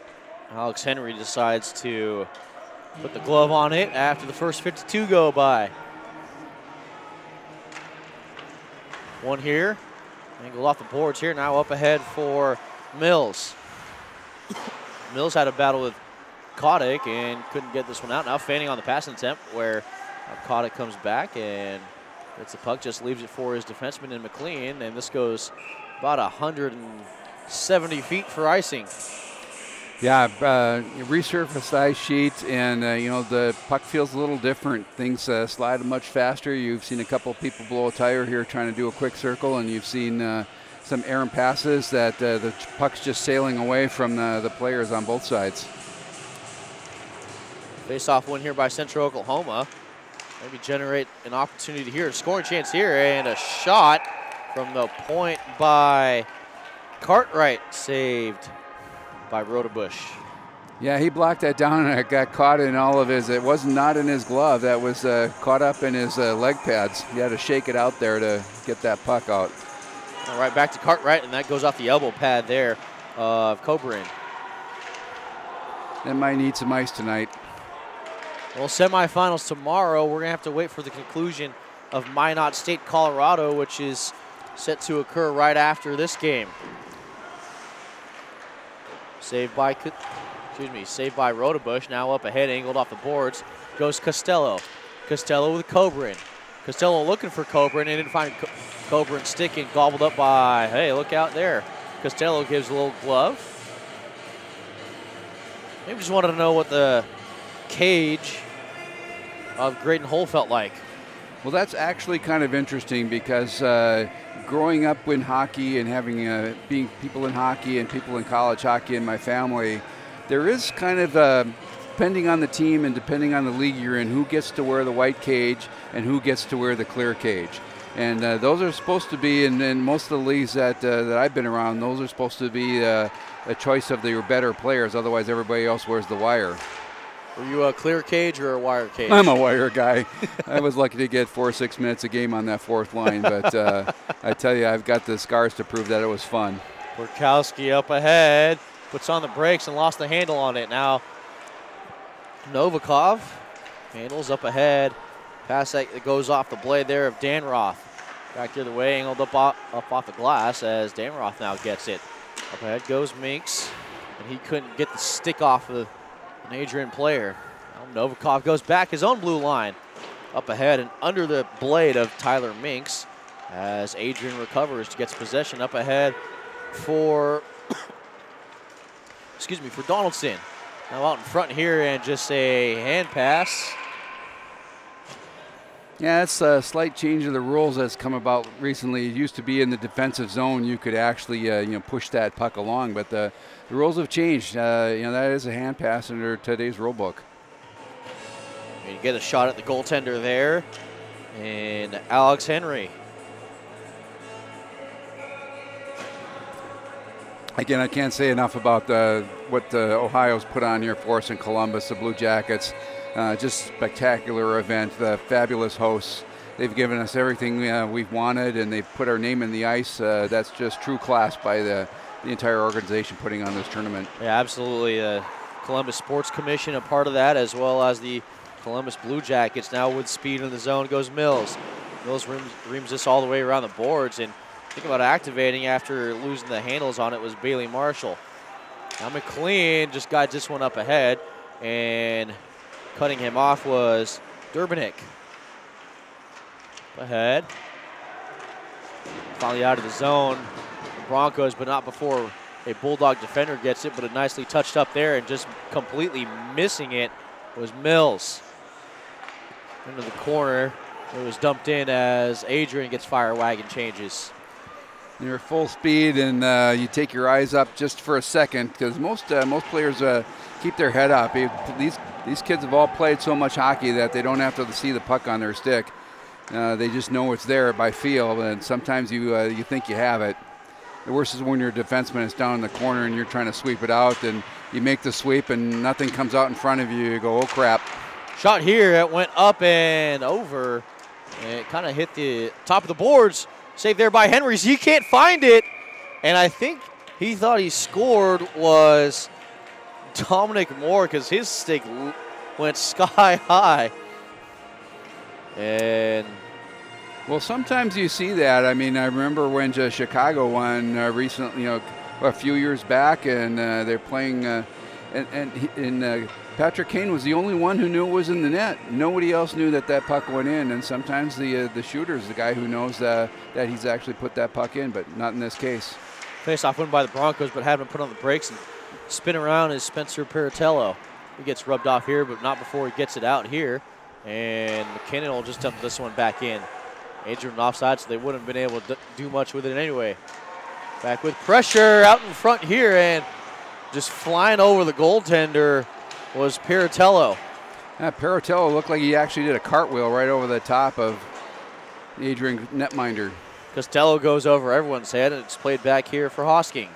Alex Henry decides to put the glove on it after the first 52 go by. One here, angled off the boards here, now up ahead for Mills. Mills had a battle with Kotick and couldn't get this one out. Now fanning on the passing attempt, where Kotick comes back and gets the puck, just leaves it for his defenseman in McLean, and this goes about 170 feet for icing. Yeah, resurfaced ice sheet, and the puck feels a little different. Things slide much faster. You've seen a couple of people blow a tire here trying to do a quick circle, and you've seen some errant passes that the puck's just sailing away from the players on both sides. Face-off win here by Central Oklahoma. Maybe generate an opportunity here, a scoring chance here, and a shot from the point by Cartwright, saved by Rodebush. Yeah, he blocked that down, and it got caught in all of his, it was not in his glove, that was caught up in his leg pads. He had to shake it out there to get that puck out. All right, back to Cartwright, and that goes off the elbow pad there of Coburn. They might need some ice tonight. Well, semifinals tomorrow. We're going to have to wait for the conclusion of Minot State, Colorado, which is set to occur right after this game. Saved by Rodebush. Now up ahead, angled off the boards, goes Costello. Costello with Coburn. Costello looking for Coburn, and didn't find Coburn sticking, gobbled up by, hey, look out there. Costello gives a little glove. Maybe just wanted to know what the cage of Graydon Hole felt like. Well, that's actually kind of interesting, because growing up in hockey and having being people in hockey and people in college hockey in my family, there is kind of, depending on the team and depending on the league you're in, who gets to wear the white cage and who gets to wear the clear cage. And those are supposed to be, in most of the leagues that I've been around, those are supposed to be a choice of your better players. Otherwise, everybody else wears the wire. Were you a clear cage or a wire cage? I'm a wire guy. I was lucky to get 4 or 6 minutes a game on that fourth line, but I tell you, I've got the scars to prove that it was fun. Burkowski up ahead, puts on the brakes and lost the handle on it. Now, Novikov handles up ahead. Pass that goes off the blade there of Danroth. Back the other way, angled up off the glass as Danroth now gets it. Up ahead goes Minks, and he couldn't get the stick off of an Adrian player. Now Novikov goes back his own blue line. Up ahead and under the blade of Tyler Minks as Adrian recovers, gets possession up ahead for, for Donaldson. Now out in front here and just a hand pass. Yeah, it's a slight change of the rules that's come about recently. It used to be in the defensive zone you could actually push that puck along, but the rules have changed. That is a hand pass under today's rule book. And you get a shot at the goaltender there, and Alex Henry. Again, I can't say enough about what Ohio's put on here for us in Columbus, the Blue Jackets. Just spectacular event, the fabulous hosts. They've given us everything we've wanted, and they've put our name in the ice. That's just true class by the entire organization putting on this tournament. Yeah, absolutely. Columbus Sports Commission a part of that, as well as the Columbus Blue Jackets. Now with speed in the zone goes Mills. Mills reams this all the way around the boards, and think about activating after losing the handles on it was Bailey Marshall. Now McLean just got this one up ahead, and cutting him off was Durbanik. Ahead. Finally out of the zone. The Broncos, but not before a Bulldog defender gets it, but it nicely touched up there, and just completely missing it was Mills. Into the corner. It was dumped in as Adrian gets fire wagon changes. You're full speed, and you take your eyes up just for a second, because most players keep their head up. These kids have all played so much hockey that they don't have to see the puck on their stick. They just know it's there by feel, and sometimes you think you have it. The worst is when your defenseman is down in the corner and you're trying to sweep it out, and you make the sweep and nothing comes out in front of you. You go, oh crap. Shot here, it went up and over, and it kind of hit the top of the boards. Saved there by Henry. He can't find it, and I think he thought he scored was Dominic Moore, because his stick went sky high. And well, sometimes you see that. I mean, I remember when Chicago won recently, a few years back, and they're playing, and Patrick Kane was the only one who knew it was in the net. Nobody else knew that puck went in, and sometimes the shooter is the guy who knows that he's actually put that puck in, but not in this case. Face-off win by the Broncos, but having put on the brakes and spin around is Spencer Piratello. He gets rubbed off here, but not before he gets it out here. And McKinnon will just dump this one back in. Adrian offside, so they wouldn't have been able to do much with it anyway. Back with pressure out in front here, and just flying over the goaltender was Piratello. Yeah, Piratello looked like he actually did a cartwheel right over the top of Adrian netminder. Costello goes over everyone's head, and it's played back here for Hosking.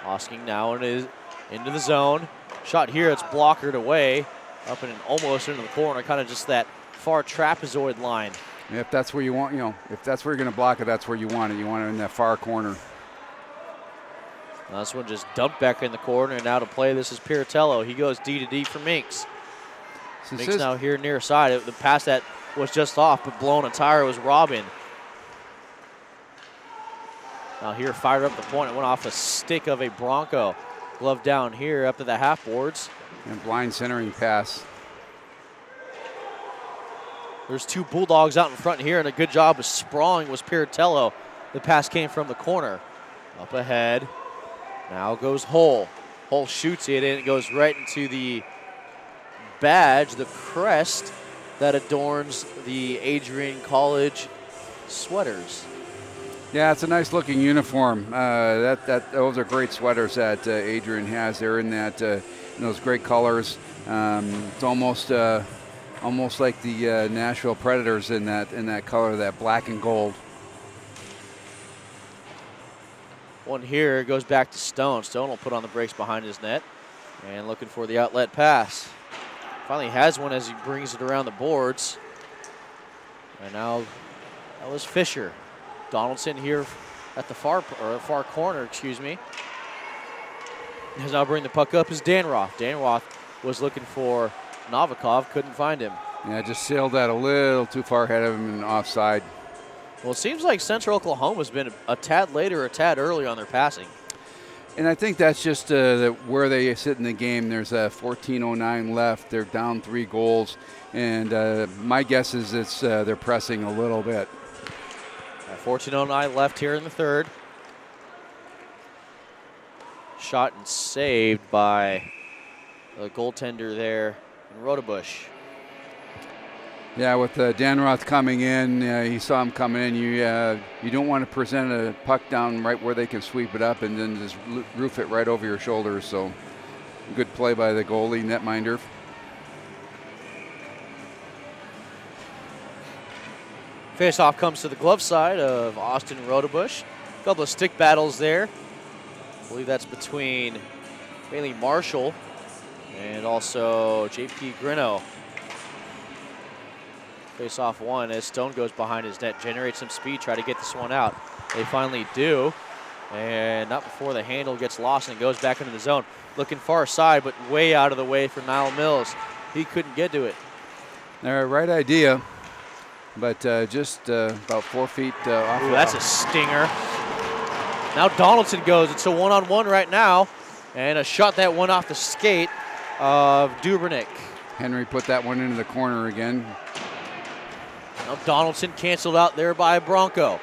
Hosking now into the zone. Shot here, it's blockered away, up and almost into the corner, kind of just that far trapezoid line. If that's where you want, if that's where you're going to block it, that's where you want it. You want it in that far corner. Now this one just dumped back in the corner, and now to play, this is Piratello. He goes D to D for Minks. Minks now here near side. The pass that was just off, but blowing a tire was Robin. Now here, fired up the point. It went off a stick of a Bronco. Glove down here up to the half boards. And blind centering pass. There's two Bulldogs out in front here, and a good job of sprawling was Piratello. The pass came from the corner. Up ahead. Now goes Hull. Hull shoots it, and it goes right into the badge, the crest that adorns the Adrian College sweaters. Yeah, it's a nice looking uniform. Those are great sweaters that Adrian has. They're in those great colors. It's almost like the Nashville Predators in that color, that black and gold. one here goes back to Stone. Stone will put on the brakes behind his net and looking for the outlet pass. Finally has one as he brings it around the boards. And now that was Fisher. Donaldson here at the far corner, excuse me. Has now bring the puck up is Danroth. Danroth was looking for Novikov, couldn't find him. Yeah, just sailed that a little too far ahead of him and offside. Well, it seems like Central Oklahoma's been a tad later, a tad early on their passing. And I think that's just where they sit in the game. There's 14:09 left. They're down 3 goals. And my guess is they're pressing a little bit. 14:09 left here in the third. Shot and saved by the goaltender there in Rodebush. Yeah, with Danroth coming in, he saw him coming in. You don't want to present a puck down right where they can sweep it up and then just roof it right over your shoulders. So good play by the goalie, netminder. Face-off comes to the glove side of Austin Rodebush. A couple of stick battles there. I believe that's between Bailey Marshall and also J.P. Grino. Face-off one as Stone goes behind his net, generates some speed, try to get this one out. They finally do, and not before the handle gets lost and goes back into the zone. Looking far side, but way out of the way for Niall Mills. He couldn't get to it. Right idea, but just about 4 feet off. Ooh, that's a stinger. Now Donaldson goes. It's a one-on-one right now, and a shot that one off the skate of Dubernick. Henry put that one into the corner again. Now Donaldson canceled out there by Bronco.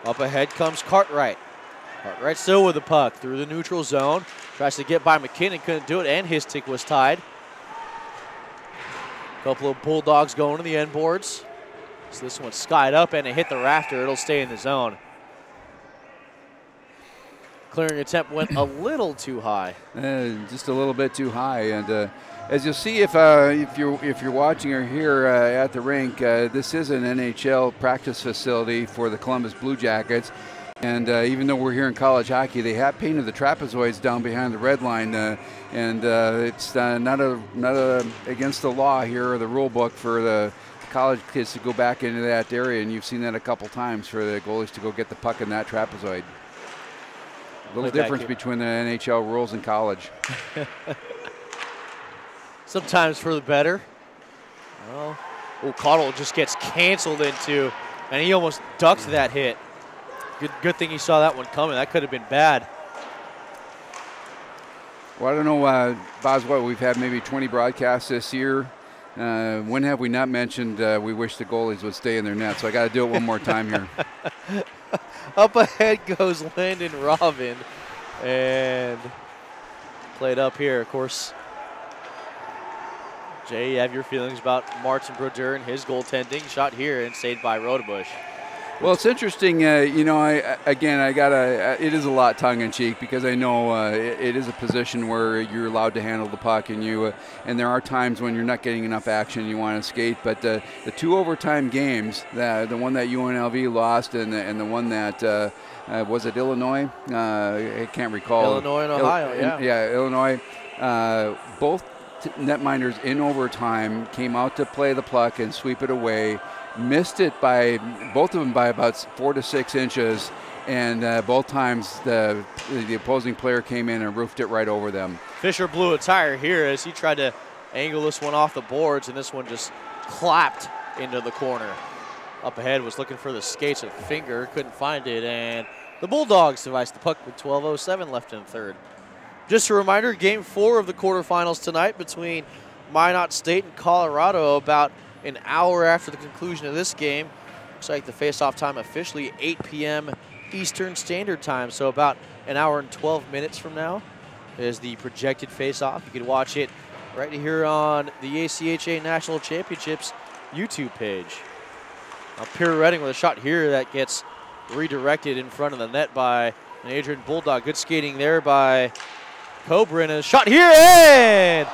Up ahead comes Cartwright. Cartwright still with the puck through the neutral zone. Tries to get by McKinnon, couldn't do it, and his tick was tied. Couple of Bulldogs going to the end boards. So this one skied up and it hit the rafter. It'll stay in the zone. Clearing attempt went a little too high. Just a little bit too high, and as you'll see if you're watching or here at the rink, this is an NHL practice facility for the Columbus Blue Jackets. And even though we're here in college hockey, they have painted the trapezoids down behind the red line, and it's not against the law here or the rule book for the college kids to go back into that area. And you've seen that a couple times for the goalies to go get the puck in that trapezoid. A little difference between the NHL rules and college. Sometimes for the better. Oh, Cottle just gets canceled into, and he almost ducked that hit. Good thing he saw that one coming. That could have been bad. Well, I don't know, Boswell, we've had maybe 20 broadcasts this year. When have we not mentioned we wish the goalies would stay in their net? So I got to do it one more time here. Up ahead goes Landon Robin, and played up here. Of course, Jay, you have your feelings about Martin Brodeur and his goaltending. Shot here and saved by Rodebush. Well, it's interesting. You know, it is a lot tongue-in-cheek because I know it is a position where you're allowed to handle the puck, and and there are times when you're not getting enough action, you want to skate. But the 2 overtime games, the one that UNLV lost, and the one that was it Illinois? I can't recall. Illinois and Ohio, yeah, Illinois. Both netminders in overtime came out to play the puck and sweep it away. Missed it by both of them by about 4 to 6 inches, and both times the opposing player came in and roofed it right over them. Fisher blew a tire here as he tried to angle this one off the boards, and this one just clapped into the corner. Up ahead was looking for the skates of Finger, couldn't find it, and the Bulldogs device the puck with 12:07 left in the third. Just a reminder, Game 4 of the quarterfinals tonight between Minot State and Colorado. About an hour after the conclusion of this game. Looks like the face-off time officially 8 p.m. Eastern Standard Time, so about an hour and 12 minutes from now is the projected face-off. You can watch it right here on the ACHA National Championships YouTube page. Now Pierre Redding with a shot here that gets redirected in front of the net by an Adrian Bulldog. Good skating there by Cobra, and a shot here, and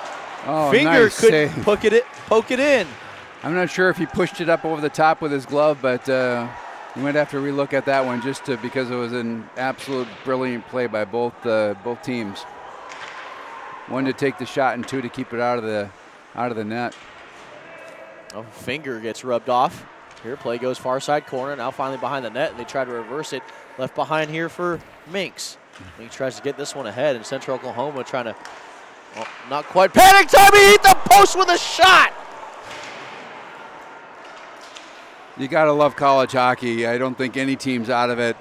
Finger nice couldn't save. poke it in. I'm not sure if he pushed it up over the top with his glove, but You might have to relook at that one just because it was an absolute brilliant play by both teams. One to take the shot and two to keep it out of the net. A finger gets rubbed off. Here, play goes far side corner. Now finally behind the net, and they try to reverse it. Left behind here for Minks. Minks tries to get this one ahead, and Central Oklahoma trying to, well, not quite. Panic time, he hit the post with a shot! You got to love college hockey. I don't think any team's out of it,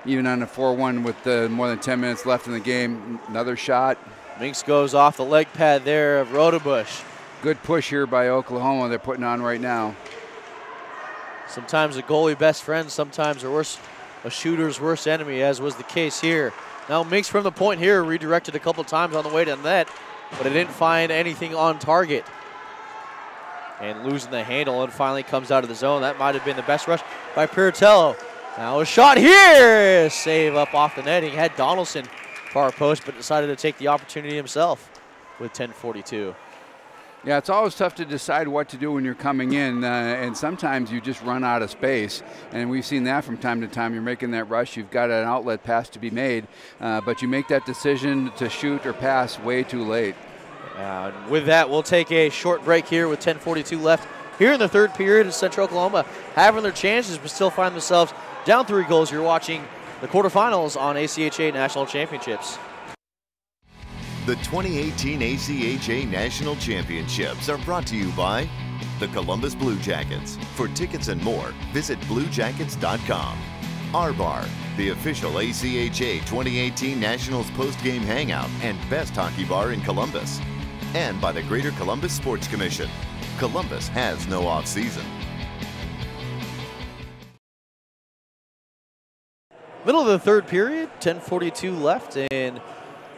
even on a 4-1 with more than 10 minutes left in the game. Another shot. Minks goes off the leg pad there of Rodebush. Good push here by Oklahoma they're putting on right now. Sometimes a goalie best friend, sometimes a shooter's worst enemy, as was the case here. Now Minks from the point here, redirected a couple times on the way to the net, but it didn't find anything on target. And losing the handle, and finally comes out of the zone. That might have been the best rush by Piratello. Now a shot here! Save up off the net. He had Donaldson far post, but decided to take the opportunity himself with 10:42. Yeah, it's always tough to decide what to do when you're coming in, and sometimes you just run out of space. And we've seen that from time to time. You're making that rush, you've got an outlet pass to be made, but you make that decision to shoot or pass way too late. With that, we'll take a short break here with 10:42 left here in the third period. And Central Oklahoma having their chances, but still find themselves down 3 goals. You're watching the quarterfinals on ACHA National Championships. The 2018 ACHA National Championships are brought to you by the Columbus Blue Jackets. For tickets and more, visit bluejackets.com. R-Bar, the official ACHA 2018 Nationals post-game hangout and best hockey bar in Columbus. And by the Greater Columbus Sports Commission. Columbus has no off-season. Middle of the third period, 10:42 left in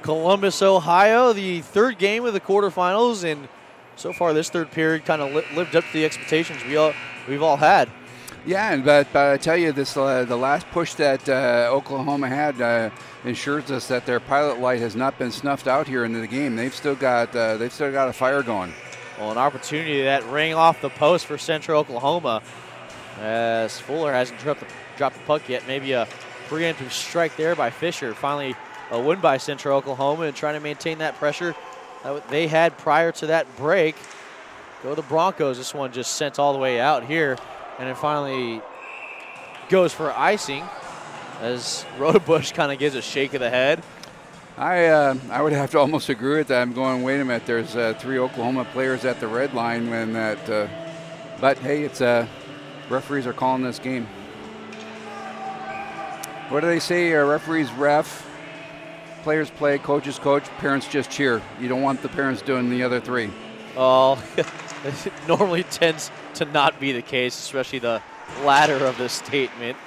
Columbus, Ohio. The third game of the quarterfinals, and so far this third period kind of lived up to the expectations we've all had. Yeah, but I tell you, this the last push that Oklahoma had ensures us that their pilot light has not been snuffed out here into the game. They've still got a fire going. Well, an opportunity that rang off the post for Central Oklahoma, as Fuller hasn't dropped the puck yet. Maybe a preemptive strike there by Fisher. Finally, a win by Central Oklahoma, and trying to maintain that pressure that they had prior to that break. Go the Broncos. This one just sent all the way out here. And it finally goes for icing as Rodebush kind of gives a shake of the head. I would have to almost agree with that. I'm going, wait a minute, there's 3 Oklahoma players at the red line when that, but hey, it's referees are calling this game. What do they say? Referees ref, players play, coaches coach, parents just cheer. You don't want the parents doing the other 3. Oh, it normally tends to not be the case, especially the latter of this statement.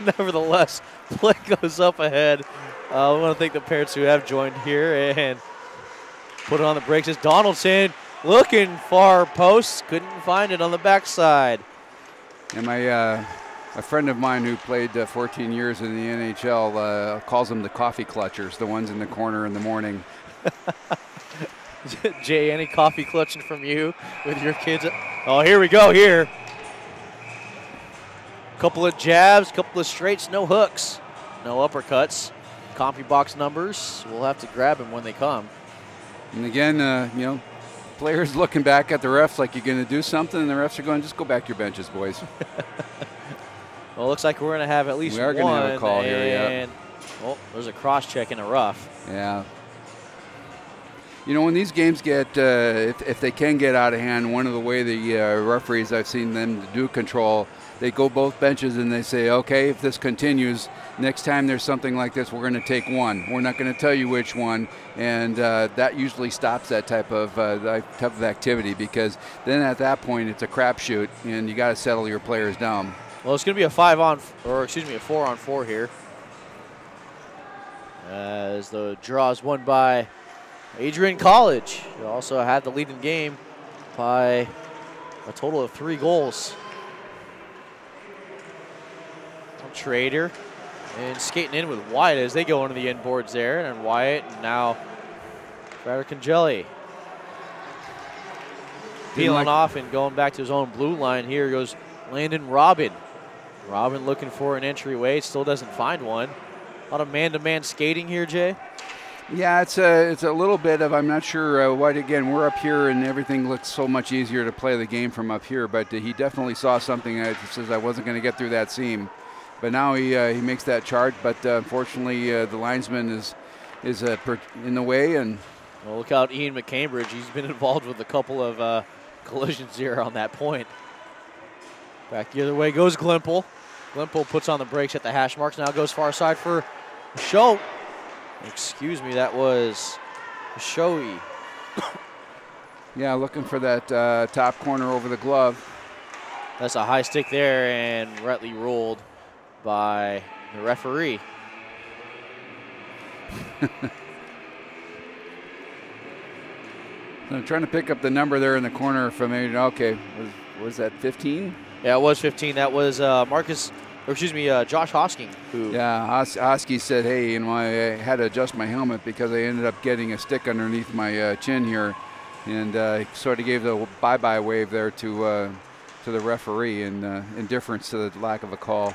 Nevertheless, play goes up ahead. I want to thank the parents who have joined here and put it on the brakes. As Donaldson looking far post, couldn't find it on the backside. And a friend of mine who played 14 years in the NHL calls them the coffee clutchers, the ones in the corner in the morning. Jay, any coffee clutching from you with your kids? Oh, here we go here. Couple of jabs, couple of straights, no hooks, no uppercuts. Compy box numbers, we'll have to grab them when they come. And again, players looking back at the refs like you're going to do something, and the refs are going, just go back to your benches, boys. Well, it looks like we're going to have at least one. We are going to have a call here, yeah. Oh, there's a cross check in the rough. Yeah. When these games get, if they can get out of hand, one of the way the referees, I've seen them do control, they go both benches and they say, okay, if this continues, next time there's something like this, we're going to take one. We're not going to tell you which one, and that usually stops that type of activity, because then at that point it's a crapshoot, and you got to settle your players down. Well, it's going to be a 4-on-4 here, as the draw is won by Adrian College, who also had the lead in the game by a total of 3 goals. Trader and skating in with Wyatt as they go into the inboards there, and Wyatt and now Congelli peeling off and going back to his own blue line. Here goes Landon Robin. Robin looking for an entryway, still doesn't find one. A lot of man-to-man skating here, Jay. Yeah, it's a little bit of, I'm not sure what, again, we're up here and everything looks so much easier to play the game from up here, but he definitely saw something that says I wasn't going to get through that seam. But now he makes that charge, but unfortunately the linesman is in the way. And well, look out Ian McCambridge. He's been involved with a couple of collisions here on that point. Back the other way goes Glimple. Glimple puts on the brakes at the hash marks. Now goes far side for Show. Excuse me, that was Shoei. Yeah, looking for that top corner over the glove. That's a high stick there and rightly ruled by the referee. I'm trying to pick up the number there in the corner from Adrian. Okay, was that 15? Yeah, it was 15. That was Josh Hosking. Yeah, Hosky said, hey, I had to adjust my helmet because I ended up getting a stick underneath my chin here, and sort of gave the bye-bye wave there to the referee in deference to the lack of a call.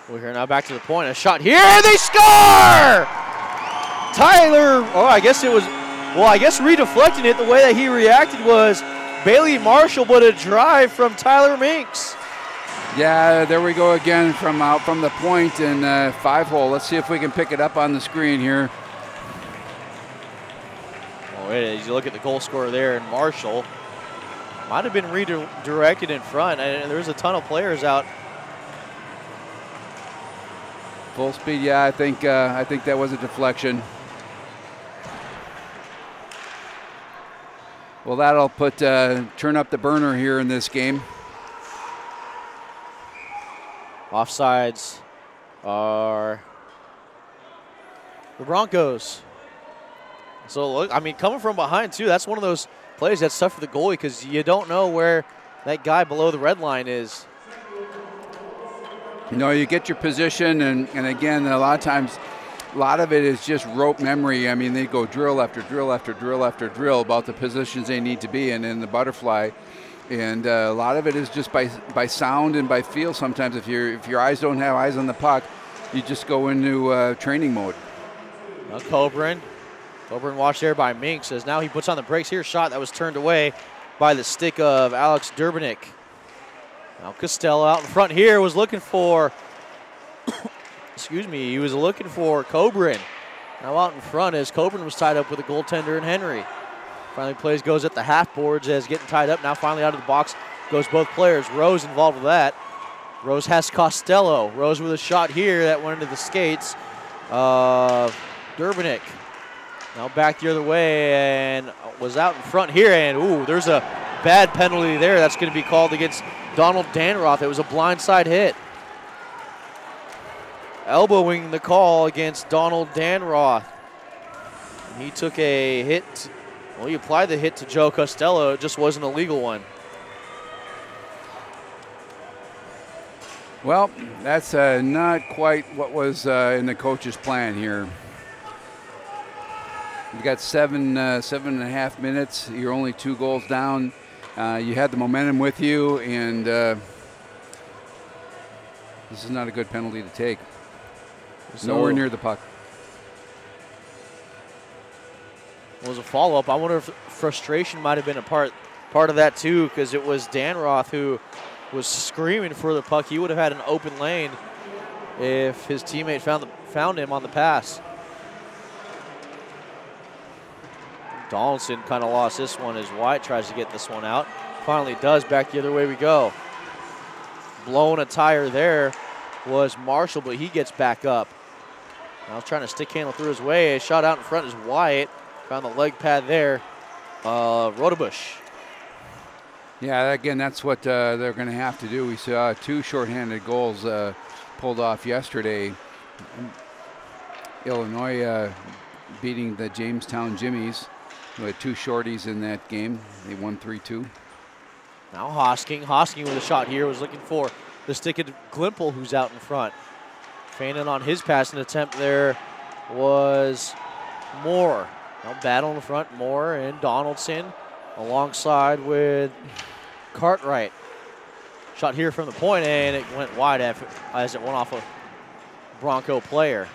We're here now back to the point. A shot here, they score! Tyler, I guess redeflecting it the way that he reacted was Bailey Marshall, but a drive from Tyler Minks. Yeah, there we go again from out from the point in 5-hole. Let's see if we can pick it up on the screen here. Oh, it is. You look at the goal scorer there, and Marshall might have been redirected in front. And there's a ton of players out. Full speed, yeah. I think that was a deflection. Well, that'll turn up the burner here in this game. Offsides are the Broncos. So, look, coming from behind, too, that's one of those plays that's tough for the goalie because you don't know where that guy below the red line is. You get your position, and again, a lot of times, a lot of it is just rope memory. They go drill after drill after drill after drill about the positions they need to be in the butterfly. And a lot of it is just by sound and by feel. Sometimes if your eyes don't have eyes on the puck, you just go into training mode. Now Coburn watched there by Minks as now he puts on the brakes here. Shot that was turned away by the stick of Alex Durbanik. Now Costello out in front here was looking for, he was looking for Coburn. Now out in front as Coburn was tied up with a goaltender in Henry. Finally plays goes at the half boards as getting tied up. Now finally out of the box goes both players. Rose involved with that. Rose has Costello. Rose with a shot here that went into the skates of Durbanik. Now back the other way and was out in front here. And there's a bad penalty there. That's going to be called against Donald Danroth. It was a blindside hit. Elbowing the call against Donald Danroth. He took a hit. He applied the hit to Joe Costello. It just wasn't a legal one. Well, that's not quite what was in the coach's plan here. You got seven and a half minutes. You're only 2 goals down. You had the momentum with you, and this is not a good penalty to take. Nowhere near the puck. Was a follow-up. I wonder if frustration might have been a part of that too, because it was Danroth who was screaming for the puck. He would have had an open lane if his teammate found him on the pass. Donaldson kind of lost this one as White tries to get this one out. Finally does. Back the other way we go. Blowing a tire there was Marshall, but he gets back up. Now trying to stick handle through his way. A shot out in front is Wyatt. Found the leg pad there. Rodebush. Yeah, again, that's what they're going to have to do. We saw 2 shorthanded goals pulled off yesterday. Illinois beating the Jamestown Jimmies. We had 2 shorties in that game. They won 3-2. Now Hosking. Hosking with a shot here was looking for the stick of Glimple, who's out in front. Feigning on his passing attempt there was Moore. Now battle in the front, Moore and Donaldson alongside with Cartwright. Shot here from the point, and it went wide as it went off a Bronco player.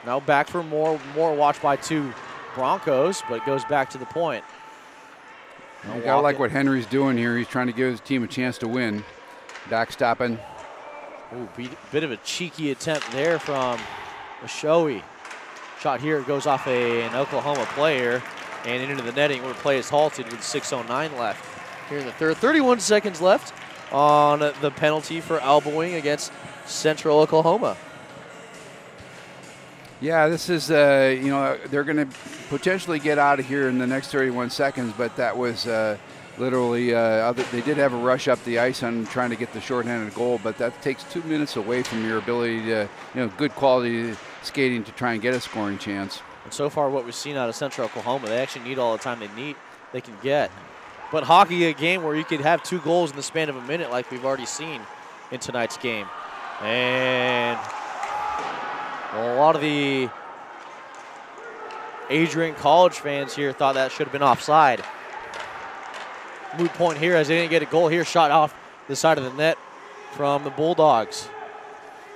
Now back for more watch by 2 Broncos, but it goes back to the point. You gotta like what Henry's doing here. He's trying to give his team a chance to win. Back stopping. Ooh, bit of a cheeky attempt there from Shoei. Shot here goes off an Oklahoma player and into the netting where play is halted with 6:09 left. Here in the third, 31 seconds left on the penalty for elbowing against Central Oklahoma. Yeah, this is, you know, they're going to potentially get out of here in the next 31 seconds, but that was literally, they did have a rush up the ice on trying to get the shorthanded goal, but that takes 2 minutes away from your ability to, you know, good quality skating to try and get a scoring chance. And so far what we've seen out of Central Oklahoma, they actually need all the time they can get. But hockey, a game where you could have 2 goals in the span of a minute like we've already seen in tonight's game. And a lot of the Adrian College fans here thought that should have been offside. Moot point here as they didn't get a goal here. Shot off the side of the net from the Bulldogs.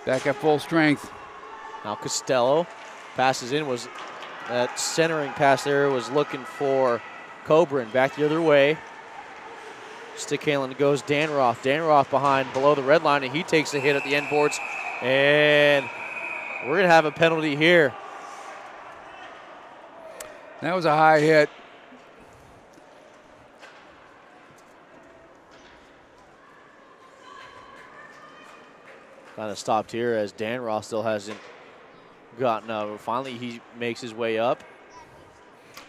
Back at full strength. Now Costello passes in. That centering pass there was looking for Coburn. Back the other way. Stick handling goes Danroth. Danroth behind below the red line, and he takes a hit at the end boards. And we're going to have a penalty here. That was a high hit. Kind of stopped here as Danroth still hasn't gotten up. Finally, he makes his way up.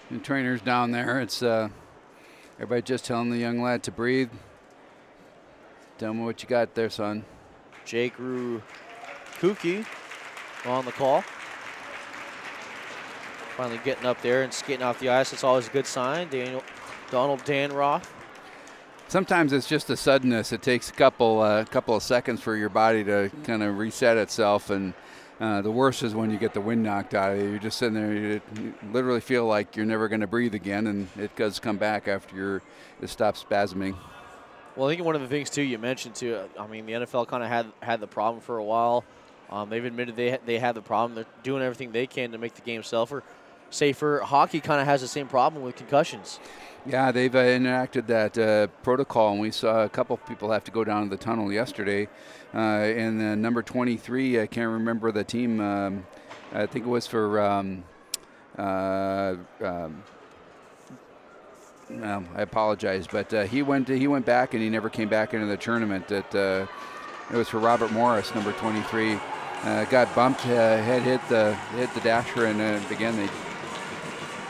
And trainer's down there. It's everybody just telling the young lad to breathe. Tell me what you got there, son. Jake Kuki on the call. Finally getting up there and skating off the ice. That's always a good sign. Donald Danroth. Sometimes it's just the suddenness. It takes a couple of seconds for your body to kind of reset itself, and the worst is when you get the wind knocked out of you. You're just sitting there, you literally feel like you're never going to breathe again, and it does come back after it stops spasming. Well, I think one of the things, too, you mentioned, too, I mean, the NFL kind of had the problem for a while. They've admitted they had the problem. They're doing everything they can to make the game safer. Hockey kind of has the same problem with concussions. Yeah, they've enacted that protocol, and we saw a couple of people have to go down to the tunnel yesterday. And number 23, I can't remember the team. I think it was for I apologize, but he went back and he never came back into the tournament. It was for Robert Morris, number 23. Got bumped, head hit the dasher, and again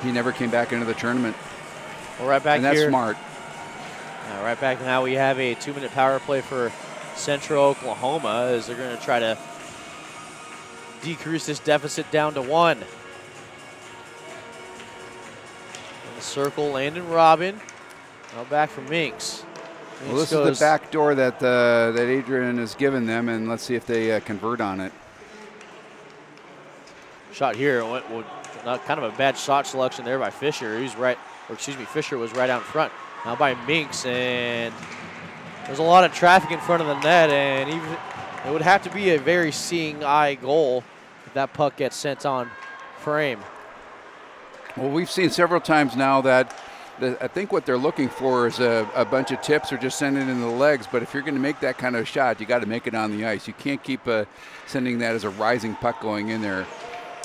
he never came back into the tournament. Well, right back and that's here. Smart. Right back now, we have a 2-minute power play for Central Oklahoma as they're going to try to decrease this deficit down to 1. In the circle, Landon Robin. Now back for Minks. Well, this is the back door that Adrian has given them, and let's see if they convert on it. Shot here. Kind of a bad shot selection there by Fisher. Fisher was right out in front. Now by Minks, and there's a lot of traffic in front of the net, and even it would have to be a very seeing eye goal if that puck gets sent on frame. Well, we've seen several times now that I think what they're looking for is a bunch of tips or just send it in the legs. But if you're going to make that kind of shot, you got to make it on the ice. You can't keep sending that as a rising puck going in there.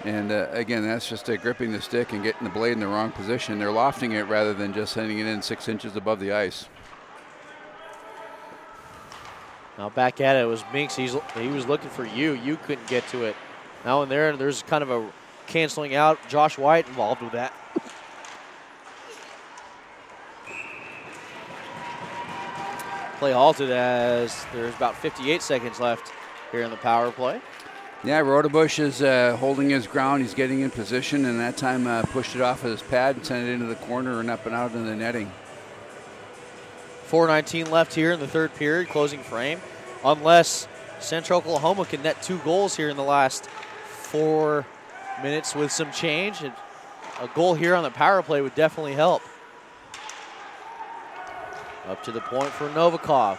And again, that's just gripping the stick and getting the blade in the wrong position. They're lofting it rather than just sending it in 6 inches above the ice. Now back at it was Minks. He was looking for you. You couldn't get to it. Now and there's kind of a canceling out. Josh White involved with that. Play halted as there's about 58 seconds left here in the power play. Yeah, Rodebush is holding his ground. He's getting in position, and that time pushed it off of his pad and sent it into the corner and up and out in the netting. 4:19 left here in the third period, closing frame. Unless Central Oklahoma can net 2 goals here in the last 4 minutes with some change, a goal here on the power play would definitely help. Up to the point for Novikov.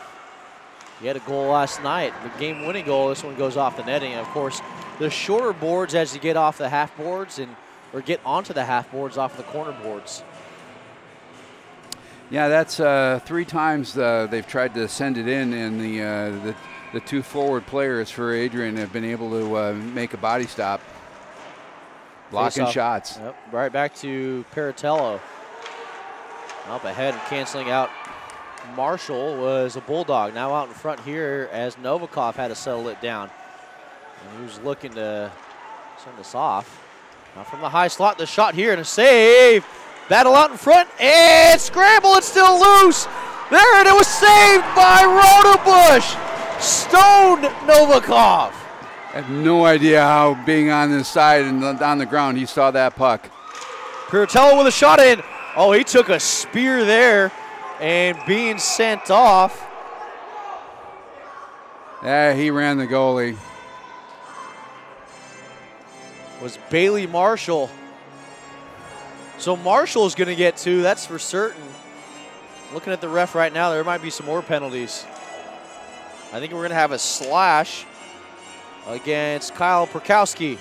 He had a goal last night, the game-winning goal. This one goes off the netting. And of course, the shorter boards as you get off the half boards or get onto the half boards off the corner boards. Yeah, that's 3 times they've tried to send it in, and the 2 forward players for Adrian have been able to make a body stop, blocking shots. Yep, right back to Paratello. Up ahead and canceling out Marshall was a Bulldog. Now out in front here as Novikov had to settle it down. And he was looking to send this off. Now from the high slot, the shot here and a save. Battle out in front and scramble, it's still loose. There, and it was saved by Rodebush. Stoned Novikov. I have no idea how, being on this side and on the ground, he saw that puck. Piratello with a shot in. Oh, he took a spear there and being sent off. Yeah, he ran the goalie. Was Bailey Marshall. So Marshall's going to get 2, that's for certain. Looking at the ref right now, there might be some more penalties. I think we're going to have a slash against Kyle Perkowski.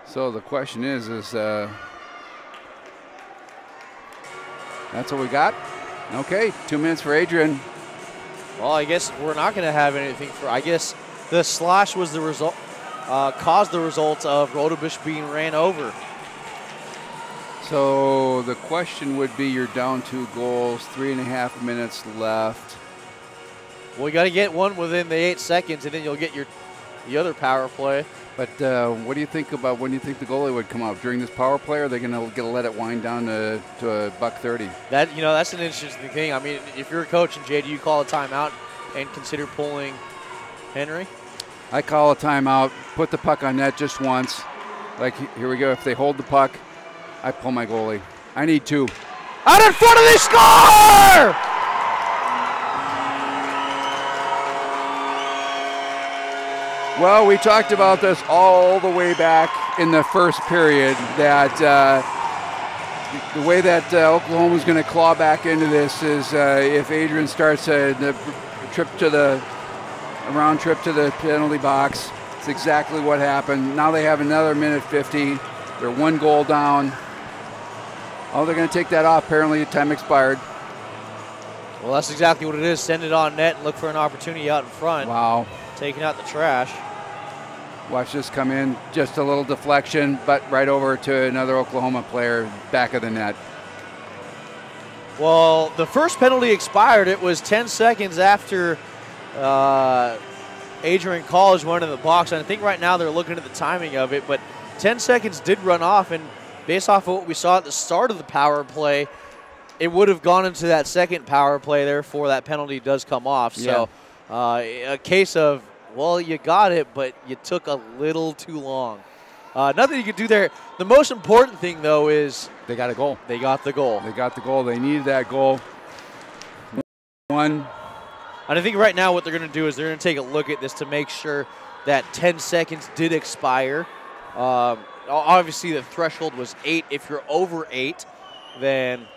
So the question is that's what we got? Okay, 2 minutes for Adrian. Well, I guess we're not going to have anything for, I guess the slash was the result, caused the result of Rodebush being ran over. So the question would be, you're down 2 goals, 3.5 minutes left. Well, you got to get one within the 8 seconds, and then you'll get the other power play. But what do you think about when you think the goalie would come out during this power play? Or are they going to let it wind down to $1.30? That, you know, that's an interesting thing. I mean, if you're a coach and Jay, do you call a timeout and consider pulling Henry? I call a timeout, put the puck on net just once. Like, here we go. If they hold the puck, I pull my goalie. I need 2. Out in front of the score! Well, we talked about this all the way back in the first period, that the way that Oklahoma is going to claw back into this is if Adrian starts a round trip to the penalty box. It's exactly what happened. Now they have another minute 50. They're 1 goal down. Oh, they're going to take that off. Apparently, time expired. Well, that's exactly what it is. Send it on net and look for an opportunity out in front. Wow. Taking out the trash. Watch this come in. Just a little deflection, but right over to another Oklahoma player, back of the net. Well, the first penalty expired. It was 10 seconds after Adrian College went in the box. And I think right now they're looking at the timing of it, but 10 seconds did run off, and based off of what we saw at the start of the power play, it would have gone into that second power play. Therefore, that penalty does come off. Yeah. So a case of, well, you got it, but you took a little too long. Nothing you could do there. The most important thing, though, is they got a goal. They got the goal. They got the goal. They needed that goal. 1. And I think right now what they're going to do is they're going to take a look at this to make sure that 10 seconds did expire. Obviously, the threshold was 8. If you're over 8, then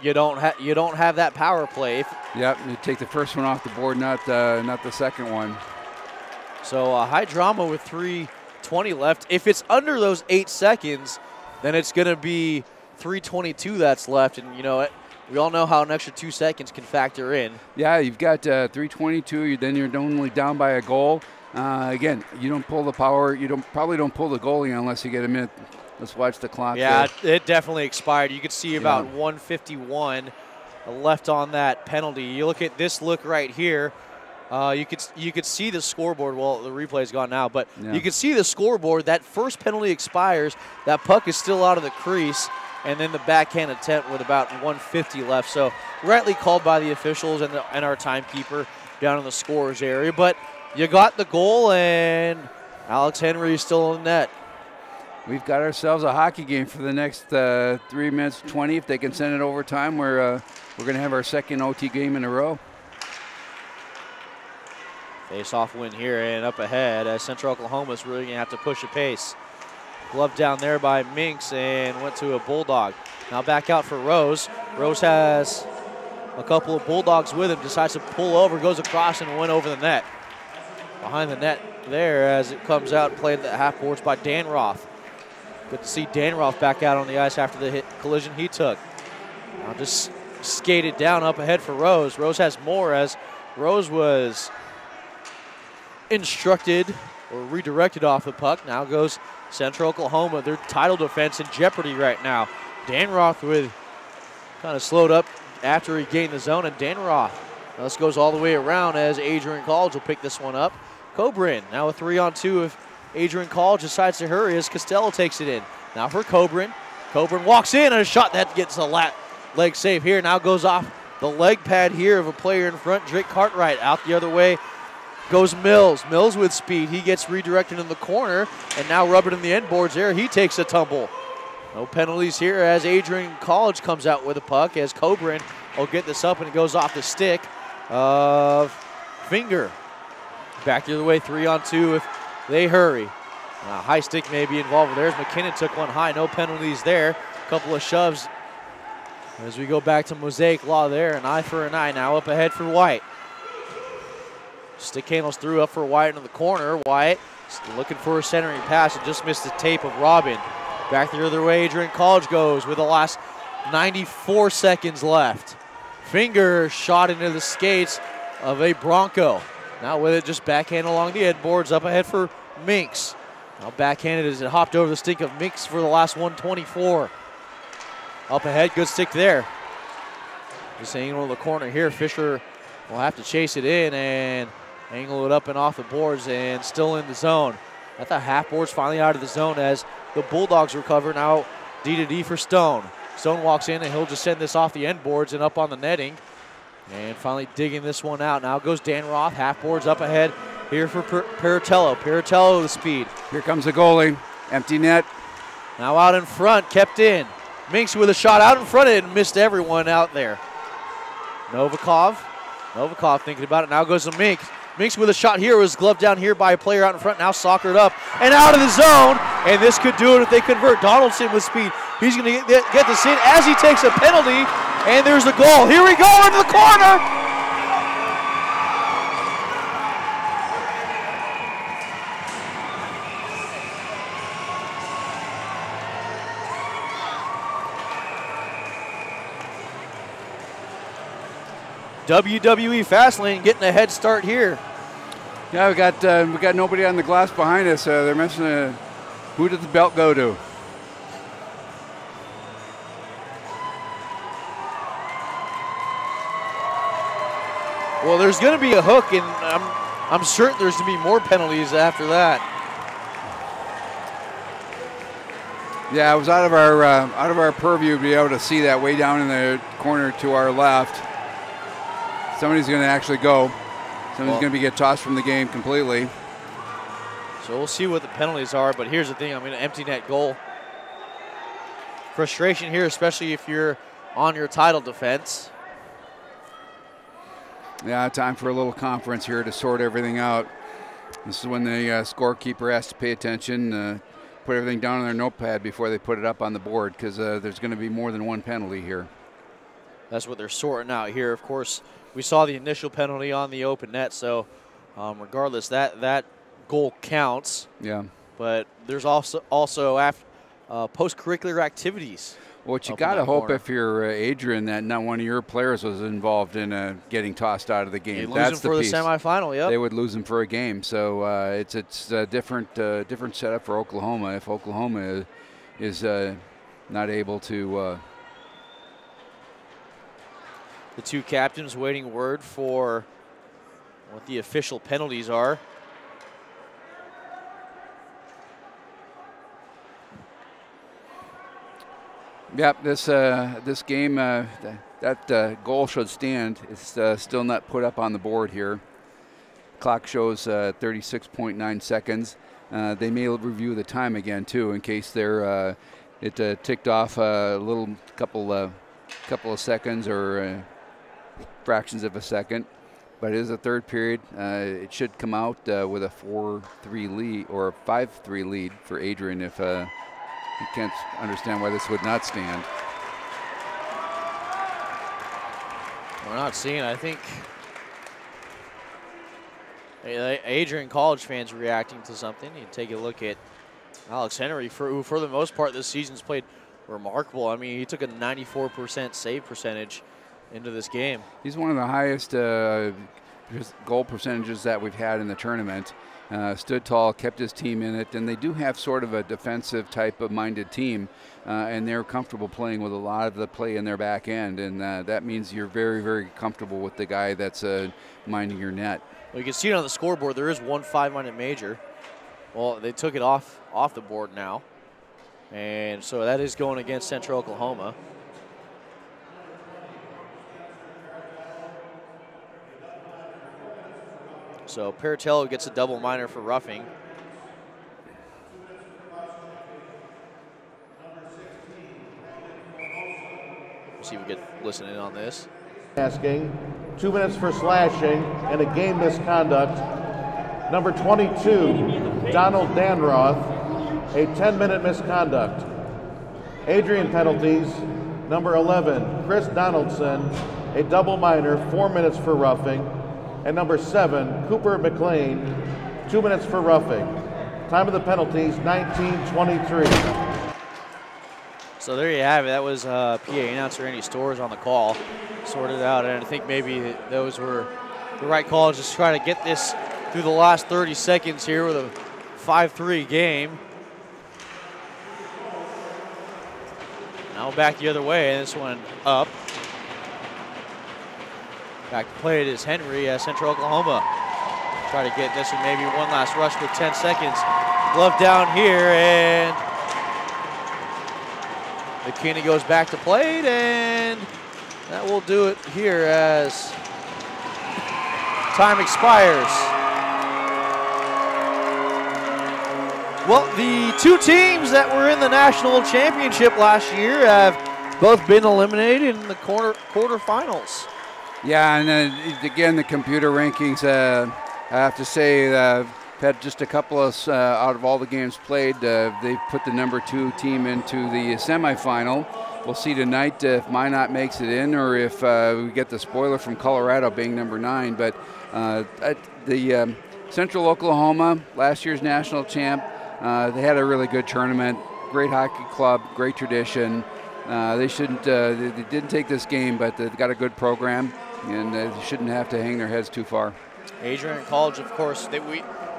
you don't have that power play. Yep, you take the first one off the board, not the second one. So high drama with 3:20 left. If it's under those 8 seconds, then it's going to be 3:22 that's left. And, you know, we all know how an extra 2 seconds can factor in. Yeah, you've got 3:22. Then you're only down by a goal. Again, you don't pull the power. You probably don't pull the goalie unless you get a minute. Let's watch the clock. Yeah, it definitely expired. You could see about 1:51 left on that penalty. You look at this look right here. You could see the scoreboard. Well, the replay's gone now, but you could see the scoreboard. That first penalty expires. That puck is still out of the crease, and then the backhand attempt with about 1:50 left. So rightly called by the officials and our timekeeper down in the scorers area. But you got the goal, and Alex Henry is still in the net. We've got ourselves a hockey game for the next 3 minutes 20. If they can send it overtime, we're going to have our second OT game in a row. Face-off win here and up ahead as Central Oklahoma's really going to have to push a pace. Glove down there by Minks and went to a Bulldog. Now back out for Rose. Rose has a couple of Bulldogs with him, decides to pull over, goes across and went over the net. Behind the net there as it comes out, played at the half boards by Dan Roth. Good to see Dan Roth back out on the ice after the collision he took. Now just skated down up ahead for Rose. Rose has more as Rose was instructed or redirected off the puck. Now goes Central Oklahoma. Their title defense in jeopardy right now. Dan Roth with kind of slowed up after he gained the zone, and Dan Roth. Now this goes all the way around as Adrian College will pick this one up. Coburn now a 3-on-2 if Adrian College decides to hurry as Costello takes it in. Now for Coburn. Coburn walks in and a shot that gets a leg save here. Now goes off the leg pad here of a player in front, Drake Cartwright. Out the other way goes Mills. Mills with speed. He gets redirected in the corner and now rubbing in the end boards there. He takes a tumble. No penalties here as Adrian College comes out with a puck as Coburn will get this up and it goes off the stick of Finger. Back the other way, 3-on-2 if they hurry. High stick may be involved. There's McKinnon, took one high. No penalties there. A couple of shoves as we go back to Mosaic Law there. An eye for an eye now up ahead for White. Stick handles through up for White in the corner. White looking for a centering pass and just missed the tape of Robin. Back the other way, Adrian College goes with the last 94 seconds left. Finger shot into the skates of a Bronco. Now with it, just backhand along the headboards up ahead for Minks. Now backhanded as it hopped over the stick of Minks for the last 124. Up ahead, good stick there. Just angle in the corner here. Fisher will have to chase it in and angle it up and off the boards and still in the zone. At the half boards, finally out of the zone as the Bulldogs recover. Now D-to-D for Stone. Stone walks in and he'll just send this off the end boards and up on the netting. And finally digging this one out. Now goes Dan Roth, half boards up ahead here for Paratello. Paratello with speed. Here comes the goalie, empty net. Now out in front, kept in. Minks with a shot out in front of it and missed everyone out there. Novikov thinking about it. Now goes to Minks. Minks with a shot here, was gloved down here by a player out in front, now soccered up and out of the zone, and this could do it if they convert. Donaldson with speed. He's going to get this in as he takes a penalty, and there's the goal. Here we go into the corner. WWE Fastlane getting a head start here. Yeah, we got nobody on the glass behind us. They're mentioning who did the belt go to? Well, there's going to be a hook, and I'm certain there's going to be more penalties after that. Yeah, it was out of our purview to be able to see that way down in the corner to our left. Somebody's going to actually go. Somebody's going to get tossed from the game completely. So we'll see what the penalties are, but here's the thing. I'm going to empty net goal. Frustration here, especially if you're on your title defense. Yeah, time for a little conference here to sort everything out. This is when the scorekeeper has to pay attention, put everything down on their notepad before they put it up on the board, because there's going to be more than one penalty here. That's what they're sorting out here. Of course, we saw the initial penalty on the open net, so regardless, that goal counts. Yeah. But there's also post-curricular activities. What you got to hope if you're Adrian that not one of your players was involved in getting tossed out of the game. That's the piece. For the semifinal, yep. They would lose him for a game. So it's a different setup for Oklahoma if Oklahoma is not able to. The two captains waiting word for what the official penalties are. Yep, this game, that goal should stand. It's still not put up on the board here. Clock shows 36.9 seconds. They may review the time again too, in case it ticked off a couple of seconds or fractions of a second. but it is a third period. It should come out with a 4-3 lead or a 5-3 lead for Adrian if you can't understand why this would not stand. We're not seeing, I think, Adrian College fans reacting to something. You take a look at Alex Henry, who for the most part this season's played remarkable. I mean, he took a 94% save percentage into this game. He's one of the highest goal percentages that we've had in the tournament. Stood tall, kept his team in it, and they do have sort of a defensive type of minded team, and they're comfortable playing with a lot of the play in their back end, and that means you're very, very comfortable with the guy that's minding your net. Well, you can see it on the scoreboard. There is one 5-minute major. Well, they took it off the board now, and so that is going against Central Oklahoma. So Paratello gets a double minor for roughing. Let's see if we get listen in on this. Asking, 2 minutes for slashing and a game misconduct. Number 22, Donald Danroth, a 10-minute misconduct. Adrian penalties, number 11, Chris Donaldson, a double minor, 4 minutes for roughing. And number 7, Cooper McLean, 2 minutes for roughing. Time of the penalties, 19:23. So there you have it. That was PA announcer Andy Storrs on the call. Sorted out, and I think maybe those were the right calls. Just try to get this through the last 30 seconds here with a 5-3 game. Now back the other way, and this one up. Back to play it is Henry, Central Oklahoma. Try to get this one, maybe one last rush with 10 seconds. Glove down here, and McKinney goes back to plate, and that will do it here as time expires. Well, the two teams that were in the national championship last year have both been eliminated in the quarterfinals. Yeah, and again, the computer rankings, I have to say, had just a couple of, out of all the games played, they put the number 2 team into the semifinal. We'll see tonight if Minot makes it in or if we get the spoiler from Colorado being number 9. But the Central Oklahoma, last year's national champ, they had a really good tournament, great hockey club, great tradition. They didn't take this game, but they've got a good program, and they shouldn't have to hang their heads too far. Adrian College, of course,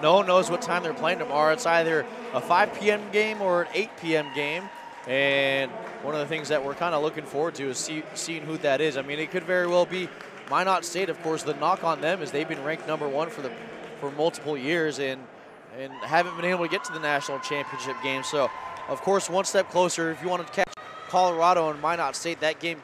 no one knows what time they're playing tomorrow. It's either a 5 p.m. game or an 8 p.m. game. And one of the things that we're kind of looking forward to is seeing who that is. I mean, it could very well be Minot State. Of course, the knock on them is they've been ranked number 1 for multiple years and haven't been able to get to the national championship game. So, of course, one step closer. If you want to catch Colorado and Minot State, that game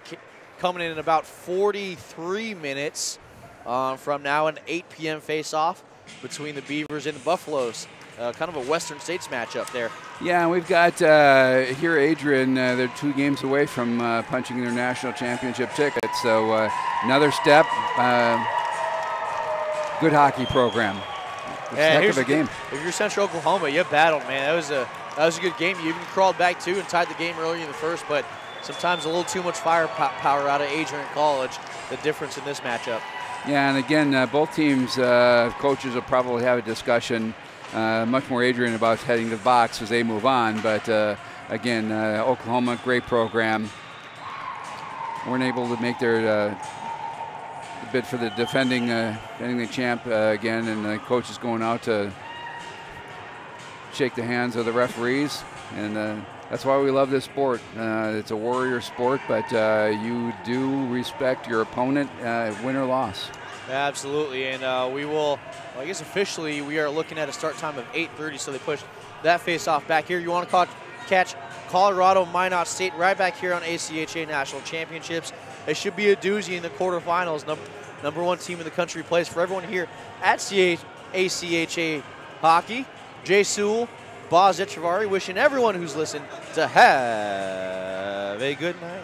coming in about 43 minutes from now, an 8 p.m. face-off between the Beavers and the Buffaloes. Kind of a Western States matchup there. Yeah, we've got here Adrian. They're 2 games away from punching their national championship ticket. So another step. Good hockey program. Yeah, heck of a game. If you're Central Oklahoma, you battled, man. That was a good game. You even crawled back too and tied the game early in the first, but sometimes a little too much firepower out of Adrian College. The difference in this matchup. Yeah, and again, both teams' coaches will probably have a discussion. Much more Adrian about heading to the box as they move on. But again, Oklahoma, great program. Weren't able to make their bid for the defending champ again, and the coach is going out to shake the hands of the referees. And that's why we love this sport. It's a warrior sport, but you do respect your opponent, win or loss. Absolutely, and we will, well, I guess officially we are looking at a start time of 8:30, so they pushed that face-off back here. You want to catch Colorado Minot State right back here on ACHA National Championships. It should be a doozy in the quarterfinals. Number 1 team in the country plays for everyone here at ACHA Hockey. Jay Sewell, Boz Echevarri, wishing everyone who's listened to have a good night.